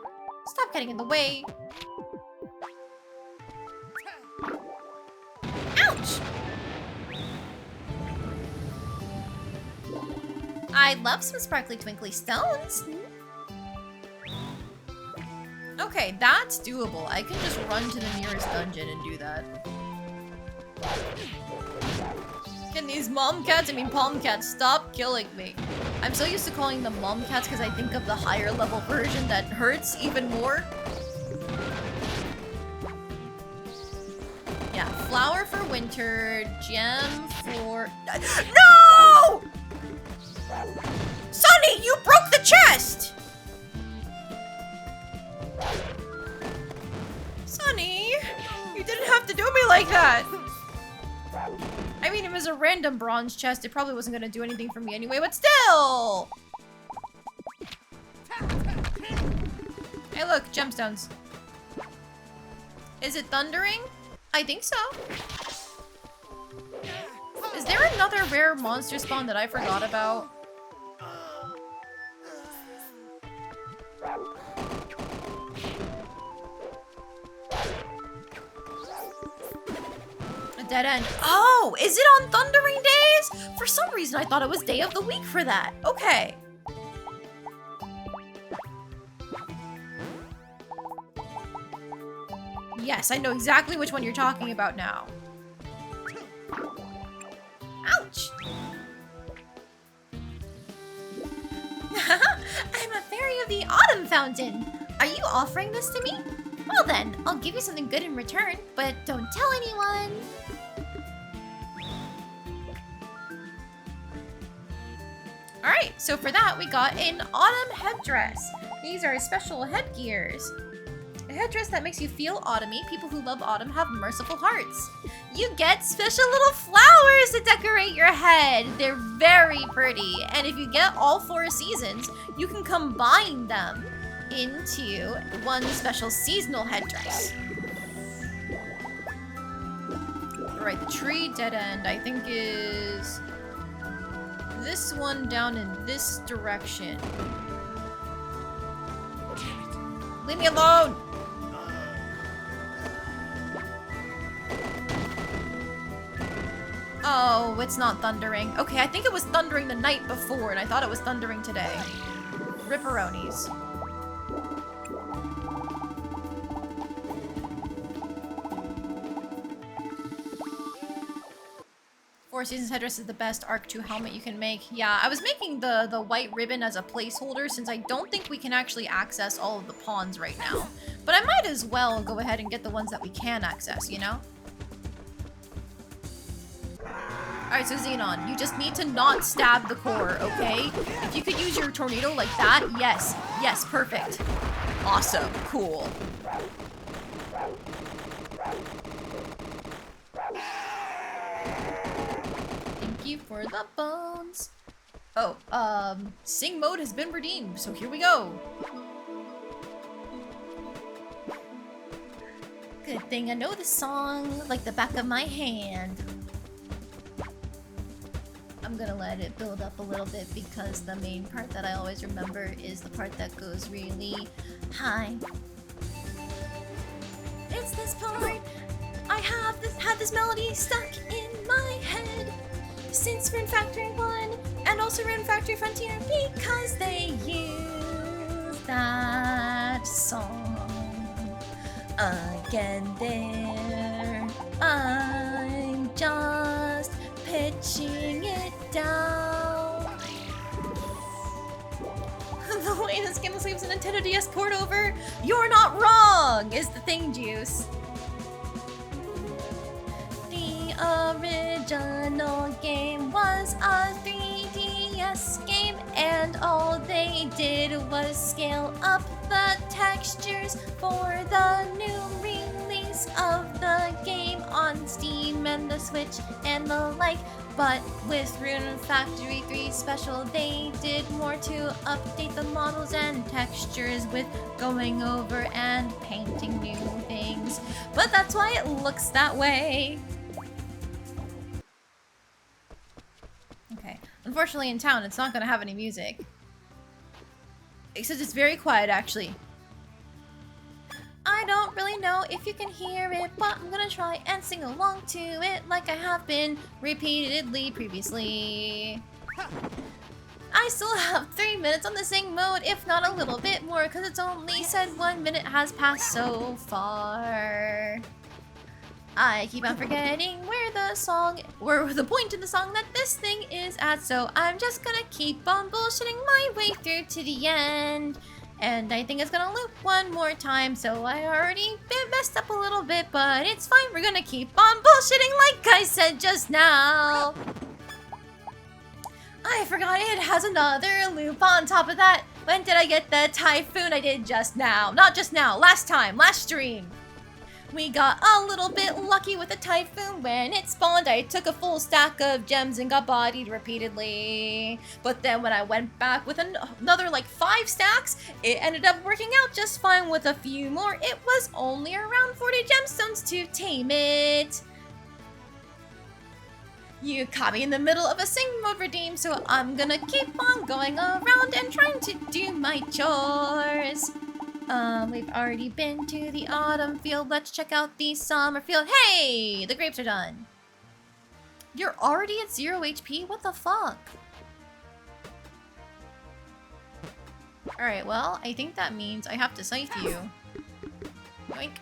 stop getting in the way. Ouch! I love some sparkly twinkly stones. Okay, that's doable. I can just run to the nearest dungeon and do that. Can these palm cats stop killing me? I'm so used to calling them mom cats because I think of the higher level version that hurts even more. Yeah, flower for winter, gem for... No! Sonny, you broke the chest! Sonny, you didn't have to do me like that. I mean, it was a random bronze chest. It probably wasn't going to do anything for me anyway, but still! Hey, look, gemstones. Is it thundering? I think so. Is there another rare monster spawn that I forgot about? A dead end. Oh, is it on Thundering Days? For some reason, I thought it was day of the week for that. Okay. Yes, I know exactly which one you're talking about now. Ouch! I'm a fairy of the autumn fountain. Are you offering this to me? Well then, I'll give you something good in return, but don't tell anyone. Alright, so for that we got an autumn headdress. These are special headgears. A headdress that makes you feel autumny. People who love autumn have merciful hearts. You get special little flowers to decorate your head. They're very pretty. And if you get all 4 seasons, you can combine them into one special seasonal headdress. Alright, the tree dead end, I think, is this one down in this direction. Leave me alone! Oh, it's not thundering. Okay, I think it was thundering the night before, and I thought it was thundering today. Ripperonis. Four Seasons headdress is the best Arc 2 helmet you can make. Yeah, I was making the white ribbon as a placeholder since I don't think we can actually access all of the pawns right now. But I might as well go ahead and get the ones that we can access, you know? Alright, so Xenon, you just need to not stab the core, okay? If you could use your tornado like that, yes. Yes, perfect. Awesome. Cool. Thank you for the bones. Oh, sing mode has been redeemed, so here we go. Good thing I know the song like the back of my hand. I'm gonna let it build up a little bit because the main part that I always remember is the part that goes really high. It's this part. I have had this melody stuck in my head since Rune Factory 1 and also Rune Factory Frontier because they use that song again there. I'm just pitching it down. The way this game looks like it was a Nintendo DS port over, you're not wrong, is the thing, Juice. The original game was a 3DS game, and all they did was scale up the textures for the new release of the game on Steam and the Switch and the like. But with Rune Factory 3 Special, they did more to update the models and textures with going over and painting new things. But that's why it looks that way. Okay. Unfortunately, in town, it's not gonna have any music. Except it's very quiet, actually. I don't really know if you can hear it, but I'm gonna try and sing along to it like I have been repeatedly previously. I still have 3 minutes on the sing mode, if not a little bit more, because it's only said 1 minute has passed so far. I keep on forgetting where the point in the song that this thing is at, so I'm just gonna keep on bullshitting my way through to the end. And I think it's gonna loop one more time, so I already messed up a little bit, but it's fine. We're gonna keep on bullshitting like I said just now. I forgot it has another loop on top of that. When did I get the typhoon I did just now? Not just now, last time, last stream. We got a little bit lucky with the typhoon. When it spawned, I took a full stack of gems and got bodied repeatedly. But then when I went back with another like 5 stacks, it ended up working out just fine with a few more. It was only around 40 gemstones to tame it. You caught me in the middle of a sing mode redeem, so I'm gonna keep on going around and trying to do my chores. We've already been to the autumn field. Let's check out the summer field. Hey! The grapes are done. You're already at 0 HP? What the fuck? Alright, well, I think that means I have to scythe you. Yoink.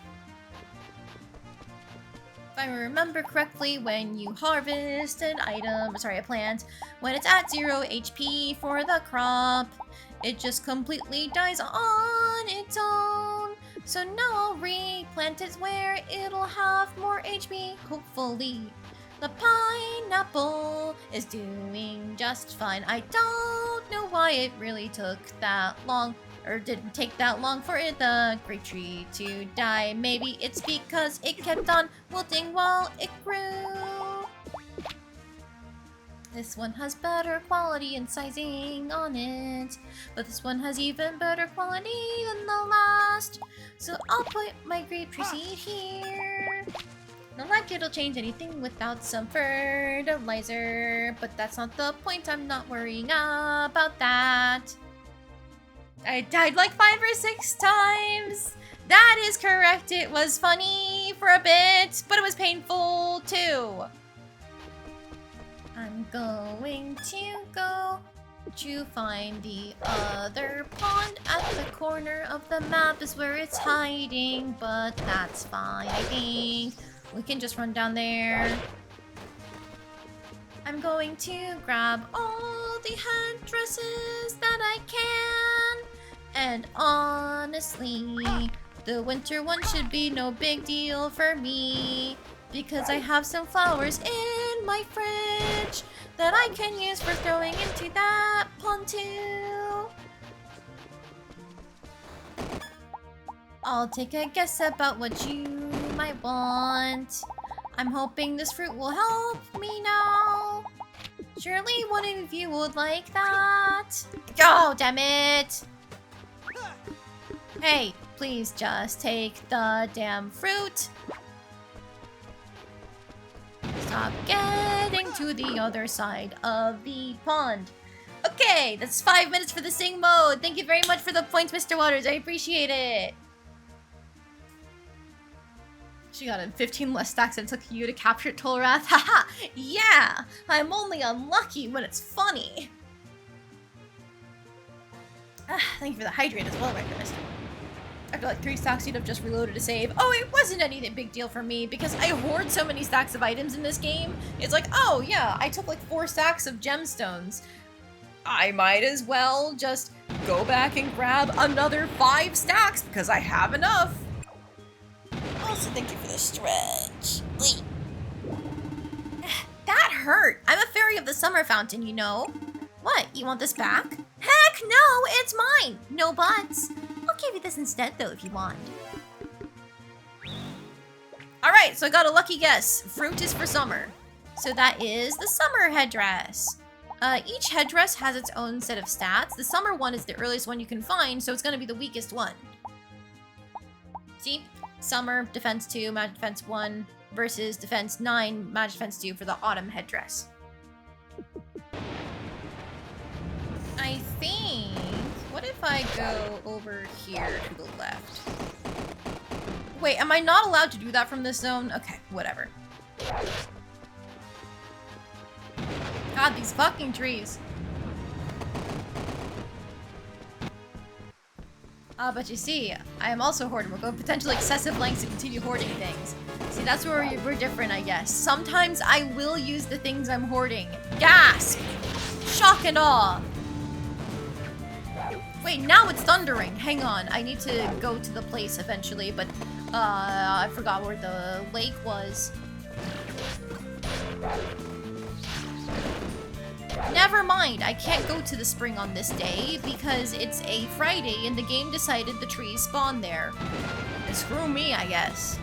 If I remember correctly, when you harvest an item, sorry, a plant, when it's at 0 HP for the crop, it just completely dies on its own. So now I'll replant it where it'll have more HP, hopefully. The pineapple is doing just fine. I don't know why it really took that long, or didn't take that long for the grape tree to die. Maybe it's because it kept on wilting while it grew. This one has better quality and sizing on it, but this one has even better quality than the last. So I'll put my grape tree seed here. Not like it'll change anything without some fertilizer, but that's not the point. I'm not worrying about that. I died like 5 or 6 times. That is correct. It was funny for a bit, but it was painful too. I'm going to go to find the other pond. At the corner of the map is where it's hiding, but that's fine. I think we can just run down there. I'm going to grab all the headdresses that I can. And honestly, the winter one should be no big deal for me. Because I have some flowers in my fridge that I can use for throwing into that pond too. I'll take a guess about what you might want. I'm hoping this fruit will help me now. Surely one of you would like that. Oh, damn it! Hey, please just take the damn fruit. Stop getting to the other side of the pond. Okay, that's 5 minutes for the sing mode. Thank you very much for the points, Mr. Waters. I appreciate it. She got in 15 less stacks than it took you to capture Tolrath. Haha! Yeah! I'm only unlucky when it's funny. Thank you for the hydrate as well, Reckless. After like 3 stacks, you'd have just reloaded to save. Oh, it wasn't anything big deal for me because I hoard so many stacks of items in this game. It's like, oh yeah, I took like 4 stacks of gemstones. I might as well just go back and grab another 5 stacks because I have enough. Also, thank you for the stretch. Wait. That hurt. I'm a fairy of the summer fountain, you know. What, you want this back? Heck no, it's mine. No buts. I'll give you this instead, though, if you want. Alright, so I got a lucky guess. Fruit is for summer. So that is the summer headdress. Each headdress has its own set of stats. The summer one is the earliest one you can find, so it's going to be the weakest one. See? Summer, defense 2, magic defense 1, versus defense 9, magic defense 2 for the autumn headdress. I think... What if I go over here to the left? Wait, am I not allowed to do that from this zone? Okay, whatever. God, these fucking trees. But you see, I am also hoarding. We'll go potentially excessive lengths to continue hoarding things. See, that's where we're different, I guess. Sometimes I will use the things I'm hoarding. Gasp! Shock and awe! Wait, now it's thundering. Hang on, I need to go to the place eventually, but I forgot where the lake was. Never mind, I can't go to the spring on this day because it's a Friday and the game decided the trees spawn there. And screw me, I guess.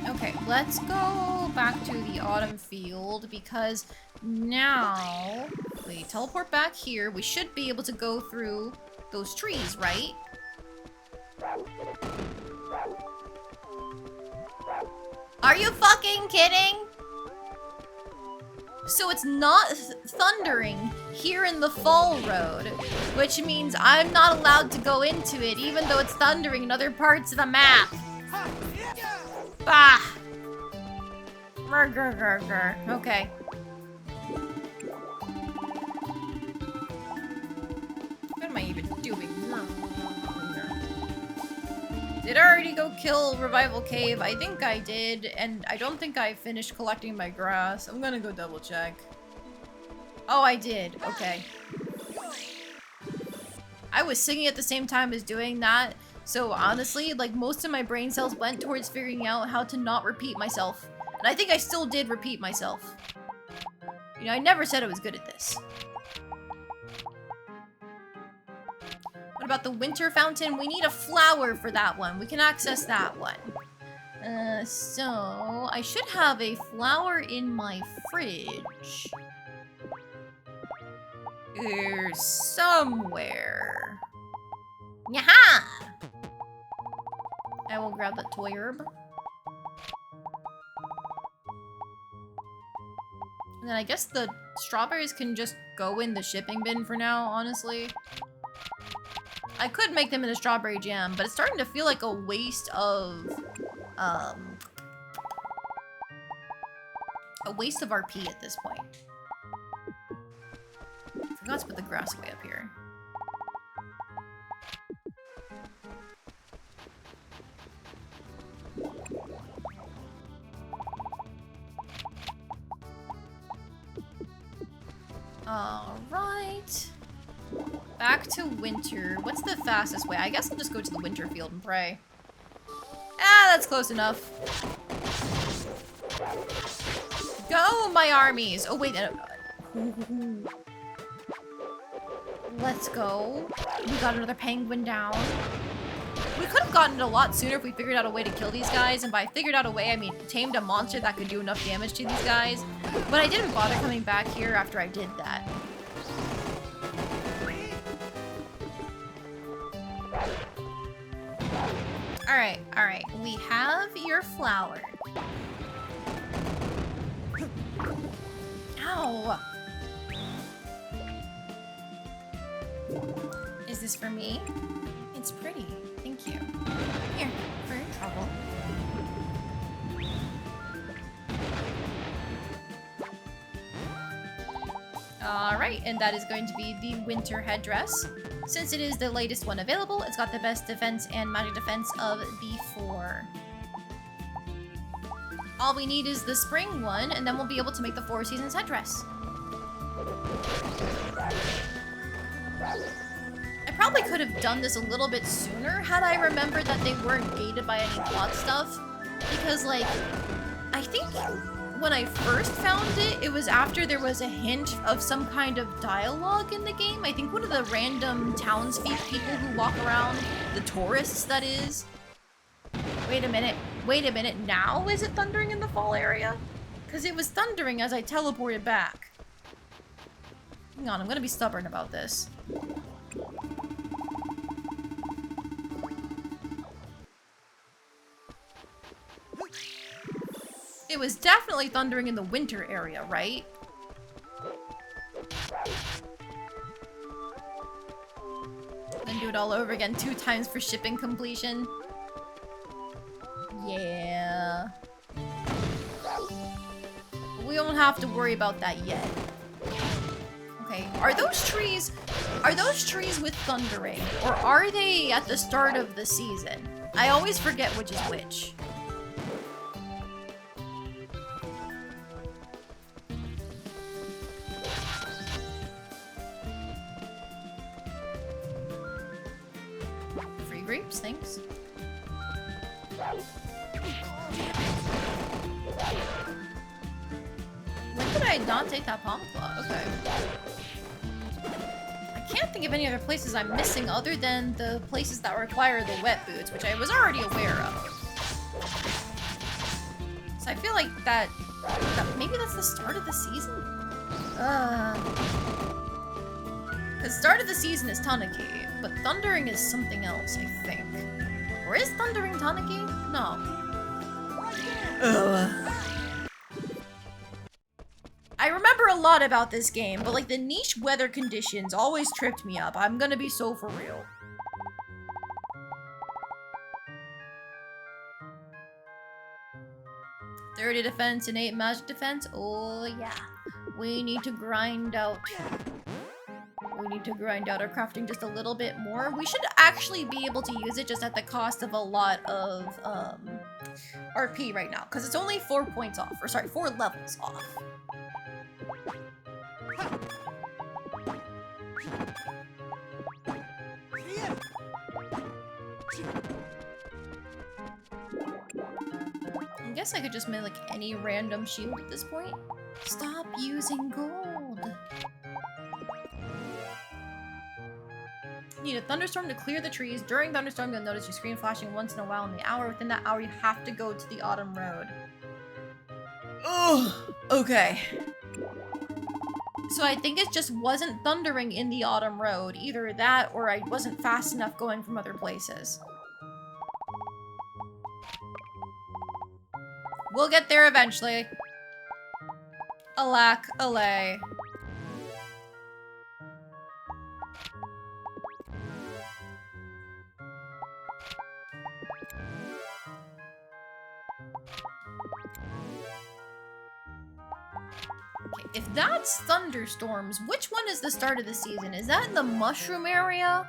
Okay, let's go back to the autumn field because now, if we teleport back here, we should be able to go through those trees, right? Are you fucking kidding? So it's not thundering here in the fall road, which means I'm not allowed to go into it even though it's thundering in other parts of the map. Bah! Okay. What am I even doing? Did I already go kill Revival Cave? I think I did, and I don't think I finished collecting my grass. I'm gonna go double check. Oh, I did. Okay. I was singing at the same time as doing that, so honestly, like, most of my brain cells went towards figuring out how to not repeat myself. And I think I still did repeat myself. You know, I never said I was good at this. What about the winter fountain? We need a flower for that one. We can access that one. So I should have a flower in my fridge. There's somewhere. Yaha! I will grab that toy herb. And then I guess the strawberries can just go in the shipping bin for now, honestly. I could make them in a strawberry jam, but it's starting to feel like a waste of, RP at this point. I forgot to put the grass way up here. Alright. Back to winter. What's the fastest way? I guess I'll just go to the winter field and pray. Ah, that's close enough. Go, my armies! Oh, wait. Let's go. We got another penguin down. We could have gotten it a lot sooner if we figured out a way to kill these guys. And by figured out a way, I mean tamed a monster that could do enough damage to these guys. But I didn't bother coming back here after I did that. Alright, alright. We have your flower. Ow! Is this for me? It's pretty. Thank you. Here, for your trouble. Alright, and that is going to be the winter headdress. Since it is the latest one available, it's got the best defense and magic defense of the 4. All we need is the spring one, and then we'll be able to make the 4 seasons headdress. I probably could have done this a little bit sooner had I remembered that they weren't gated by any plot stuff. Because, like, I think when I first found it, it was after there was a hint of some kind of dialogue in the game. I think one of the random townspeople people who walk around, the tourists that is. Wait a minute, now is it thundering in the fall area? Because it was thundering as I teleported back. Hang on, I'm gonna be stubborn about this. It was definitely thundering in the winter area, right? Then do it all over again 2 times for shipping completion. Yeah. We don't have to worry about that yet. Okay, are those trees with thundering? Or are they at the start of the season? I always forget which is which. Free grapes, thanks. When did I not take that palm claw? Okay. I can't think of any other places I'm missing other than the places that require the wet boots, which I was already aware of. So I feel like that maybe that's the start of the season? Because start of the season is Tanaki, but thundering is something else, I think. Or is thundering Tanaki? No. I remember a lot about this game, but like the niche weather conditions always tripped me up. I'm gonna be so for real. $30 defense and 8 magic defense. Oh yeah. We need to grind out our crafting just a little bit more. We should actually be able to use it just at the cost of a lot of RP right now, because it's only 4 points off, or sorry, 4 levels off. I guess I could just make like any random shield at this point. Stop using gold. Need a thunderstorm to clear the trees. During thunderstorm, you'll notice your screen flashing once in a while in the hour. Within that hour, you have to go to the autumn road. Oh, okay. So I think it just wasn't thundering in the autumn road. Either that, or I wasn't fast enough going from other places. We'll get there eventually. Alack, alay. Okay, if that's thunderstorms, which one is the start of the season? Is that in the mushroom area?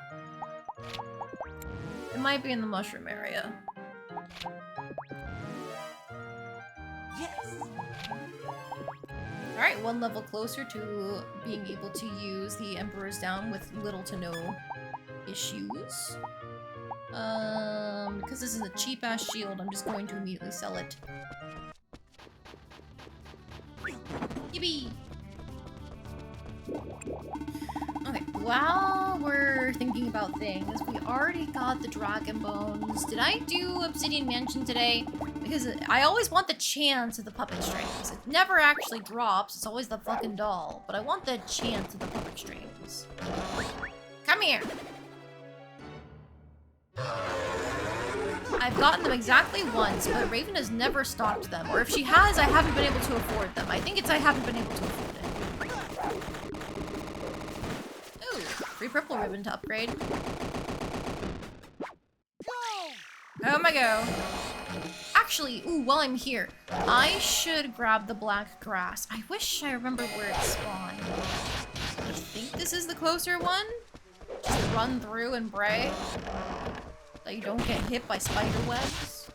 It might be in the mushroom area. Yes. Alright, one level closer to being able to use the Emperor's Down with little to no issues. Because this is a cheap-ass shield, I'm just going to immediately sell it. Yippee! Okay, while we're thinking about things, we already got the dragon bones. Did I do Obsidian Mansion today? Because I always want the chance of the puppet strings. It never actually drops, it's always the fucking doll. But I want the chance of the puppet strings. Come here! I've gotten them exactly once, but Raven has never stocked them. Or if she has, I haven't been able to afford them. I think it's I haven't been able to afford it. Ooh, free purple ribbon to upgrade. Oh my go. Actually, ooh, while I'm here, I should grab the black grass. I wish I remember where it spawned. I think this is the closer one. Just run through and bray. So you don't get hit by spider webs.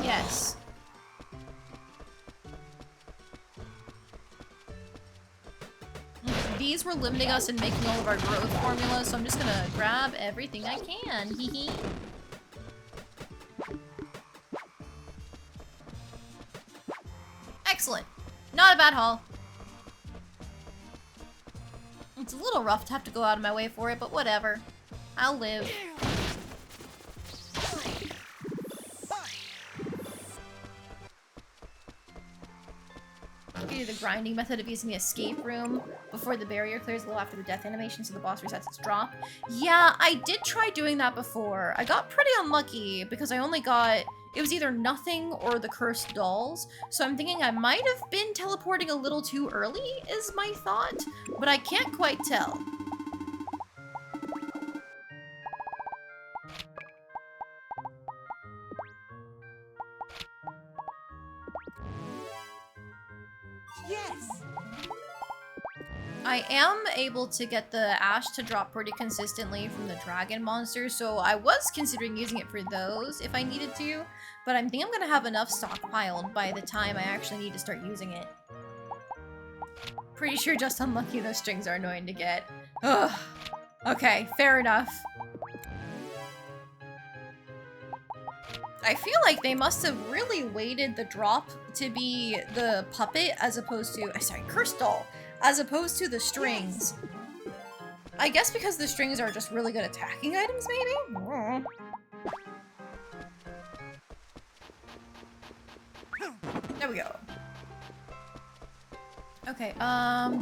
Yes. These were limiting us in making all of our growth formulas, so I'm just gonna grab everything I can. Hee hee. Excellent. Not a bad haul. It's a little rough to have to go out of my way for it, but whatever. I'll live. Do the grinding method of using the escape room before the barrier clears a little after the death animation so the boss resets its drop. Yeah, I did try doing that before. I got pretty unlucky because I only got... It was either nothing or the cursed dolls, so I'm thinking I might have been teleporting a little too early, is my thought, but I can't quite tell. Yes! I am able to get the ash to drop pretty consistently from the dragon monsters, so I was considering using it for those if I needed to, but I think I'm gonna have enough stockpiled by the time I actually need to start using it. Pretty sure just unlucky those strings are annoying to get. Ugh. Okay, fair enough. I feel like they must have really weighted the drop to be the puppet as opposed to, sorry, cursed doll, as opposed to the strings. I guess because the strings are just really good attacking items, maybe? There we go. Okay,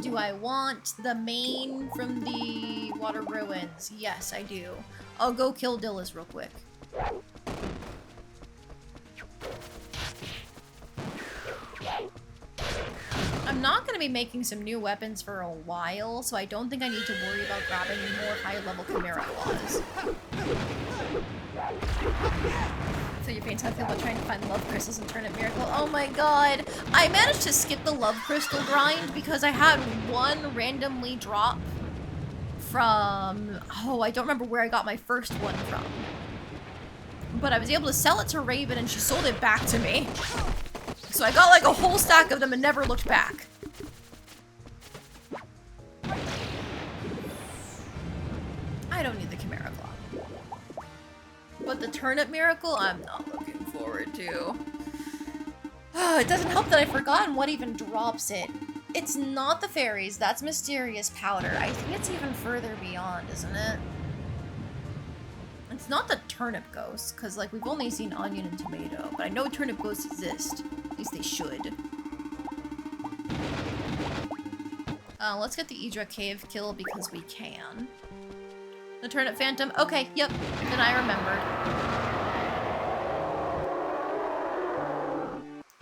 do I want the main from the Water Ruins? Yes, I do. I'll go kill Dillas real quick. I'm not going to be making some new weapons for a while, so I don't think I need to worry about grabbing more high-level Chimera Claws. So your faint how I feel about trying to find love crystals and Turnip Miracle. Oh my god! I managed to skip the love crystal grind because I had one randomly drop from... Oh, I don't remember where I got my first one from. But I was able to sell it to Raven and she sold it back to me. So I got like a whole stack of them and never looked back. I don't need the Chimera Claw. But the Turnip Miracle, I'm not looking forward to. Oh, it doesn't help that I've forgotten what even drops it. It's not the fairies, that's Mysterious Powder. I think it's even further beyond, isn't it? It's not the Turnip Ghost, because like we've only seen Onion and Tomato, but I know Turnip Ghosts exist. At least they should. Let's get the Idra Cave kill because we can. The Turnip Phantom? Okay, yep, then I remembered.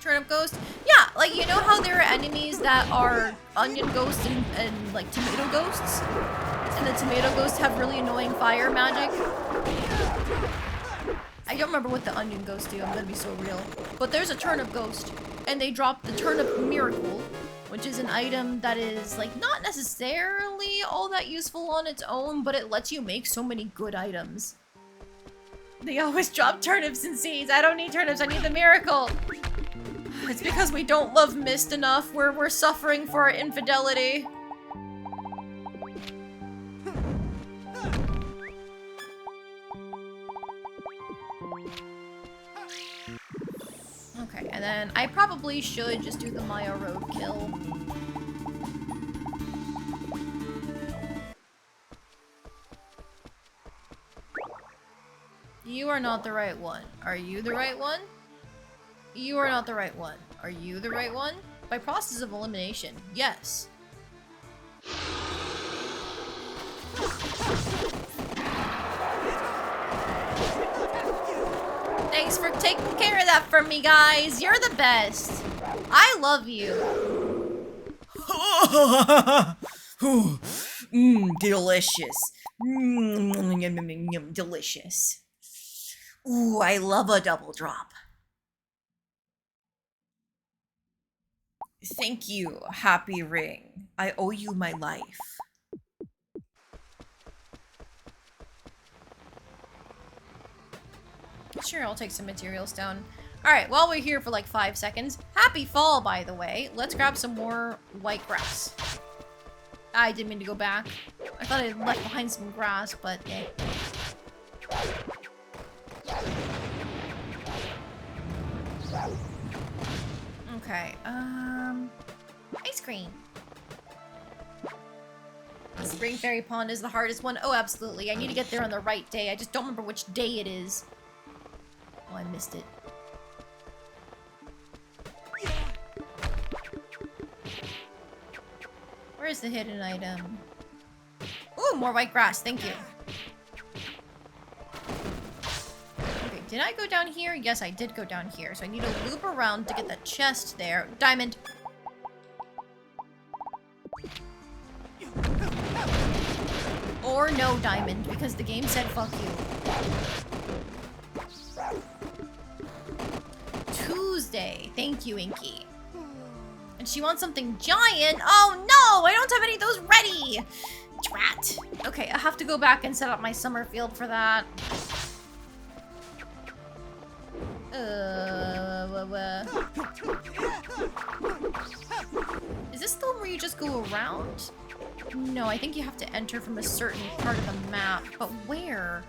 Turnip Ghost? Yeah, like you know how there are enemies that are Onion Ghosts and like Tomato Ghosts? And the Tomato Ghosts have really annoying fire magic? I don't remember what the Onion Ghosts do, I'm gonna be so real. But there's a Turnip Ghost, and they drop the Turnip Miracle, which is an item that is, like, not necessarily all that useful on its own, but it lets you make so many good items. They always drop turnips and seeds. I don't need turnips, I need the miracle. It's because we don't love Mist enough. We're suffering for our infidelity. Okay, and then I probably should just do the Maya roadkill. You are not the right one. Are you the right one? You are not the right one. Are you the right one? By process of elimination, yes. Thanks for taking care of that for me, guys. You're the best. I love you. Delicious. Delicious. Ooh, I love a double drop. Thank you, Happy Ring. I owe you my life. Sure, I'll take some materials down. Alright, while we're here for like 5 seconds, happy fall, by the way. Let's grab some more white grass. I didn't mean to go back. I thought I had left behind some grass, but eh. Okay, ice cream. Spring Fairy Pond is the hardest one. Oh, absolutely. I need to get there on the right day. I just don't remember which day it is. Oh, I missed it. Where's the hidden item? Ooh, more white grass. Thank you. Okay, did I go down here? Yes, I did go down here. So I need to loop around to get the chest there. Diamond. Or no diamond, because the game said fuck you. Tuesday. Thank you, Inky. And she wants something giant. Oh no! I don't have any of those ready! Drat. Okay, I have to go back and set up my summer field for that. Is this the one where you just go around? No, I think you have to enter from a certain part of the map. But where?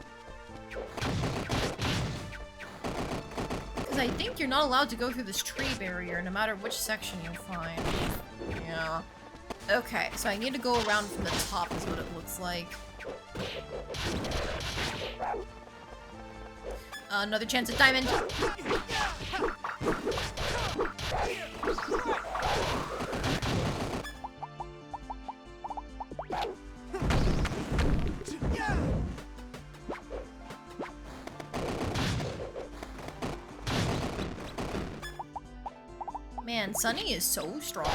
Because I think you're not allowed to go through this tree barrier, no matter which section you find. Yeah. Okay, so I need to go around from the top is what it looks like. Another chance at diamond. Man, Sunny is so strong.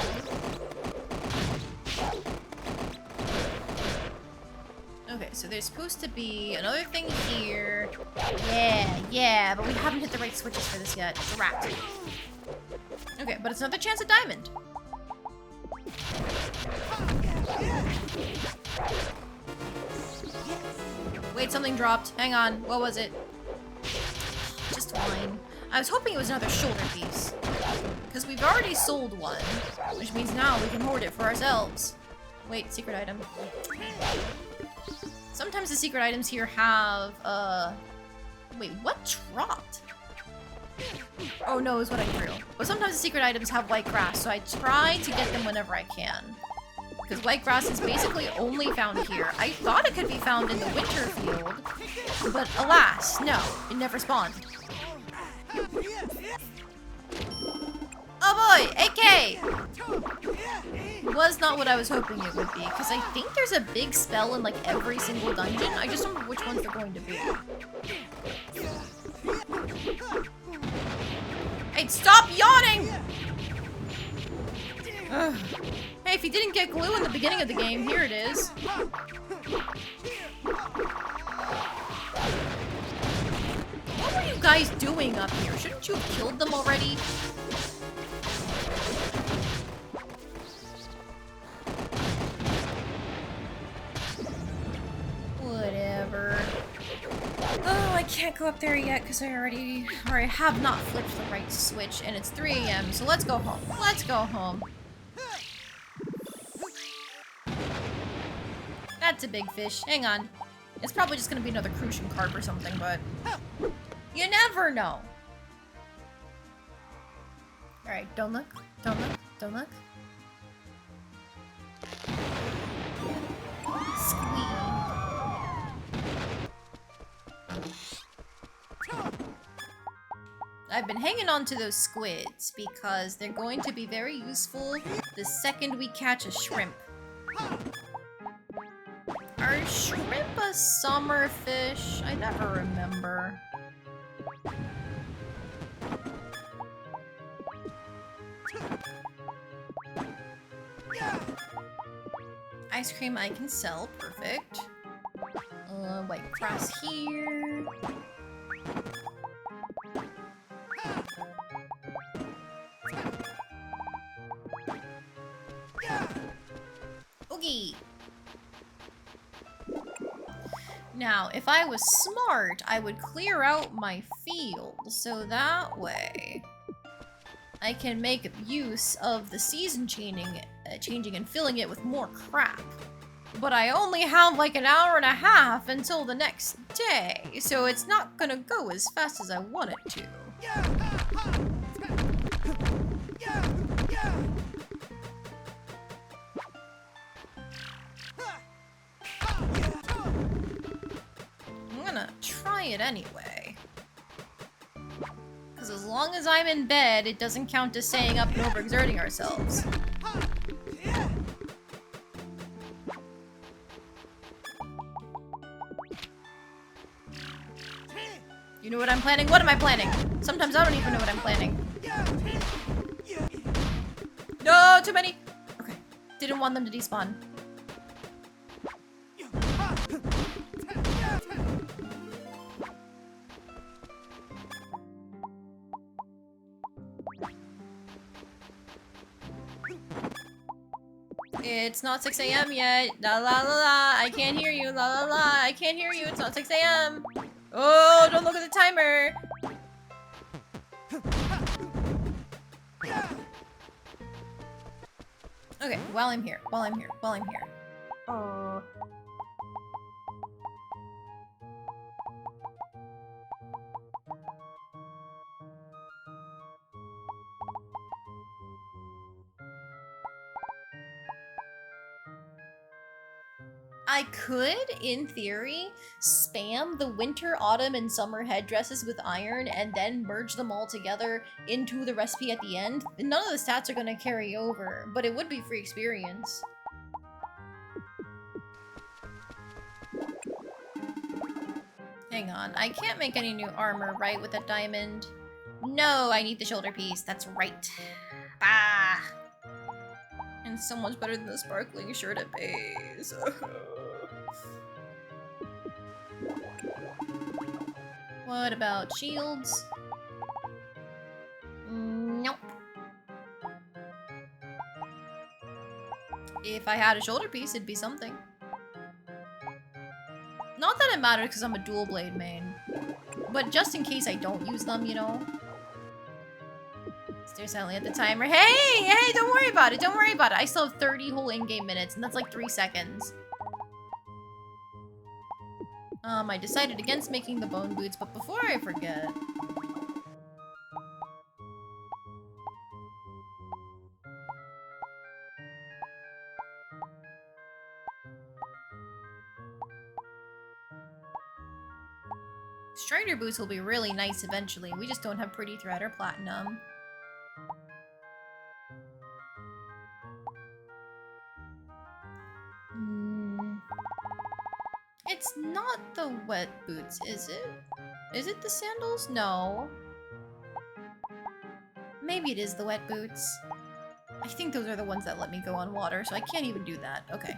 Okay, so there's supposed to be another thing here. Yeah, but we haven't hit the right switches for this yet. Drat. Okay, but it's another chance at diamond. Wait, something dropped. Hang on. What was it? Just wine. I was hoping it was another shoulder piece. Because we've already sold one, which means now we can hoard it for ourselves. Wait, secret item. Sometimes the secret items here have, wait, what dropped? Oh no, is what I drew. But sometimes the secret items have white grass, so I try to get them whenever I can. Because white grass is basically only found here. I thought it could be found in the winter field, but alas, no, it never spawned. Oh boy, AK! Was not what I was hoping it would be, because I think there's a big spell in like every single dungeon. I just don't know which ones they're going to be. Hey, stop yawning! Ugh. Hey, if you didn't get glue in the beginning of the game, here it is. What were you guys doing up here? Shouldn't you have killed them already? Whatever. Oh, I can't go up there yet because I have not flipped the right switch, and it's 3 a.m. So let's go home. Let's go home. That's a big fish. Hang on. It's probably just gonna be another crucian carp or something, but you never know. Alright, don't look. Don't look. Don't look. Squeeze. I've been hanging on to those squids because they're going to be very useful the second we catch a shrimp. Are shrimp a summer fish? I never remember. Ice cream I can sell. Perfect. White cross here. Okay. Now, if I was smart, I would clear out my field, so that way I can make use of the season changing and filling it with more crap. But I only have like an hour and a half until the next day, so it's not gonna go as fast as I want it to. I'm gonna try it anyway. Because as long as I'm in bed, it doesn't count as staying up and overexerting ourselves. You know what I'm planning? What am I planning? Sometimes I don't even know what I'm planning. No, too many! Okay. Didn't want them to despawn. It's not 6 a.m. yet. La la la la. I can't hear you. La la la. I can't hear you. It's not 6 a.m. Oh, don't look at the timer. Okay, while I'm here. I could, in theory, spam the winter, autumn, and summer headdresses with iron and then merge them all together into the recipe at the end. None of the stats are gonna carry over, but it would be free experience. Hang on, I can't make any new armor, right, with a diamond? No, I need the shoulder piece, that's right. Ah! And so much better than the sparkling shirt at base. What about shields? Nope. If I had a shoulder piece, it'd be something. Not that it matters because I'm a dual blade main. But just in case I don't use them, you know? Stare silently at the timer. Hey, don't worry about it. I still have 30 whole in-game minutes, and that's like 3 seconds. I decided against making the bone boots, but before I forget... Strider boots will be really nice eventually. We just don't have pretty thread or platinum. It's not the wet boots, is it? Is it the sandals? No. Maybe it is the wet boots. I think those are the ones that let me go on water, so I can't even do that. Okay.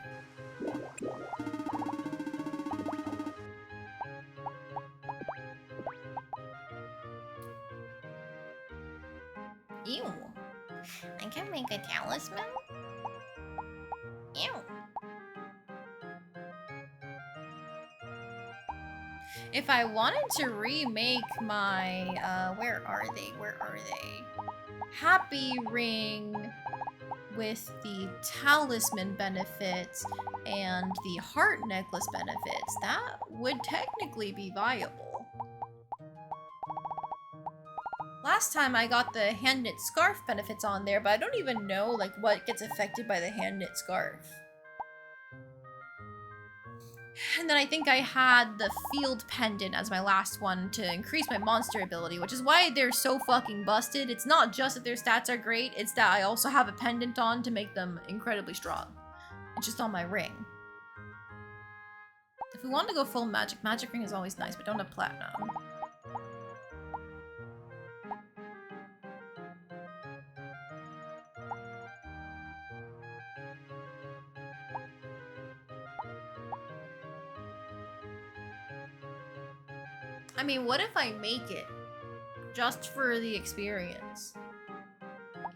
Ew. I can make a talisman? Ew. If I wanted to remake my, where are they? Where are they? Happy Ring with the talisman benefits and the heart necklace benefits, that would technically be viable. Last time I got the hand knit scarf benefits on there, but I don't even know like what gets affected by the hand knit scarf. And then I think I had the field pendant as my last one to increase my monster ability, which is why they're so fucking busted. It's not just that their stats are great, it's that I also have a pendant on to make them incredibly strong. It's just on my ring. If we want to go full magic, magic ring is always nice, but don't have platinum. I mean, what if I make it just for the experience?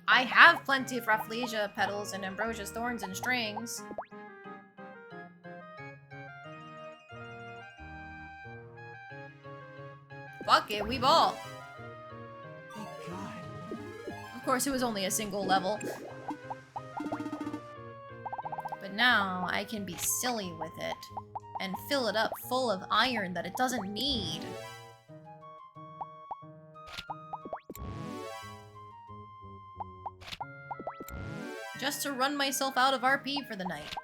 I have plenty of Rafflesia petals and Ambrosia's thorns and strings. Fuck it, we ball. Thank God. Of course, it was only a single level. But now I can be silly with it and fill it up full of iron that it doesn't need. Just to run myself out of RP for the night.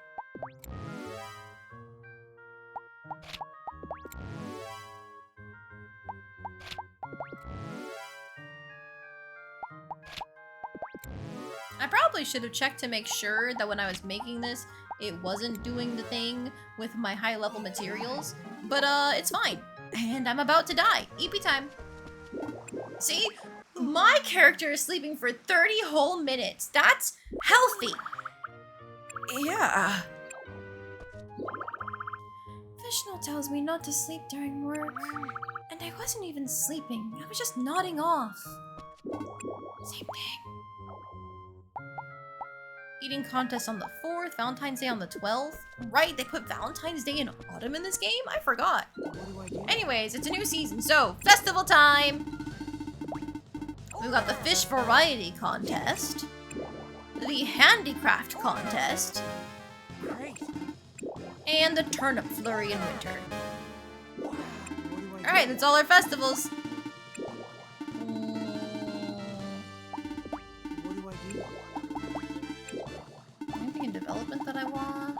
I probably should have checked to make sure that when I was making this, it wasn't doing the thing with my high level materials, but it's fine. And I'm about to die. EP time. See? My character is sleeping for 30 whole minutes. That's healthy. Yeah. Vishnu tells me not to sleep during work. And I wasn't even sleeping. I was just nodding off. Same thing. Eating contest on the 4th, Valentine's Day on the 12th. Right, they put Valentine's Day in autumn in this game? I forgot. What do I do? Anyways, it's a new season, so festival time! We've got the fish variety contest, the handicraft contest, Great. and the turnip flurry in winter. What do I do? Alright, that's all our festivals. What do I do? Anything in development that I want?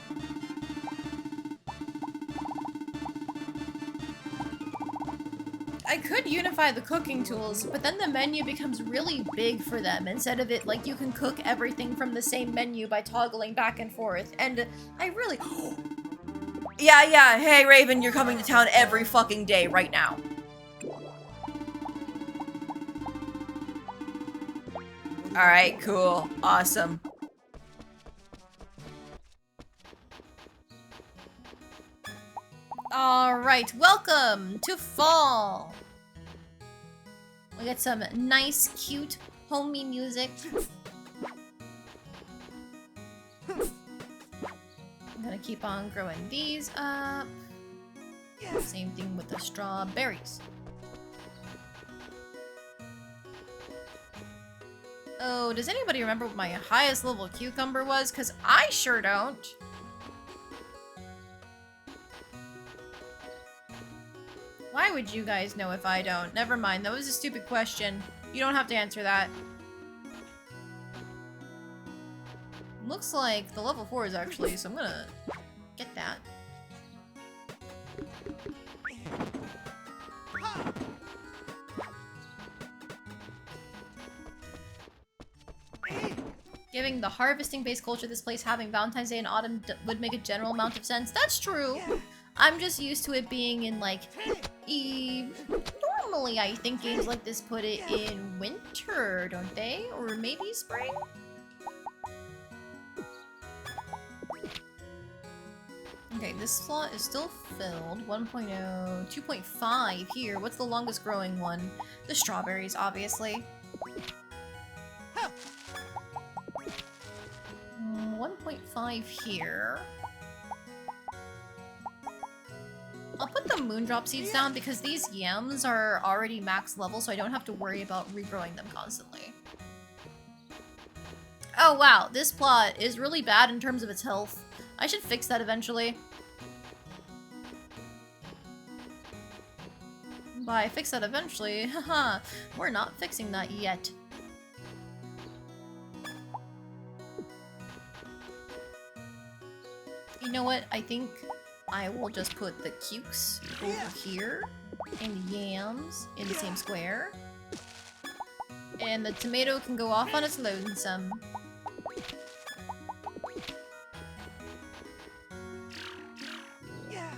I could unify the cooking tools, but then the menu becomes really big for them instead of it like you can cook everything from the same menu by toggling back and forth. And I really... Yeah, hey Raven, you're coming to town every fucking day right now. Alright, cool. Awesome. Alright, welcome to fall! We got some nice, cute, homey music. I'm gonna keep on growing these up. Same thing with the strawberries. Oh, does anybody remember what my highest level cucumber was? Because I sure don't. Why would you guys know if I don't? Never mind, that was a stupid question. You don't have to answer that. Looks like the level 4 is actually, so I'm gonna get that. Giving the harvesting-based culture this place having Valentine's Day in autumn would make a general amount of sense. That's true. I'm just used to it being in, like, normally I think games like this put it in winter, don't they? Or maybe spring? Okay, this slot is still filled. 1.0, 2.5 here. What's the longest growing one? The strawberries, obviously. 1.5 here. I'll put the the moondrop seeds down because these yams are already max level, so I don't have to worry about regrowing them constantly. Oh wow, this plot is really bad in terms of its health. I should fix that eventually. By fix that eventually, haha, we're not fixing that yet. You know what? I think I will just put the cukes over here and yams in the same square. And the tomato can go off on its lonesome. Yeah.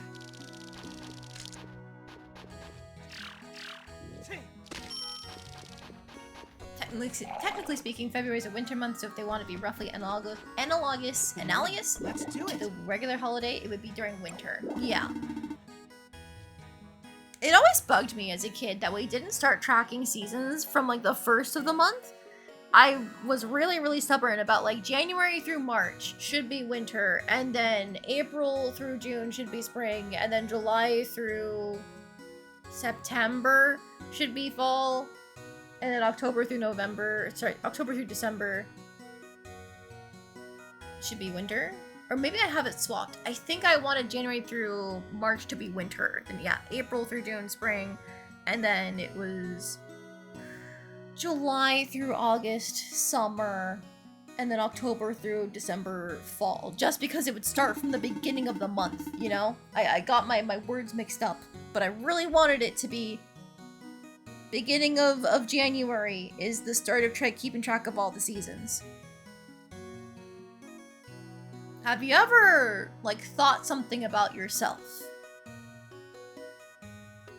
Technically speaking, February is a winter month, so if they want to be roughly analogous Let's do to it. the regular holiday, it would be during winter. Yeah. It always bugged me as a kid that we didn't start tracking seasons from like the first of the month. I was really stubborn about like January through March should be winter, and then April through June should be spring, and then July through September should be fall, and then October through December should be winter. Or maybe I have it swapped. I think I wanted January through March to be winter. Then yeah, April through June, spring. And then it was July through August, summer. And then October through December, fall. Just because it would start from the beginning of the month, you know? I got my words mixed up. But I really wanted it to be beginning of January is the start of keeping track of all the seasons. Have you ever, like, thought something about yourself?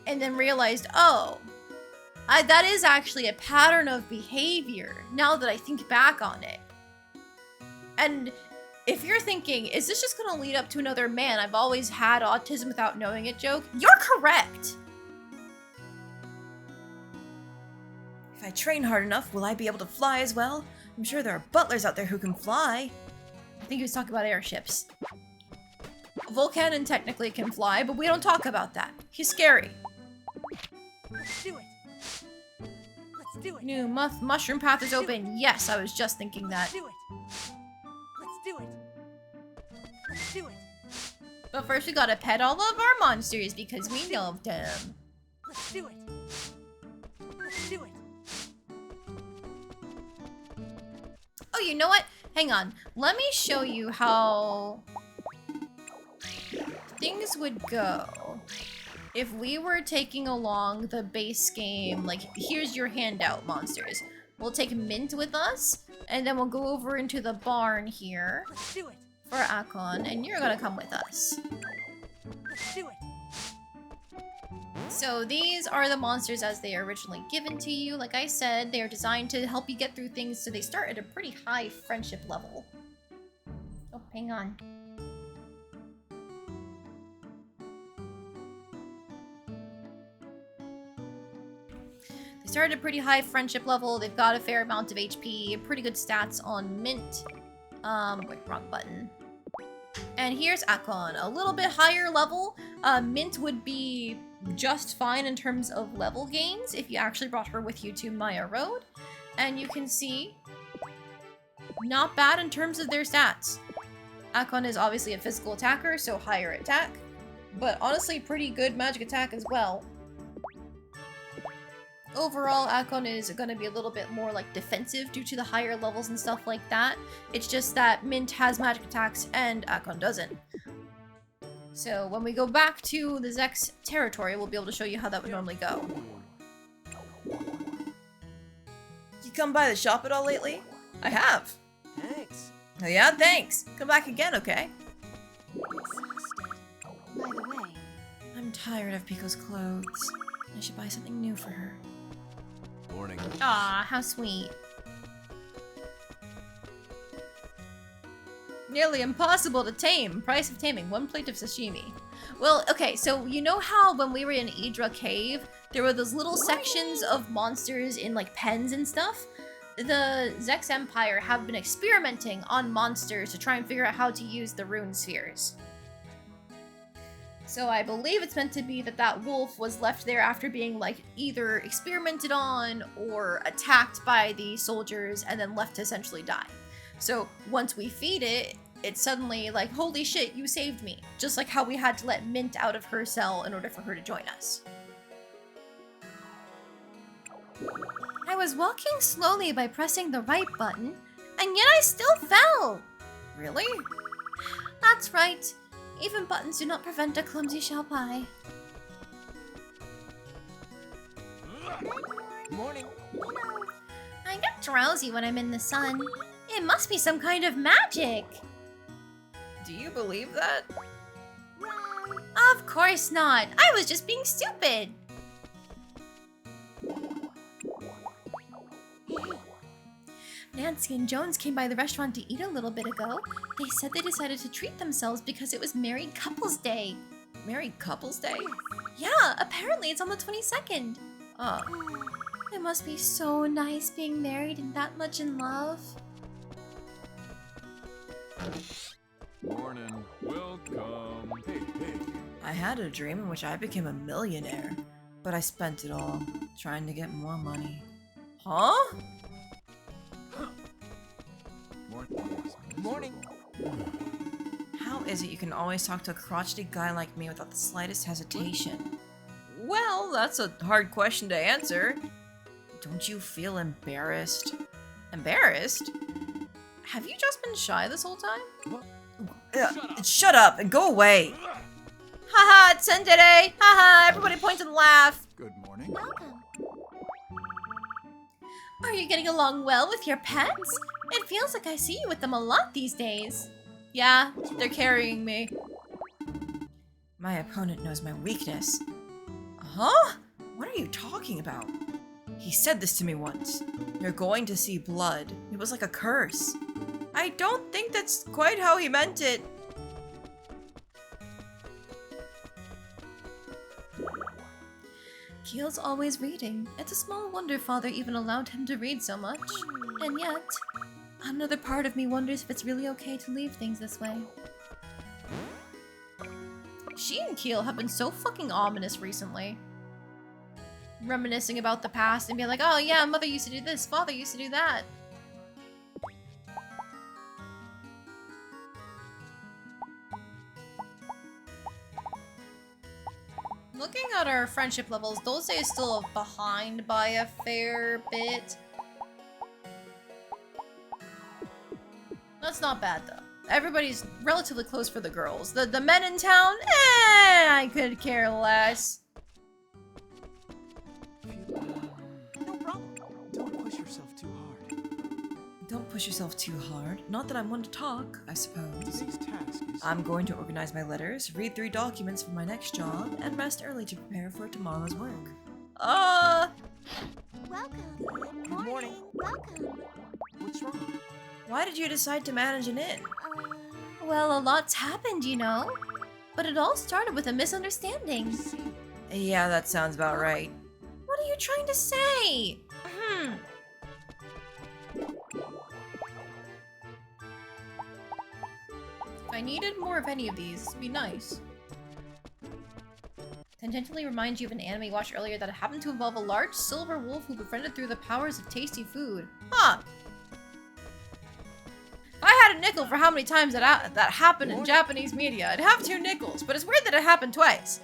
And then realized, oh, that is actually a pattern of behavior, now that I think back on it. And if you're thinking, is this just gonna lead up to another man, I've always had autism without knowing it joke? You're correct! If I train hard enough, will I be able to fly as well? I'm sure there are butlers out there who can fly. I think he was talking about airships. Volcanon technically can fly, but we don't talk about that. He's scary. Let's do it. Let's do it. New mushroom path is open. Yes, I was just thinking that. Let's do it. Let's do it. Let's do it. But first we gotta pet all of our monsters because we loved them. Let's do it. Let's do it. Oh, you know what? Hang on. Let me show you how things would go if we were taking along the base game. Like, here's your handout, monsters. We'll take Mint with us, and then we'll go over into the barn here Let's do it. for Akon, and you're gonna come with us. Let's do it. So these are the monsters as they are originally given to you. Like I said, they are designed to help you get through things, so they start at a pretty high friendship level. Oh, hang on. They start at a pretty high friendship level. They've got a fair amount of HP, pretty good stats on Mint. Wait, wrong button. And here's Akon, a little bit higher level. Mint would be just fine in terms of level gains if you actually brought her with you to Maya Road. And you can see, not bad in terms of their stats. Akon is obviously a physical attacker, so higher attack, but honestly pretty good magic attack as well. Overall, Akon is going to be a little bit more like defensive due to the higher levels and stuff like that. It's just that Mint has magic attacks and Akon doesn't. So when we go back to the Sechs territory, we'll be able to show you how that would normally go. You come by the shop at all lately? I have. Thanks. Oh yeah, thanks. Come back again, okay? By the way, I'm tired of Pico's clothes. I should buy something new for her. Morning. Aw, how sweet. Nearly impossible to tame. Price of taming, 1 plate of sashimi. Well, okay, so you know how when we were in Idra Cave, there were those little sections of monsters in like pens and stuff? The Sechs Empire have been experimenting on monsters to try and figure out how to use the rune spheres. So I believe it's meant to be that that wolf was left there after being like either experimented on or attacked by the soldiers and then left to essentially die. So once we feed it, it's suddenly like, holy shit, you saved me. Just like how we had to let Mint out of her cell in order for her to join us. I was walking slowly by pressing the right button, and yet I still fell. Really? That's right. Even buttons do not prevent a clumsy shell pie. Morning. I get drowsy when I'm in the sun. It must be some kind of magic. Do you believe that? Of course not. I was just being stupid. Nancy and Jones came by the restaurant to eat a little bit ago. They said they decided to treat themselves because it was Married Couples Day. Married Couples Day? Yeah, apparently it's on the 22nd. Oh. It must be so nice being married and that much in love. Morning. Welcome. Hey, hey. I had a dream in which I became a millionaire, but I spent it all trying to get more money. Huh? Morning. How is it you can always talk to a crotchety guy like me without the slightest hesitation? Well, that's a hard question to answer. Don't you feel embarrassed? Embarrassed? Have you just been shy this whole time? Shut up and go away! Haha, it's Tsundere! Haha, everybody point and laugh! Good morning. Welcome. Are you getting along well with your pets? It feels like I see you with them a lot these days. Yeah, they're carrying me. My opponent knows my weakness. Huh? What are you talking about? He said this to me once. You're going to see blood. It was like a curse. I don't think that's quite how he meant it. Keel's always reading. It's a small wonder Father even allowed him to read so much. And yet, another part of me wonders if it's really okay to leave things this way. She and Keel have been so fucking ominous recently. Reminiscing about the past and being like, oh yeah, Mother used to do this, Father used to do that. Looking at our friendship levels, Dulce is still behind by a fair bit. That's not bad though. Everybody's relatively close for the girls. The men in town, I could care less. No problem. Don't push yourself too hard. Don't push yourself too hard. Not that I'm one to talk, I suppose. Today's task is... I'm going to organize my letters, read 3 documents for my next job, and rest early to prepare for tomorrow's work. Welcome. Good morning. Welcome. What's wrong? Why did you decide to manage an inn? Well, a lot's happened, you know. But it all started with a misunderstanding. See. Yeah, that sounds about right. What are you trying to say? If I needed more of any of these, it'd be nice. Tangentially reminds you of an anime you watched earlier that happened to involve a large silver wolf who befriended through the powers of tasty food. Huh. If I had a nickel for how many times that happened in Japanese media, I'd have 2 nickels, but it's weird that it happened twice.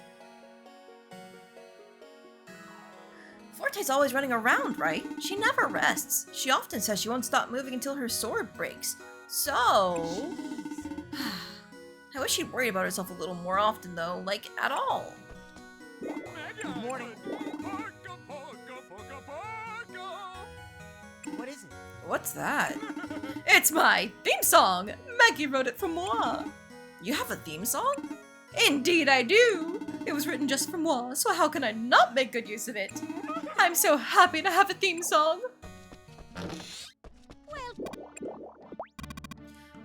Forte's always running around, right? She never rests. She often says she won't stop moving until her sword breaks. So... I wish she'd worry about herself a little more often, though. Like, at all. Good morning. What is it? What's that? It's my theme song! Maggie wrote it for moi! You have a theme song? Indeed I do! It was written just for moi, so how can I not make good use of it? I'm so happy to have a theme song!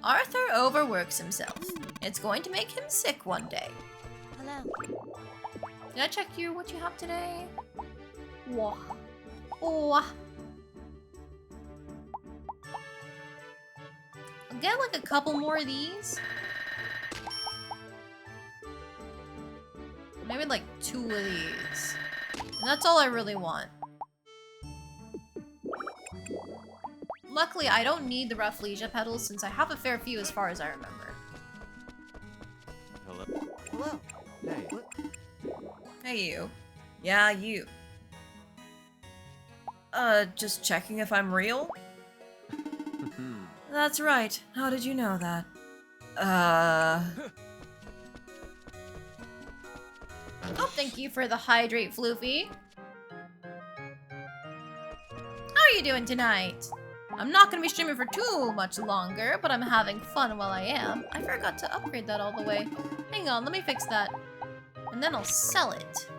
Arthur overworks himself. It's going to make him sick one day. Hello. Did I check what you have today? Wah. Wah. I'll get like a couple more of these. Maybe like 2 of these. And that's all I really want. Luckily, I don't need the Rafflesia petals since I have a fair few as far as I remember. Hello. Hello. Hey. What? Hey, you. Yeah, you. Just checking if I'm real? That's right. How did you know that? Oh, thank you for the hydrate, Floofy. How are you doing tonight? I'm not gonna be streaming for too much longer, but I'm having fun while I am. I forgot to upgrade that all the way. Hang on, let me fix that. And then I'll sell it.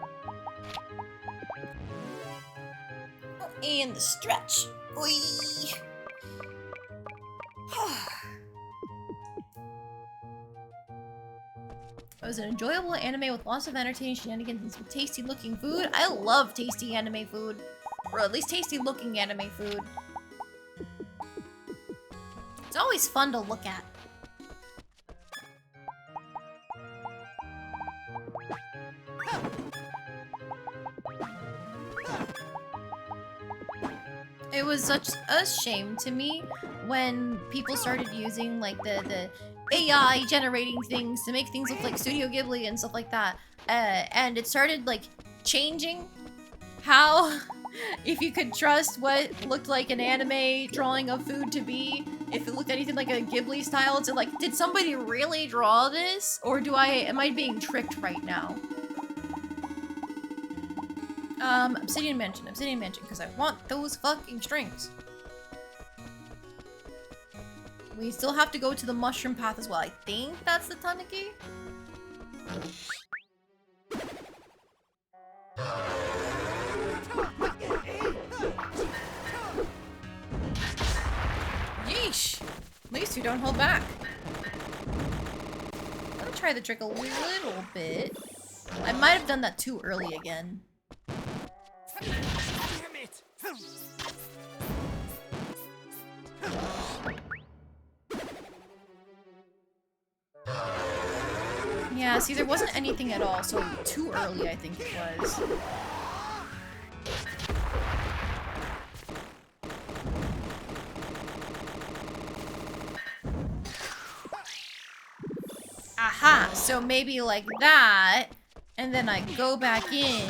Oh, and the stretch. Oi. It was an enjoyable anime with lots of entertaining shenanigans and some tasty looking food. I love tasty anime food. Or at least tasty looking anime food. It's always fun to look at. It was such a shame to me when people started using like the AI generating things to make things look like Studio Ghibli and stuff like that. And it started like changing how if you could trust what looked like an anime drawing of food to be, if it looked anything like a Ghibli style, it's like, did somebody really draw this? Or am I being tricked right now? Obsidian Mansion, because I want those fucking strings. We still have to go to the mushroom path as well. I think that's the Tanuki. Yeesh! At least you don't hold back. Let me try the trick a little bit. I might have done that too early again. Damn it! Yeah, see, there wasn't anything at all, so too early, I think it was. Aha! So maybe like that, and then I go back in.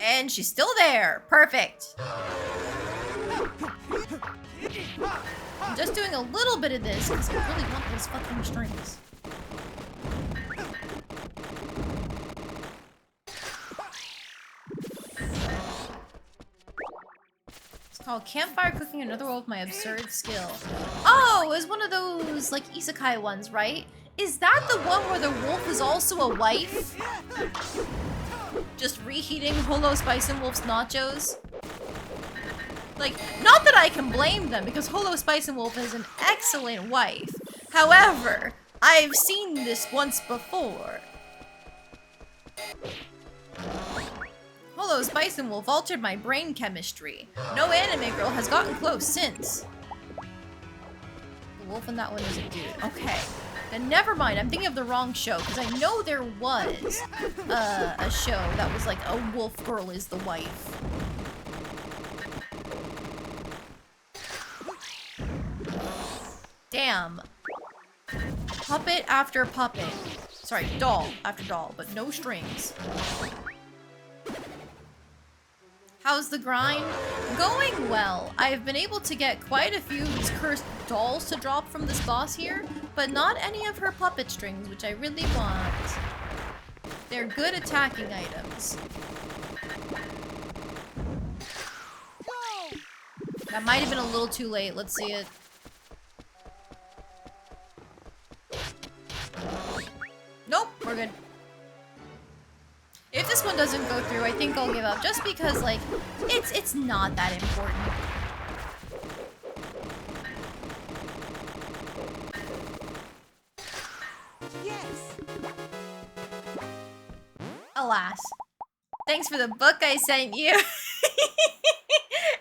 And she's still there! Perfect! I'm just doing a little bit of this because I really want those fucking strings. It's called Campfire Cooking Another World with My Absurd Skill. Oh, it was one of those, like, isekai ones, right? Is that the one where the wolf is also a wife? Just reheating Holo Spice and Wolf's nachos? Like, not that I can blame them, because Holo Spice and Wolf is an excellent wife. However, I've seen this once before. Holo Spice and Wolf altered my brain chemistry. No anime girl has gotten close since. The wolf in that one is a dude. Okay. Then never mind, I'm thinking of the wrong show, because I know there was a show that was like a wolf girl is the wife. Damn. Puppet after puppet. Sorry, doll after doll, but no strings. How's the grind? Going well. I've been able to get quite a few of these cursed dolls to drop from this boss here, but not any of her puppet strings, which I really want. They're good attacking items. That might have been a little too late. Let's see it. Nope, we're good. If this one doesn't go through, I think I'll give up. Just because, like, it's not that important. Yes. Alas. Thanks for the book I sent you.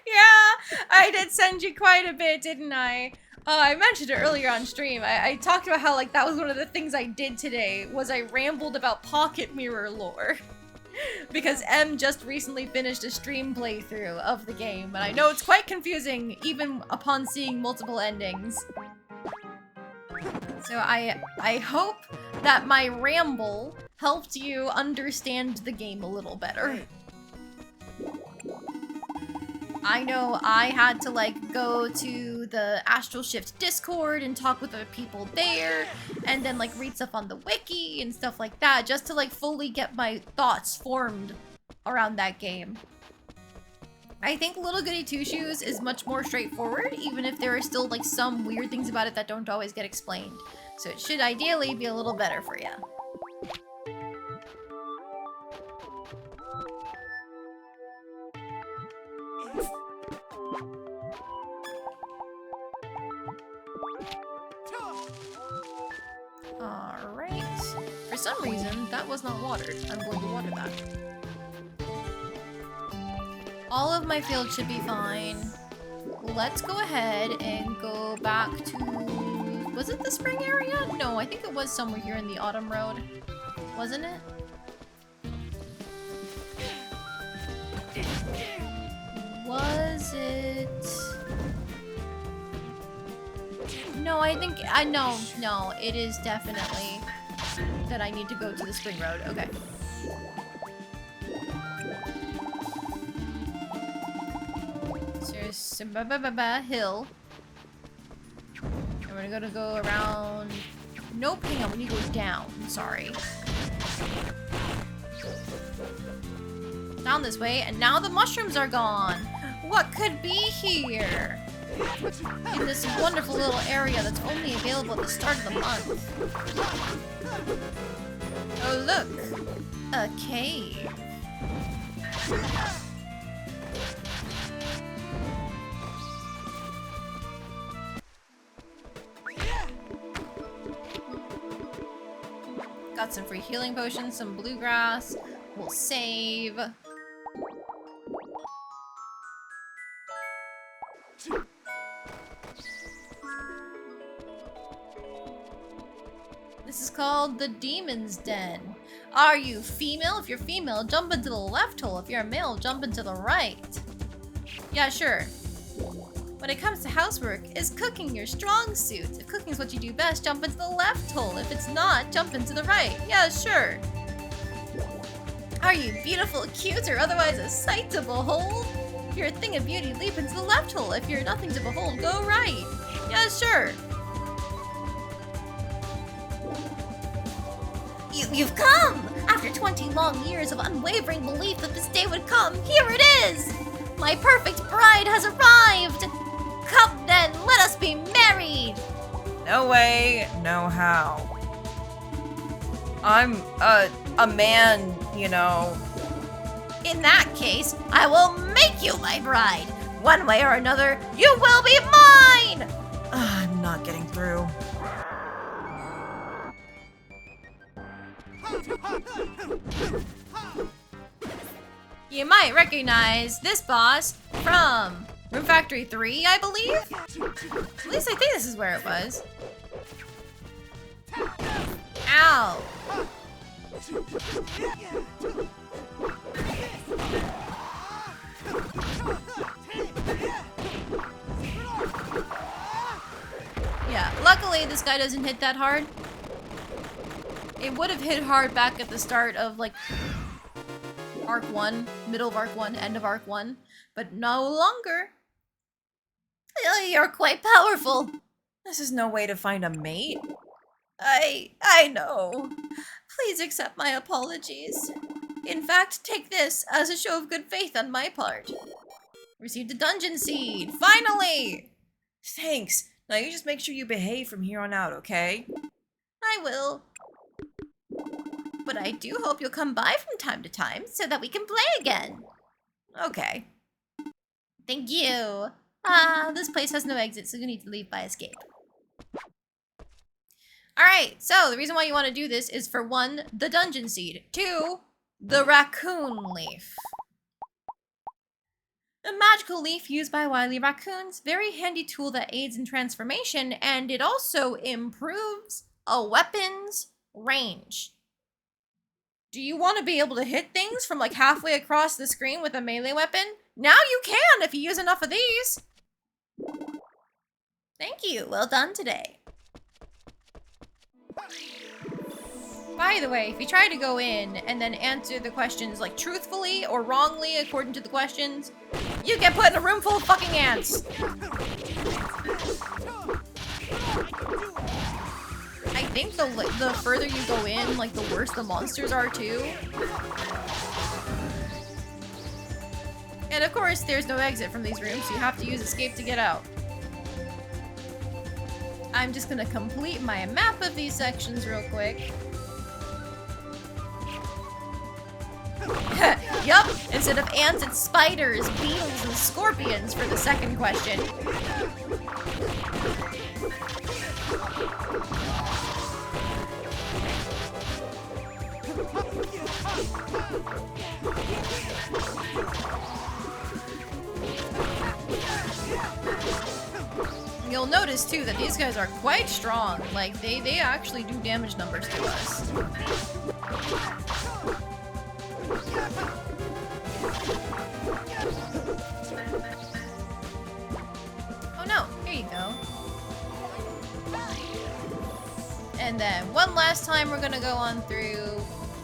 Yeah, I did send you quite a bit, didn't I? I mentioned it earlier on stream. I talked about how like that was one of the things I did today was I rambled about pocket mirror lore. Because M just recently finished a stream playthrough of the game, and I know it's quite confusing even upon seeing multiple endings. So I hope that my ramble helped you understand the game a little better. I know I had to like go to the Astral Shift Discord and talk with other people there, and then like read stuff on the wiki and stuff like that, just to like fully get my thoughts formed around that game. I think Little Goody Two Shoes is much more straightforward, even if there are still like some weird things about it that don't always get explained. So it should ideally be a little better for you. Alright. For some reason, that was not watered. I'm going to water that. All of my fields should be fine. Let's go ahead and go back to... Was it the spring area? No, I think it was somewhere here in the autumn road. Wasn't it? Was it... No, I think... No, it is definitely that I need to go to the spring road. Okay. So there's some hill. And we're gonna go around... Nope, hang on, we need to go down. Sorry. Down this way, and now the mushrooms are gone. What could be here? In this wonderful little area that's only available at the start of the month. Oh look! A cave. Got some free healing potions, some bluegrass. We'll save. This is called the Demon's Den. Are you female? If you're female, jump into the left hole. If you're a male, jump into the right. Yeah, sure. When it comes to housework, is cooking your strong suit? If cooking is what you do best, jump into the left hole. If it's not, jump into the right. Yeah, sure. Are you beautiful, cute, or otherwise a sight to behold? If you're a thing of beauty, leap into the left hole. If you're nothing to behold, go right. Yeah, sure. You've come! After 20 long years of unwavering belief that this day would come, here it is! My perfect bride has arrived! Come then, let us be married! No way, no how. I'm a man, you know. In that case, I will make you my bride! One way or another, you will be mine! I'm not getting through. You might recognize this boss from Rune Factory 3, I believe? At least I think this is where it was. Ow! Yeah, luckily this guy doesn't hit that hard. It would have hit hard back at the start of, like, Arc 1, middle of Arc 1, end of Arc 1, but no longer. You're quite powerful. This is no way to find a mate. I know. Please accept my apologies. In fact, take this as a show of good faith on my part. Received a dungeon seed, finally! Thanks. Now you just make sure you behave from here on out, okay? I will. But I do hope you'll come by from time to time so that we can play again. Okay. Thank you. This place has no exit, so you need to leave by escape. Alright, so the reason why you want to do this is for 1, the dungeon seed, 2, the raccoon leaf. A magical leaf used by wily raccoons. Very handy tool that aids in transformation, and it also improves a weapon's range. Do you want to be able to hit things from like halfway across the screen with a melee weapon? Now you can if you use enough of these. Thank you. Well done today. By the way, if you try to go in and then answer the questions like truthfully or wrongly according to the questions, you get put in a room full of fucking ants. I think the further you go in, like the worse the monsters are too. And of course, there's no exit from these rooms, so you have to use escape to get out. I'm just gonna complete my map of these sections real quick. Yup, instead of ants, it's spiders, beetles, and scorpions for the second question. You'll notice too that these guys are quite strong. Like they actually do damage numbers to us. Oh no, here you go. And then one last time we're gonna go on through,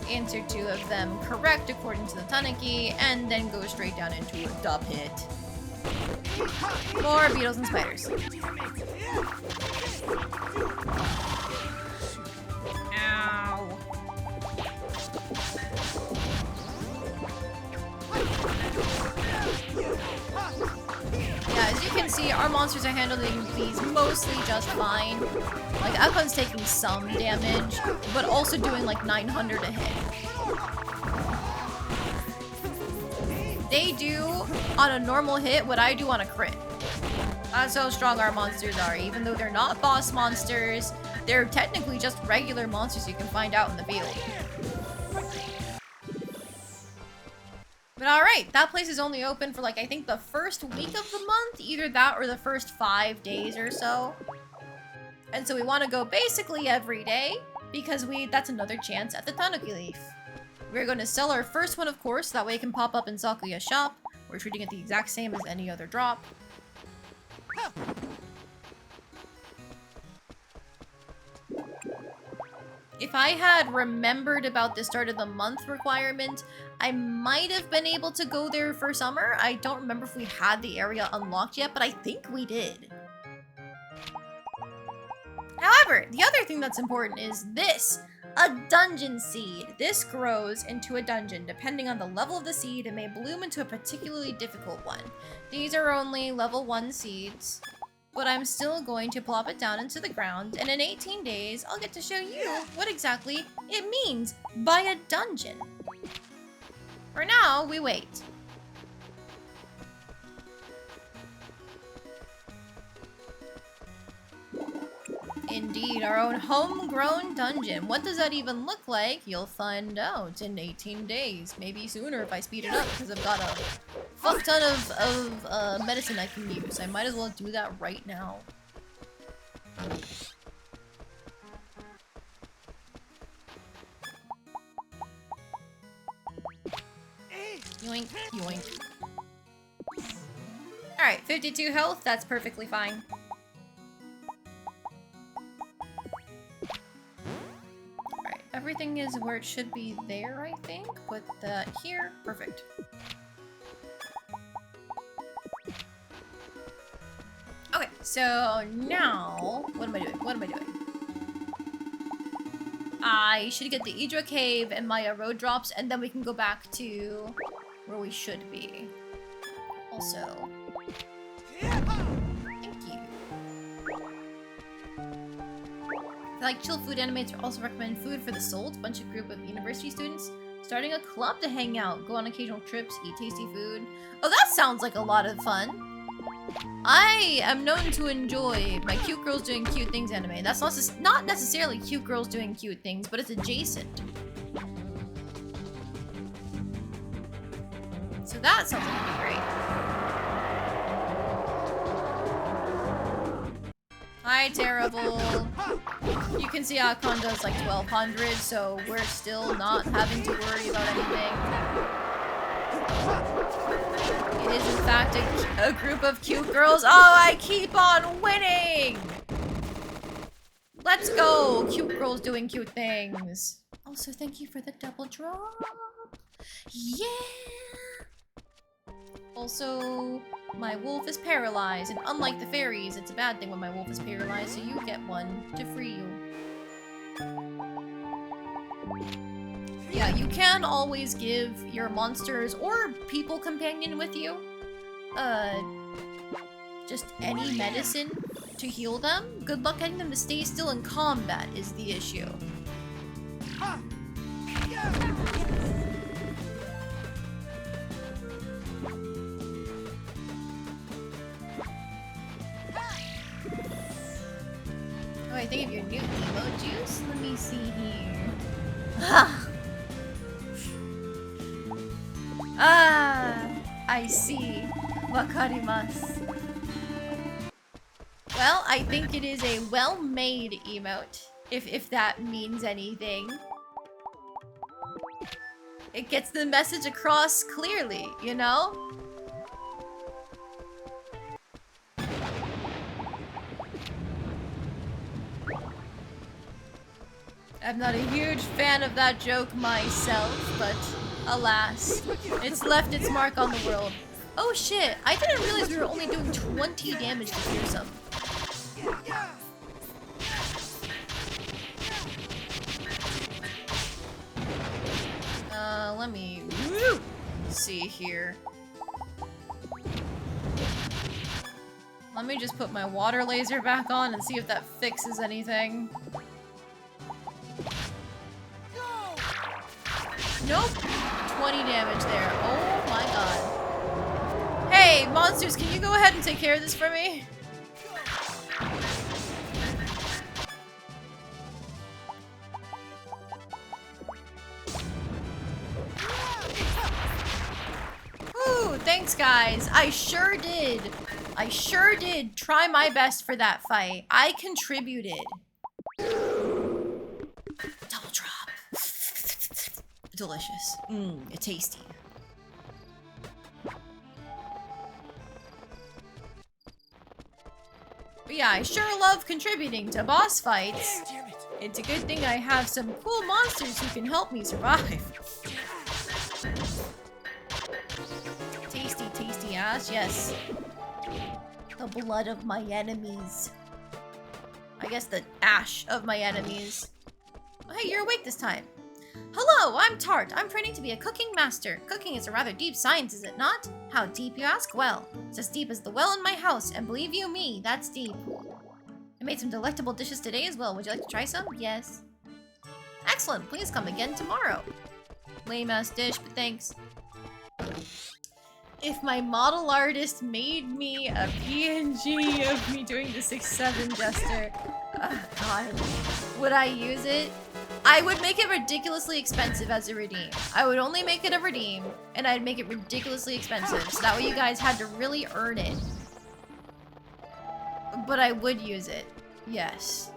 answer 2 of them correct according to the Tanuki, and then go straight down into a dub hit. More beetles and spiders. Ow. Yeah, as you can see, our monsters are handling these mostly just fine. Like, Akon's taking some damage, but also doing like 900 a hit. They do, on a normal hit, what I do on a crit. That's how strong our monsters are. Even though they're not boss monsters, they're technically just regular monsters you can find out in the field. But alright, that place is only open for like, I think the first week of the month. Either that or the first 5 days or so. And so we want to go basically every day, because that's another chance at the Tanuki Leaf. We're going to sell our first one, of course, that way it can pop up in Sakuya's shop. We're treating it the exact same as any other drop. If I had remembered about the start of the month requirement, I might have been able to go there for summer. I don't remember if we had the area unlocked yet, but I think we did. However, the other thing that's important is this. A dungeon seed. This grows into a dungeon. Depending on the level of the seed, it may bloom into a particularly difficult one. These are only level 1 seeds, but I'm still going to plop it down into the ground, and in 18 days, I'll get to show you what exactly it means by a dungeon. For now, we wait. Indeed, our own homegrown dungeon. What does that even look like? You'll find out in 18 days. Maybe sooner if I speed it up, because I've got a fuck ton of medicine I can use. I might as well do that right now. Yoink, yoink. Alright, 52 health, that's perfectly fine. Alright, everything is where it should be there, I think. Put that here. Perfect. Okay, so now, what am I doing? What am I doing? I should get the Idra Cave and Maya Road drops, and then we can go back to where we should be. Also, thank you. If you like chill food animes, I also recommend Food for the Soul. It's a bunch of group of university students starting a club to hang out, go on occasional trips, eat tasty food. Oh, that sounds like a lot of fun. I am known to enjoy my cute girls doing cute things anime. That's not necessarily cute girls doing cute things, but it's adjacent. So that sounds like it'd be great. Hi, Terrible. You can see Akon does like 1200, so we're still not having to worry about anything. It is in fact a group of cute girls. Oh, I keep on winning! Let's go! Cute girls doing cute things. Also, thank you for the double drop. Yeah! Also, my wolf is paralyzed, and unlike the fairies, it's a bad thing when my wolf is paralyzed, so you get one to free you. Yeah, you can always give your monsters or people companion with you, just any medicine to heal them. Good luck getting them to stay still in combat is the issue. Oh, I think of your new emo juice? Let me see here. I see. Wakarimasu. Well, I think it is a well-made emote, if that means anything. It gets the message across clearly, you know? I'm not a huge fan of that joke myself, but alas, it's left its mark on the world. Oh shit, I didn't realize we were only doing 20 damage to Fearsome. Let me see here. Let me just put my water laser back on and see if that fixes anything. Nope. 20 damage there. Oh my god. Hey, monsters, can you go ahead and take care of this for me? Ooh, thanks guys. I sure did. I sure did try my best for that fight. I contributed. Double drop. Delicious. It's tasty. But yeah, I sure love contributing to boss fights. It's a good thing I have some cool monsters who can help me survive. Tasty, tasty ass, yes. The blood of my enemies. I guess the ash of my enemies. Oh, hey, you're awake this time. Hello, I'm Tart. I'm training to be a cooking master. Cooking is a rather deep science, is it not? How deep, you ask? Well, it's as deep as the well in my house, and believe you me, that's deep. I made some delectable dishes today as well. Would you like to try some? Yes. Excellent. Please come again tomorrow. Lame-ass dish, but thanks. If my model artist made me a PNG of me doing the 6-7 Jester, oh god, would I use it? I would make it ridiculously expensive as a redeem. I would only make it a redeem, and I'd make it ridiculously expensive, so that way you guys had to really earn it. But I would use it, yes.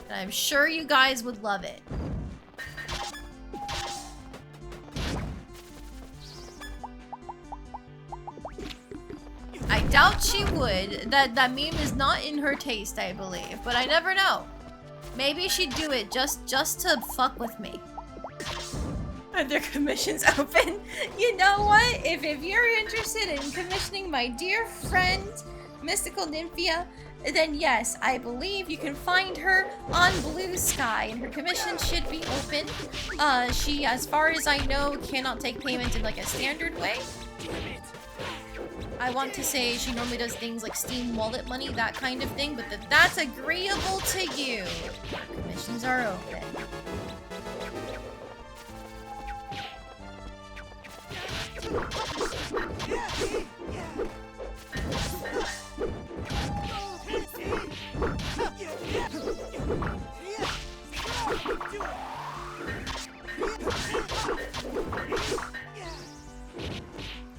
And I'm sure you guys would love it. I doubt she would. That meme is not in her taste, I believe, but I never know. Maybe she'd do it just to fuck with me. Are their commissions open? You know what? If you're interested in commissioning my dear friend, Mystical Nymphia, then yes, I believe you can find her on Blue Sky, and her commission should be open. She, as far as I know, cannot take payment in like a standard way. I want to say she normally does things like Steam wallet money, that kind of thing, but that's agreeable to you. Commissions are open.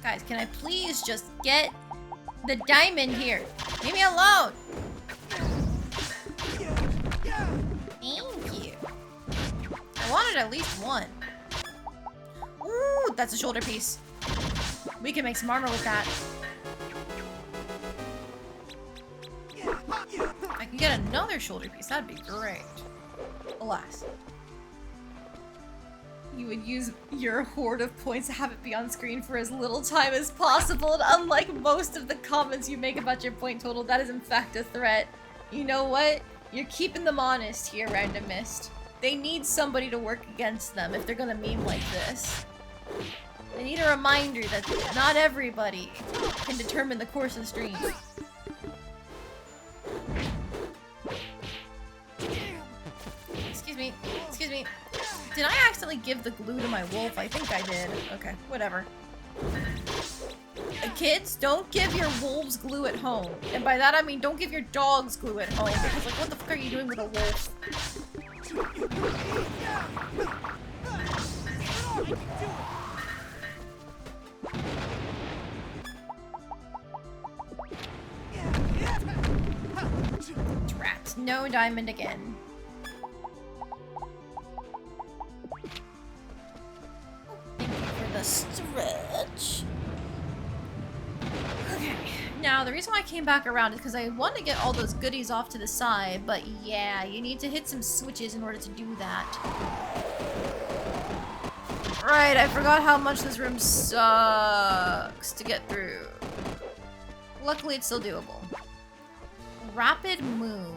Guys, can I please just get the diamond here? Leave me alone! wanted at least one. Ooh, that's a shoulder piece. We can make some armor with that. I can get another shoulder piece. That'd be great. Alas. You would use your hoard of points to have it be on screen for as little time as possible, and unlike most of the comments you make about your point total, that is in fact a threat. You know what? You're keeping them honest here, Random Mist. They need somebody to work against them if they're gonna meme like this. They need a reminder that not everybody can determine the course of the stream. Excuse me. Excuse me. Did I accidentally give the glue to my wolf? I think I did. Okay, whatever. Kids, don't give your wolves glue at home. And by that I mean don't give your dogs glue at home. Because like, what the fuck are you doing with a wolf? Drat. No diamond again. Thank you for the stretch. Okay, now the reason why I came back around is because I want to get all those goodies off to the side, but yeah, you need to hit some switches in order to do that. Right, I forgot how much this room sucks to get through. Luckily, it's still doable. Rapid move.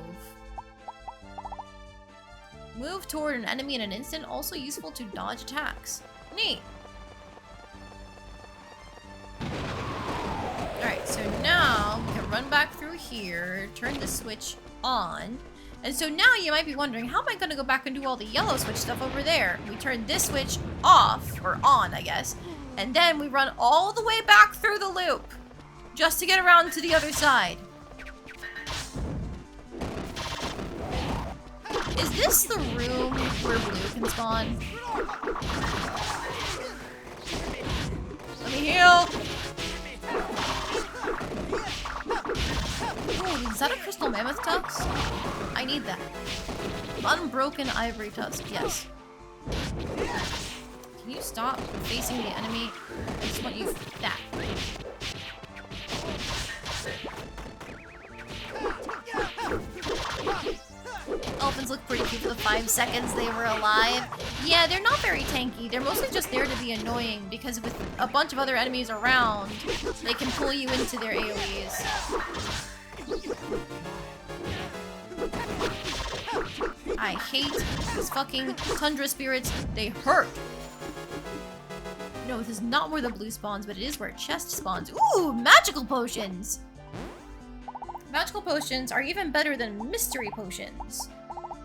Move toward an enemy in an instant, also useful to dodge attacks. Neat. Alright, so now we can run back through here, turn the switch on. And so now you might be wondering, how am I going to go back and do all the yellow switch stuff over there? We turn this switch off, or on, I guess. And then we run all the way back through the loop, just to get around to the other side. Is this the room where blue can spawn? Let me heal! Ooh, is that a crystal mammoth tusk? I need that. Unbroken ivory tusk, yes. Can you stop facing the enemy? I just want you that. Elephants look pretty cute for the 5 seconds they were alive. Yeah, they're not very tanky. They're mostly just there to be annoying because with a bunch of other enemies around, they can pull you into their AoEs. I hate these fucking tundra spirits. They hurt. No, this is not where the blue spawns, but it is where chest spawns. Ooh, magical potions! Magical potions are even better than mystery potions.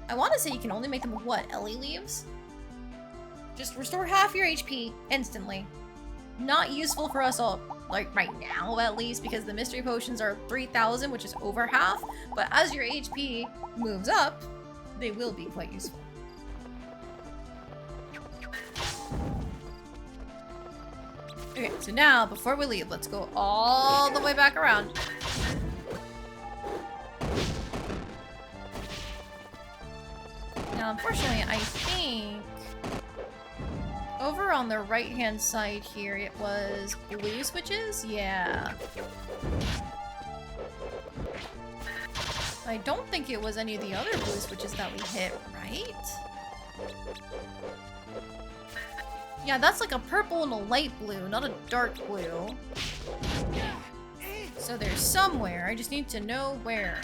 I want to say you can only make them with what? Ellie leaves? Just restore half your HP instantly. Not useful for us all, like right now at least, because the mystery potions are 3,000, which is over half. But as your HP moves up, they will be quite useful. Okay, so now before we leave, let's go all the way back around. Now, unfortunately, I think over on the right-hand side here, it was blue switches? Yeah. I don't think it was any of the other blue switches that we hit, right? Yeah, that's like a purple and a light blue, not a dark blue. So there's somewhere, I just need to know where.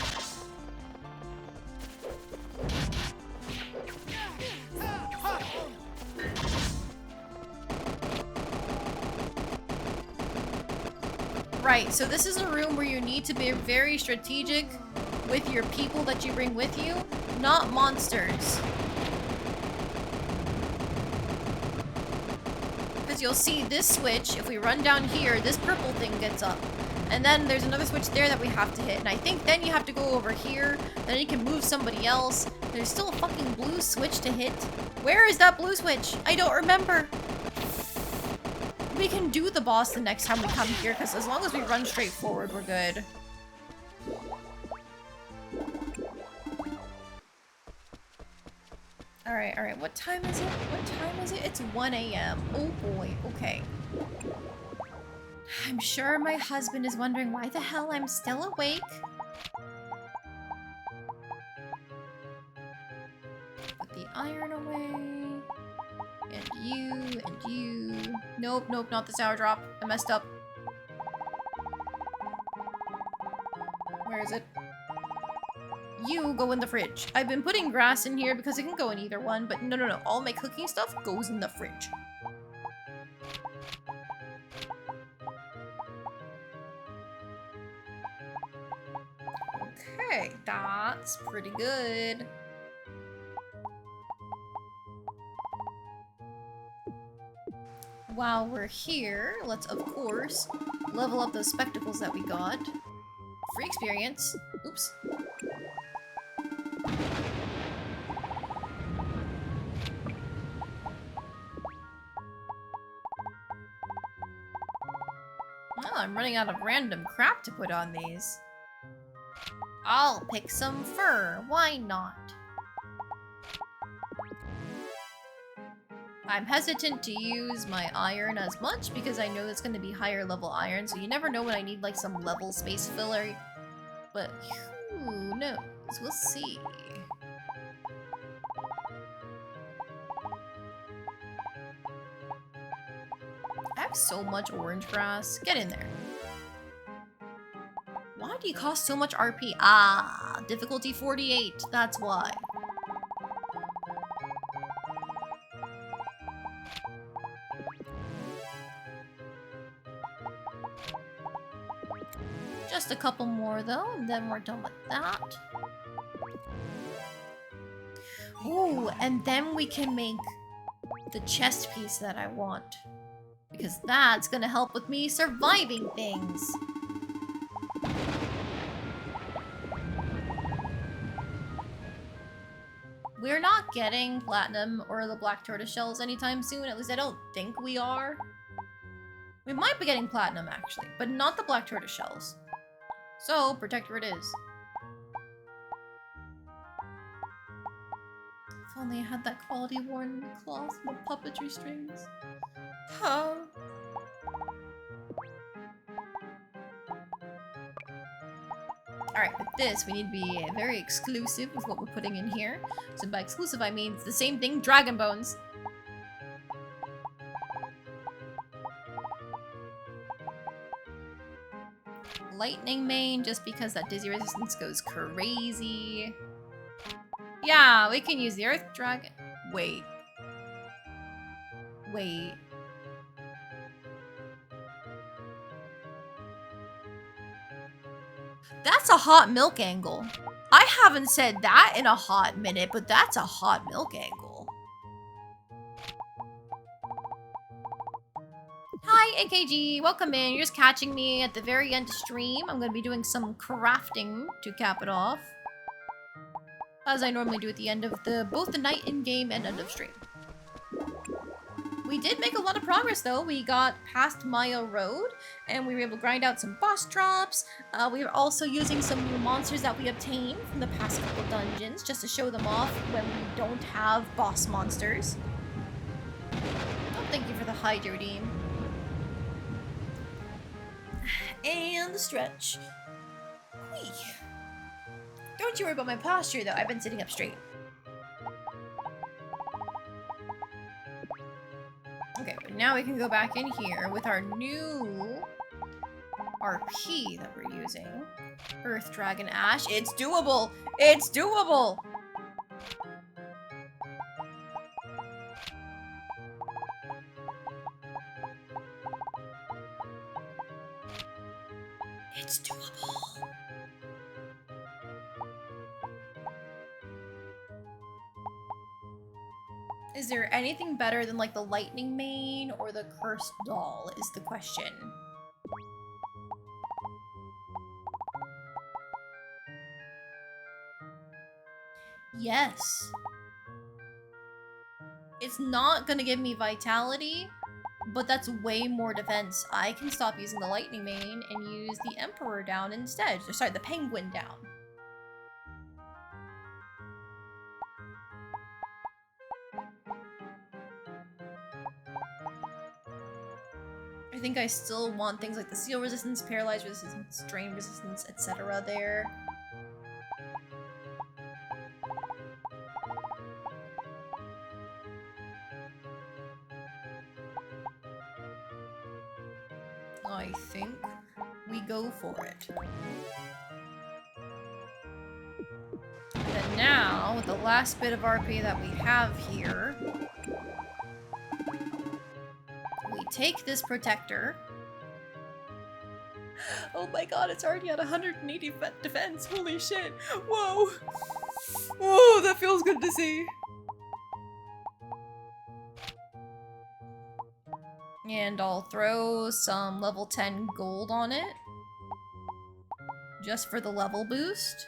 Right, so this is a room where you need to be very strategic with your people that you bring with you, not monsters. Because you'll see this switch, if we run down here, this purple thing gets up. And then there's another switch there that we have to hit. And I think then you have to go over here, then you can move somebody else. There's still a fucking blue switch to hit. Where is that blue switch? I don't remember. We can do the boss the next time we come here, because as long as we run straight forward, we're good. Alright. What time is it? What time is it? It's 1 a.m. Oh boy, okay. I'm sure my husband is wondering why the hell I'm still awake. Put the iron away. And you. Nope, not the sour drop. I messed up. Where is it? You go in the fridge. I've been putting grass in here because it can go in either one, but no. All my cooking stuff goes in the fridge. Okay, that's pretty good. While we're here, let's of course level up those spectacles that we got. Free experience. Oops. Oh, I'm running out of random crap to put on these. I'll pick some fur. Why not? I'm hesitant to use my iron as much because I know it's going to be higher level iron, so you never know when I need like some level space filler. But who knows? We'll see. I have so much orange grass. Get in there. Why do you cost so much RP? Ah, difficulty 48. That's why. Just a couple more though, and then we're done with that. Ooh, and then we can make the chest piece that I want. Because that's gonna help with me surviving things. We're not getting platinum or the black tortoise shells anytime soon, at least I don't think we are. We might be getting platinum actually, but not the black tortoise shells. So, protector it is. If only I had that quality worn cloth with puppetry strings. Huh. Alright, with this, we need to be very exclusive with what we're putting in here. So by exclusive, I mean it's the same thing, dragon bones. Lightning Mane, just because that dizzy resistance goes crazy. Yeah, we can use the Earth Dragon. Wait. That's a hot milk angle. I haven't said that in a hot minute, but that's a hot milk angle. Hi, AKG. Welcome in. You're just catching me at the very end of stream. I'm going to be doing some crafting to cap it off. As I normally do at the end of both the night in-game and end of stream. We did make a lot of progress though. We got past Maya Road and we were able to grind out some boss drops. We were also using some new monsters that we obtained from the past couple dungeons just to show them off when we don't have boss monsters. Oh, thank you for the hide, redeem. And the stretch. Whee. Don't you worry about my posture though, I've been sitting up straight. Okay, but now we can go back in here with our new RP that we're using. Earth Dragon Ash. It's doable! It's doable! It's doable! Is there anything better than like the Lightning Mane or the Cursed Doll is the question. Yes. It's not gonna give me vitality, but that's way more defense. I can stop using the Lightning Mane and use the Emperor down instead. Sorry, the Penguin down. think I still want things like the seal resistance, paralyze resistance, drain resistance, etc. there. I think we go for it. And now, the last bit of RP that we have here, we take this protector. Oh my god, it's already at 180 defense. Holy shit. Whoa. Whoa, that feels good to see. And I'll throw some level 10 gold on it. Just for the level boost.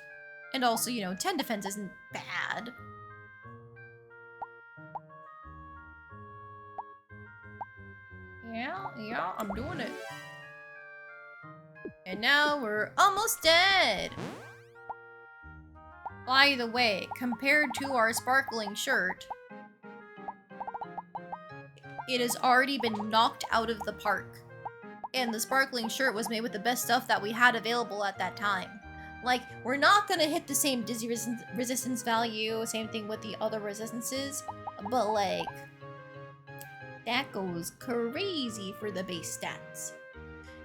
And also, you know, 10 defense isn't bad. Yeah, I'm doing it. And now we're almost dead! By the way, compared to our sparkling shirt, it has already been knocked out of the park. And the sparkling shirt was made with the best stuff that we had available at that time. Like, we're not gonna hit the same dizzy resistance value, same thing with the other resistances, but like, that goes crazy for the base stats.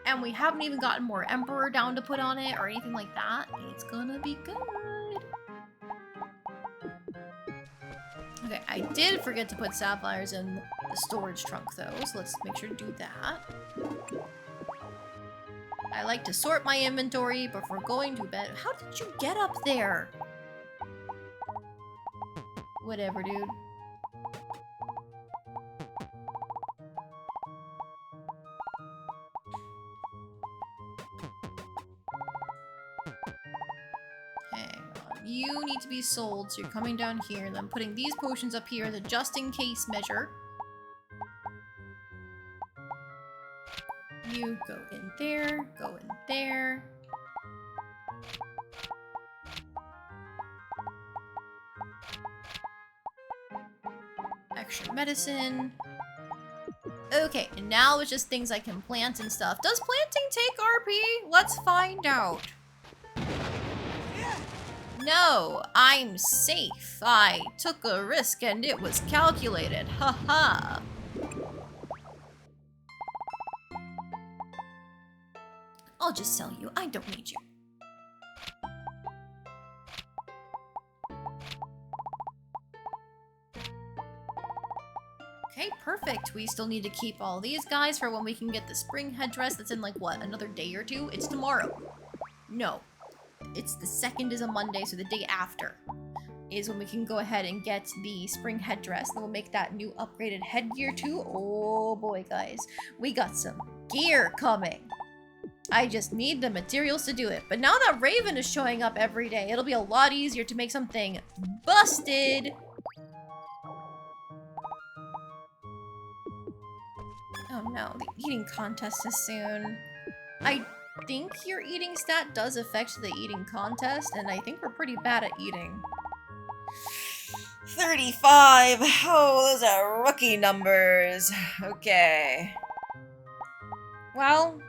And we haven't even gotten more Emperor down to put on it or anything like that. It's gonna be good. Okay, I did forget to put sapphires in the storage trunk though, so let's make sure to do that. I like to sort my inventory before going to bed. How did you get up there? Whatever, dude. Hang on. You need to be sold, so you're coming down here, and I'm putting these potions up here as a just-in-case measure. You go in there, go in there. Extra medicine. Okay, and now it's just things I can plant and stuff. Does planting take RP? Let's find out. No, I'm safe. I took a risk and it was calculated. Haha. I'll just sell you. I don't need you. Okay, perfect. We still need to keep all these guys for when we can get the spring headdress that's in like, what, another day or two? It's tomorrow. No. It's the 2nd is a Monday, so the day after is when we can go ahead and get the spring headdress. Then we'll make that new upgraded headgear too. Oh boy, guys. We got some gear coming. I just need the materials to do it. But now that Raven is showing up every day, it'll be a lot easier to make something busted. Oh no, the eating contest is soon. I think your eating stat does affect the eating contest, and I think we're pretty bad at eating. 35! Oh, those are rookie numbers. Okay. Well,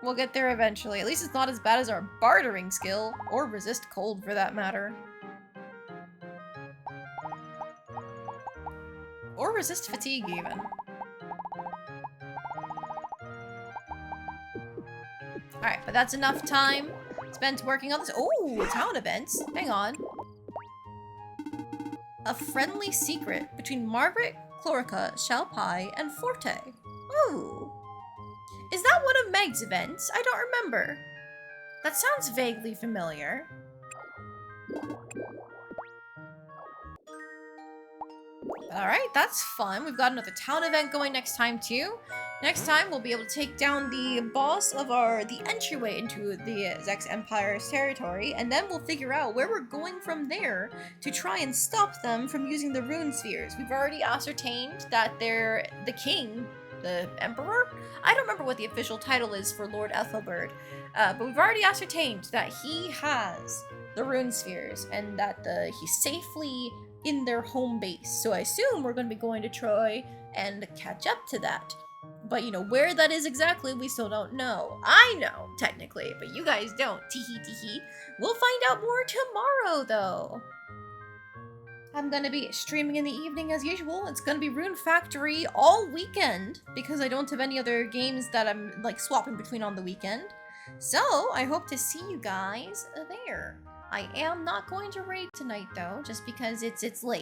we'll get there eventually. At least it's not as bad as our bartering skill, or resist cold for that matter. Or resist fatigue, even. Alright, but that's enough time spent working on this. Oh, town events. Hang on. A friendly secret between Margaret, Chlorica, Shalpai, and Forte. Ooh. Is that one of Meg's events? I don't remember. That sounds vaguely familiar. Alright, that's fun. We've got another town event going next time too. Next time we'll be able to take down the boss of the entryway into the Sechs Empire's territory, and then we'll figure out where we're going from there to try and stop them from using the rune spheres. We've already ascertained that they're the king, the emperor? I don't remember what the official title is for Lord Ethelbert, but we've already ascertained that he has the rune spheres and that he's safely in their home base. So I assume we're going to be going to Troy and catch up to that. But you know, where that is exactly, we still don't know. I know, technically, but you guys don't. Teehee teehee. We'll find out more tomorrow, though. I'm gonna be streaming in the evening as usual. It's gonna be Rune Factory all weekend because I don't have any other games that I'm like swapping between on the weekend. So I hope to see you guys there. I am not going to raid tonight though, just because it's late.